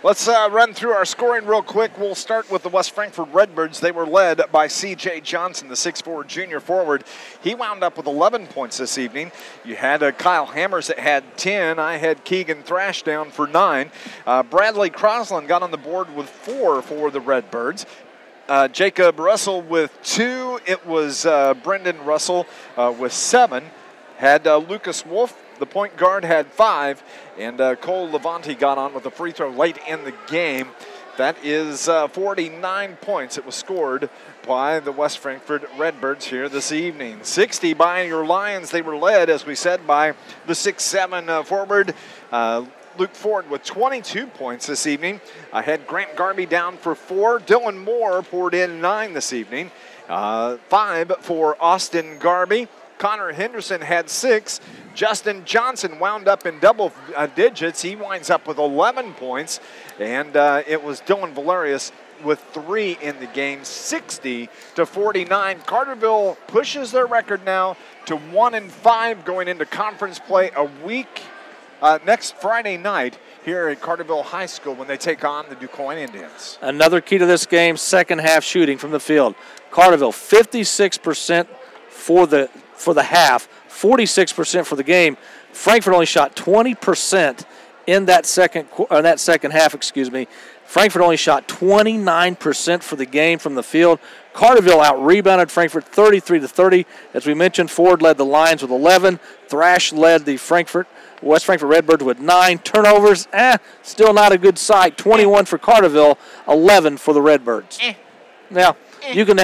Let's run through our scoring real quick. We'll start with the West Frankfort Redbirds. They were led by C.J. Johnson, the 6'4 junior forward. He wound up with 11 points this evening. You had Kyle Hammers that had 10. I had Keegan Thrash down for 9. Bradley Crosland got on the board with 4 for the Redbirds. Jacob Russell with 2. It was Brendan Russell with 7. Had Lucas Wolf, the point guard, had 5, and Cole Levante got on with a free throw late in the game. That is 49 points. It was scored by the West Frankfort Redbirds here this evening. 60 by your Lions. They were led, as we said, by the 6'7 forward, Luke Ford, with 22 points this evening. I had Grant Garby down for 4. Dylan Moore poured in 9 this evening. 5 for Austin Garby. Connor Henderson had 6. Justin Johnson wound up in double digits. He winds up with 11 points. And it was Dylan Valerius with 3 in the game, 60-49. Carterville pushes their record now to 1-5 going into conference play a week next Friday night here at Carterville High School when they take on the DuQuoin Indians. Another key to this game, second half shooting from the field. Carterville, 56% for the half, 46% for the game. Frankfort only shot 20% in that second half. Frankfort only shot 29% for the game from the field. Carterville out-rebounded Frankfort 33-30. As we mentioned, Ford led the Lions with 11. Thrash led the West Frankfort Redbirds with 9 turnovers. Still not a good sight. 21 for Carterville, 11 for the Redbirds. Now, you can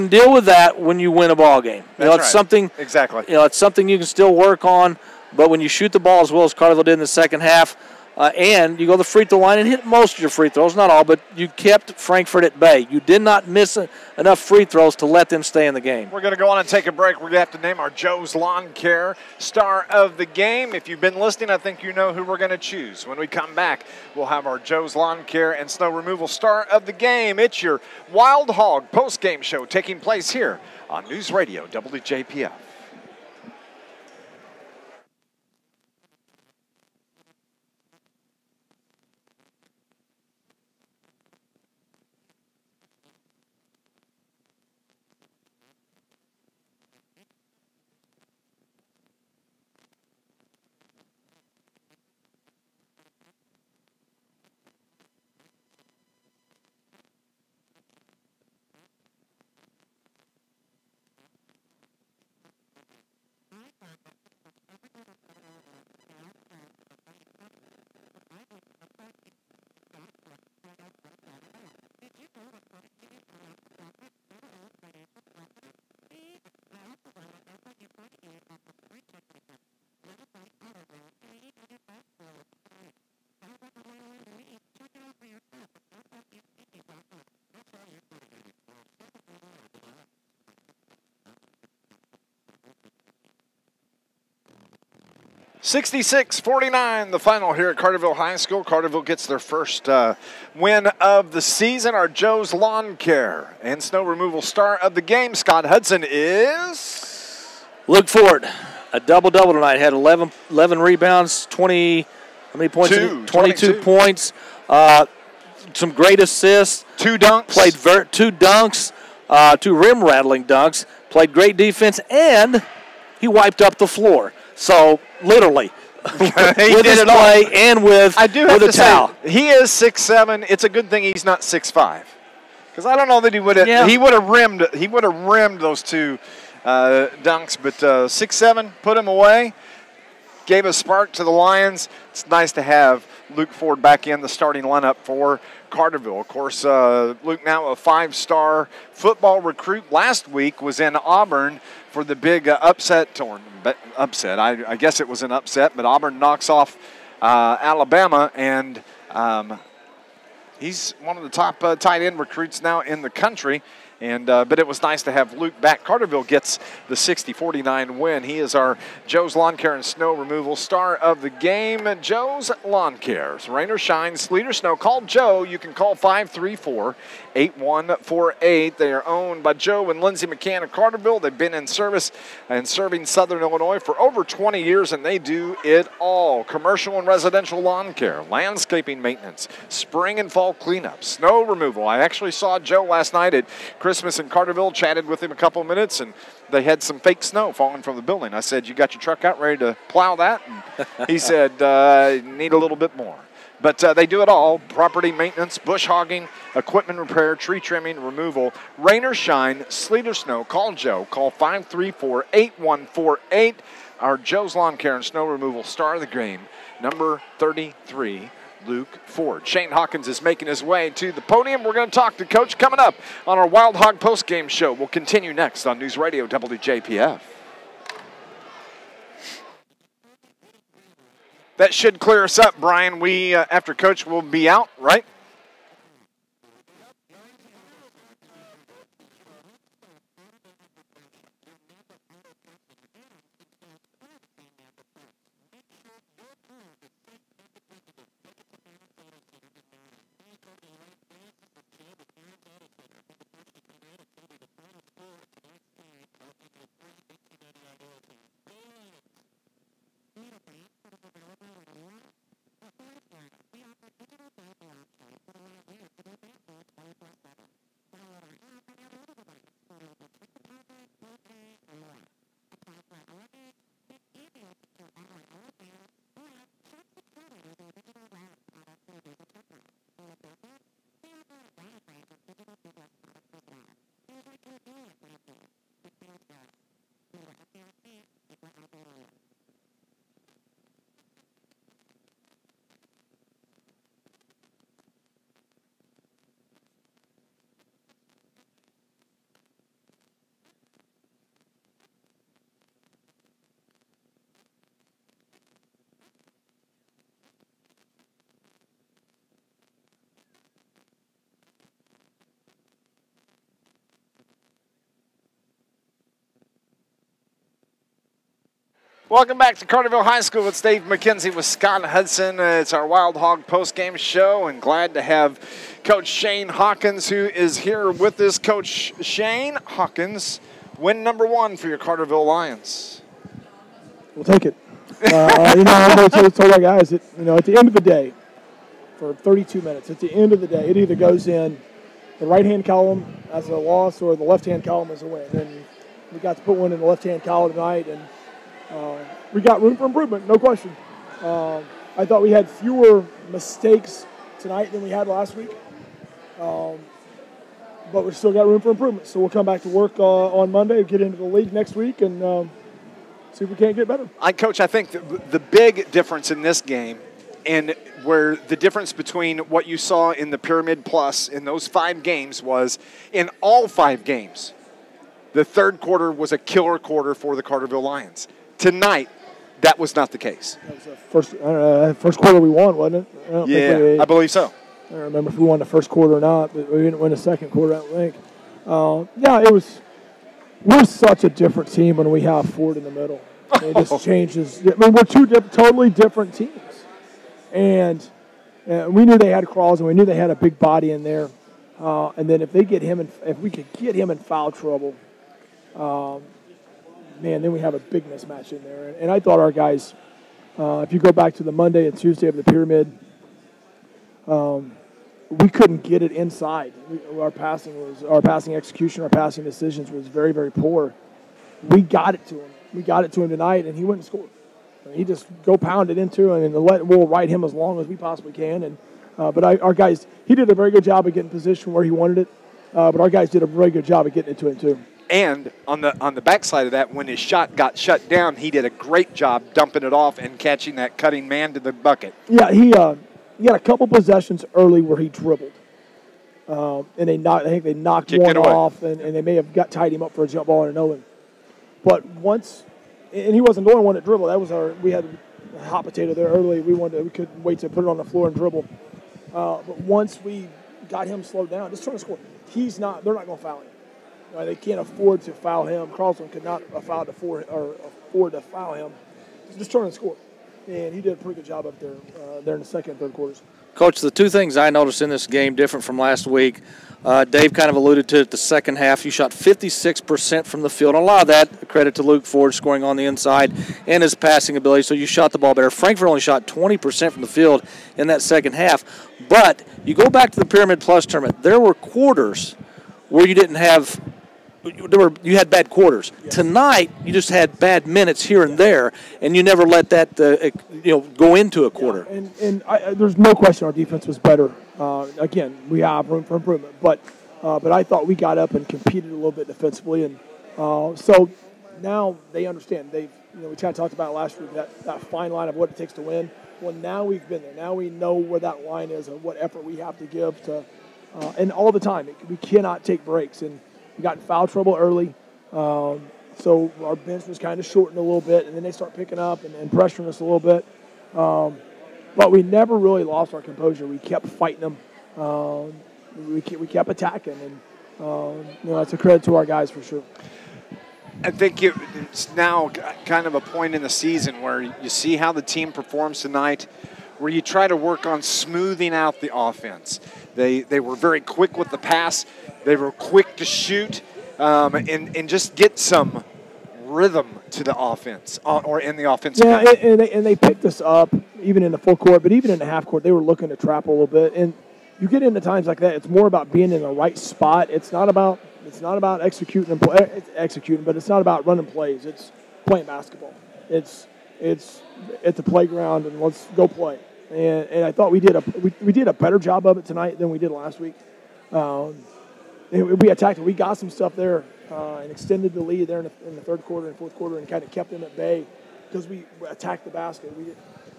deal with that when you win a ball game. That's right. Exactly. It's something you can still work on. But when you shoot the ball as well as Carterville did in the second half, and you go to the free throw line and hit most of your free throws, not all, but you kept Frankfort at bay. You did not miss enough free throws to let them stay in the game. We're going to go on and take a break. We're going to have to name our Joe's Lawn Care star of the game. If you've been listening, I think you know who we're going to choose. When we come back, we'll have our Joe's Lawn Care and Snow Removal star of the game. It's your Wild Hog post-game show taking place here on News Radio WJPF. 66-49, the final here at Carterville High School. Carterville gets their first win of the season. Our Joe's Lawn Care and Snow Removal star of the game, Scott Hudson, is Luke Ford. A double-double tonight. Had 11 rebounds, 20, how many points? 22 points. Some great assists. 2 dunks. Played 2 dunks, 2 rim-rattling dunks. Played great defense, and he wiped up the floor. So, literally, with his play and with a towel. He is 6'7". It's a good thing he's not 6'5". Because I don't know that he would have he would have rimmed those 2 dunks, but 6'7", put him away. Gave a spark to the Lions. It's nice to have Luke Ford back in the starting lineup for Carterville. Of course, Luke now a 5-star football recruit. Last week was in Auburn for the big upset tournament. I guess it was an upset, but Auburn knocks off Alabama, and he's one of the top tight end recruits now in the country. And but it was nice to have Luke back. Carterville gets the 60-49 win. He is our Joe's Lawn Care and Snow Removal star of the game. Joe's Lawn Care. Rain or shine, sleet or snow, call Joe. You can call 534-8148. They are owned by Joe and Lindsay McCann of Carterville. They've been in service and serving Southern Illinois for over 20 years, and they do it all. Commercial and residential lawn care, landscaping maintenance, spring and fall cleanup, snow removal. I actually saw Joe last night at Christmas in Carterville, chatted with him a couple of minutes, and they had some fake snow falling from the building. I said, you got your truck out ready to plow that? And he said, need a little bit more. But they do it all: property maintenance, bush hogging, equipment repair, tree trimming, removal. Rain or shine, sleet or snow, call Joe. Call 534-8148. Our Joe's Lawn Care and Snow Removal star of the game, number 33, Luke Ford. Shane Hawkins is making his way to the podium. We're going to talk to Coach coming up on our Wild Hog postgame show. We'll continue next on News Radio WJPF. That should clear us up, Brian. We, after Coach, will be out, right? Welcome back to Carterville High School with Dave McKenzie with Scott Hudson. It's our Wild Hog postgame show, and glad to have Coach Shane Hawkins, who is here with us. Coach Shane Hawkins, win number 1 for your Carterville Lions. We'll take it. I'm going to tell our guys that, at the end of the day, for 32 minutes, at the end of the day, it either goes in the right-hand column as a loss or the left-hand column as a win. And we got to put one in the left-hand column tonight, and we got room for improvement, no question. I thought we had fewer mistakes tonight than we had last week, but we still got room for improvement. So we'll come back to work on Monday, get into the league next week, and see if we can't get better. Coach, I think the big difference in this game, and where the difference between what you saw in the Pyramid Plus in those 5 games was, in all 5 games, the third quarter was a killer quarter for the Carterville Lions. Tonight, that was not the case. That was the first quarter we won, wasn't it? I believe so. I don't remember if we won the first quarter or not, but we didn't win the second quarter, I don't think. It was. We're such a different team when we have Ford in the middle. It just changes. I mean, we're two totally different teams. And we knew they had Crawls, and we knew they had a big body in there. And then if we could get him in foul trouble, then we have a big mismatch in there. And I thought our guys, if you go back to the Monday and Tuesday of the pyramid, we couldn't get it inside. Our passing execution, our passing decisions was very, very poor. We got it to him. We got it to him tonight, and he wouldn't score. He just go pound it into him, and we'll ride him as long as we possibly can. And but our guys, he did a very good job of getting position where he wanted it. But our guys did a very good job of getting it to him too. And on the backside of that, when his shot got shut down, he did a great job dumping it off and catching that cutting man to the bucket. Yeah, he had a couple possessions early where he dribbled, and I think they knocked one off, and they may have tied him up for a jump ball and an Owen. But once, and he wasn't going one to dribble. That was we had a hot potato there early. We couldn't wait to put it on the floor and dribble. But once we got him slowed down, just trying to score, they're not going to foul him. They can't afford to foul him. Carlson could not afford to foul him. Just trying to score. And he did a pretty good job up there in the second and third quarters. Coach, the two things I noticed in this game different from last week, Dave kind of alluded to it the second half. You shot 56% from the field. A lot of that credit to Luke Ford scoring on the inside and his passing ability, so you shot the ball better. Frankfort only shot 20% from the field in that second half. But you go back to the Pyramid Plus tournament, there were quarters where you didn't have – you had bad quarters. Yes. Tonight, you just had bad minutes here and there, and you never let that go into a quarter. Yeah, and there's no question our defense was better. Again, we have room for improvement, but I thought we got up and competed a little bit defensively, and so now they understand. We kind of talked about last week that fine line of what it takes to win. Well, now we've been there. Now we know where that line is and what effort we have to give to, and all the time we cannot take breaks. And we got in foul trouble early, so our bench was kind of shortened a little bit, and then they start picking up and pressuring us a little bit. But we never really lost our composure. We kept fighting them. We kept attacking, and that's a credit to our guys for sure. I think it's now kind of a point in the season where you see how the team performs tonight, where you try to work on smoothing out the offense. They were very quick with the pass. They were quick to shoot and just get some rhythm to the offense or in the offensive. Yeah, and they picked us up even in the full court, but even in the half court, they were looking to trap a little bit. And you get into times like that, it's more about being in the right spot. It's not about executing, but it's not about running plays. It's playing basketball. It's at the playground and let's go play. And I thought we did a better job of it tonight than we did last week. We attacked it. We got some stuff there and extended the lead there in the third quarter and fourth quarter and kind of kept them at bay because we attacked the basket.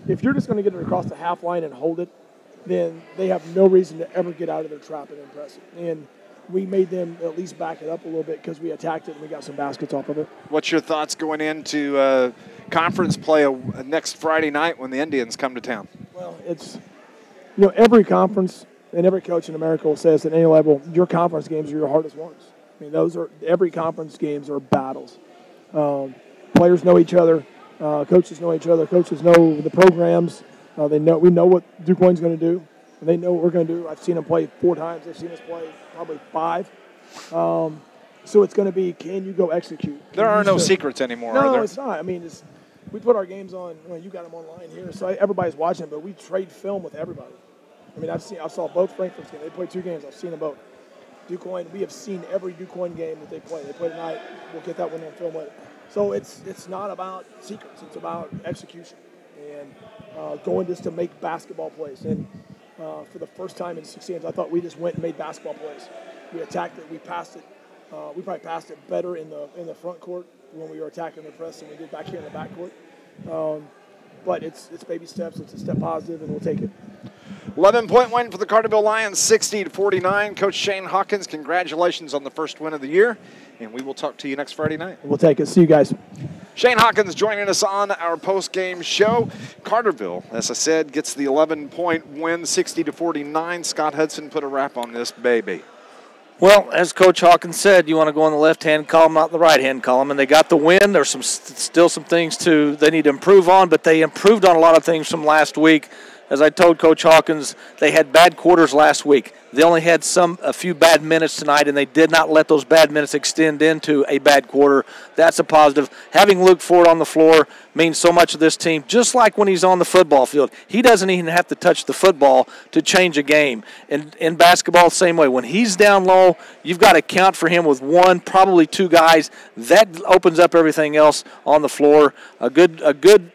If you're just going to get it across the half line and hold it, then they have no reason to ever get out of their trap and impress it. And we made them at least back it up a little bit because we attacked it and we got some baskets off of it. What's your thoughts going into conference play next Friday night when the Indians come to town? Well, it's every conference and every coach in America will say this at any level, your conference games are your hardest ones. I mean, every conference games are battles. Players know each other. Coaches know each other. Coaches know the programs. We know what DuQuoin's going to do. And they know what we're going to do. I've seen them play 4 times. They've seen us play probably 5. So it's going to be, can you go execute? There are no secrets anymore, are there? No, it's not. I mean, we put our games on. You got them online here, so everybody's watching it, but we trade film with everybody. I mean, I saw both Frankfort's games. They played 2 games. I've seen them both. DuQuoin, we have seen every DuQuoin game that they play. They play tonight. We'll get that one on film later. So it's not about secrets. It's about execution and going just to make basketball plays. And for the first time in 6 games, I thought we just went and made basketball plays. We attacked it. We passed it. We probably passed it better in the front court when we were attacking the press than we did back here in the back court. But it's baby steps. It's a step positive, and we'll take it. 11-point win for the Carterville Lions, 60-49. Coach Shane Hawkins, congratulations on the first win of the year, and we will talk to you next Friday night. We'll take it. See you guys. Shane Hawkins joining us on our post-game show. Carterville, as I said, gets the 11-point win, 60-49. Scott Hudson put a wrap on this baby. Well, as Coach Hawkins said, you want to go on the left-hand column, not the right-hand column, and they got the win. There's still some things they need to improve on, but they improved on a lot of things from last week. As I told Coach Hawkins, they had bad quarters last week. They only had a few bad minutes tonight, and they did not let those bad minutes extend into a bad quarter. That's a positive. Having Luke Ford on the floor means so much to this team, just like when he's on the football field. He doesn't even have to touch the football to change a game. In basketball, the same way. When he's down low, you've got to count for him with one, probably two guys. That opens up everything else on the floor. A good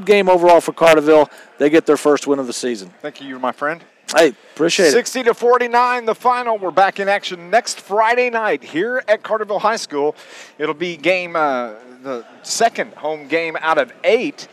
game overall for Carterville. They get their first win of the season. Thank you, my friend. Hey, appreciate it. 60-49, the final. We're back in action next Friday night here at Carterville High School. It'll be the second home game out of 8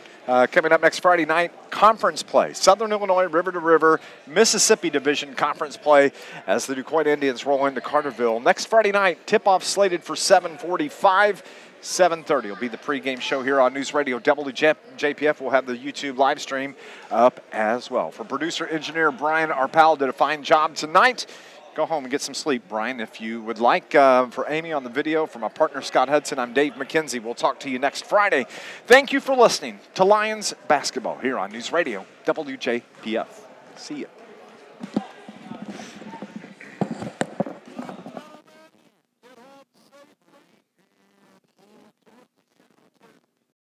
coming up next Friday night. Conference play. Southern Illinois River to River, Mississippi Division conference play as the Duquoit Indians roll into Carterville. Next Friday night, tip-off slated for 7:45. 7:30 will be the pregame show here on News Radio WJPF. We'll have the YouTube live stream up as well. For producer engineer Brian, our pal, did a fine job tonight. Go home and get some sleep, Brian, if you would like. For Amy on the video, for my partner Scott Hudson, I'm Dave McKenzie. We'll talk to you next Friday. Thank you for listening to Lions basketball here on News Radio WJPF. See you.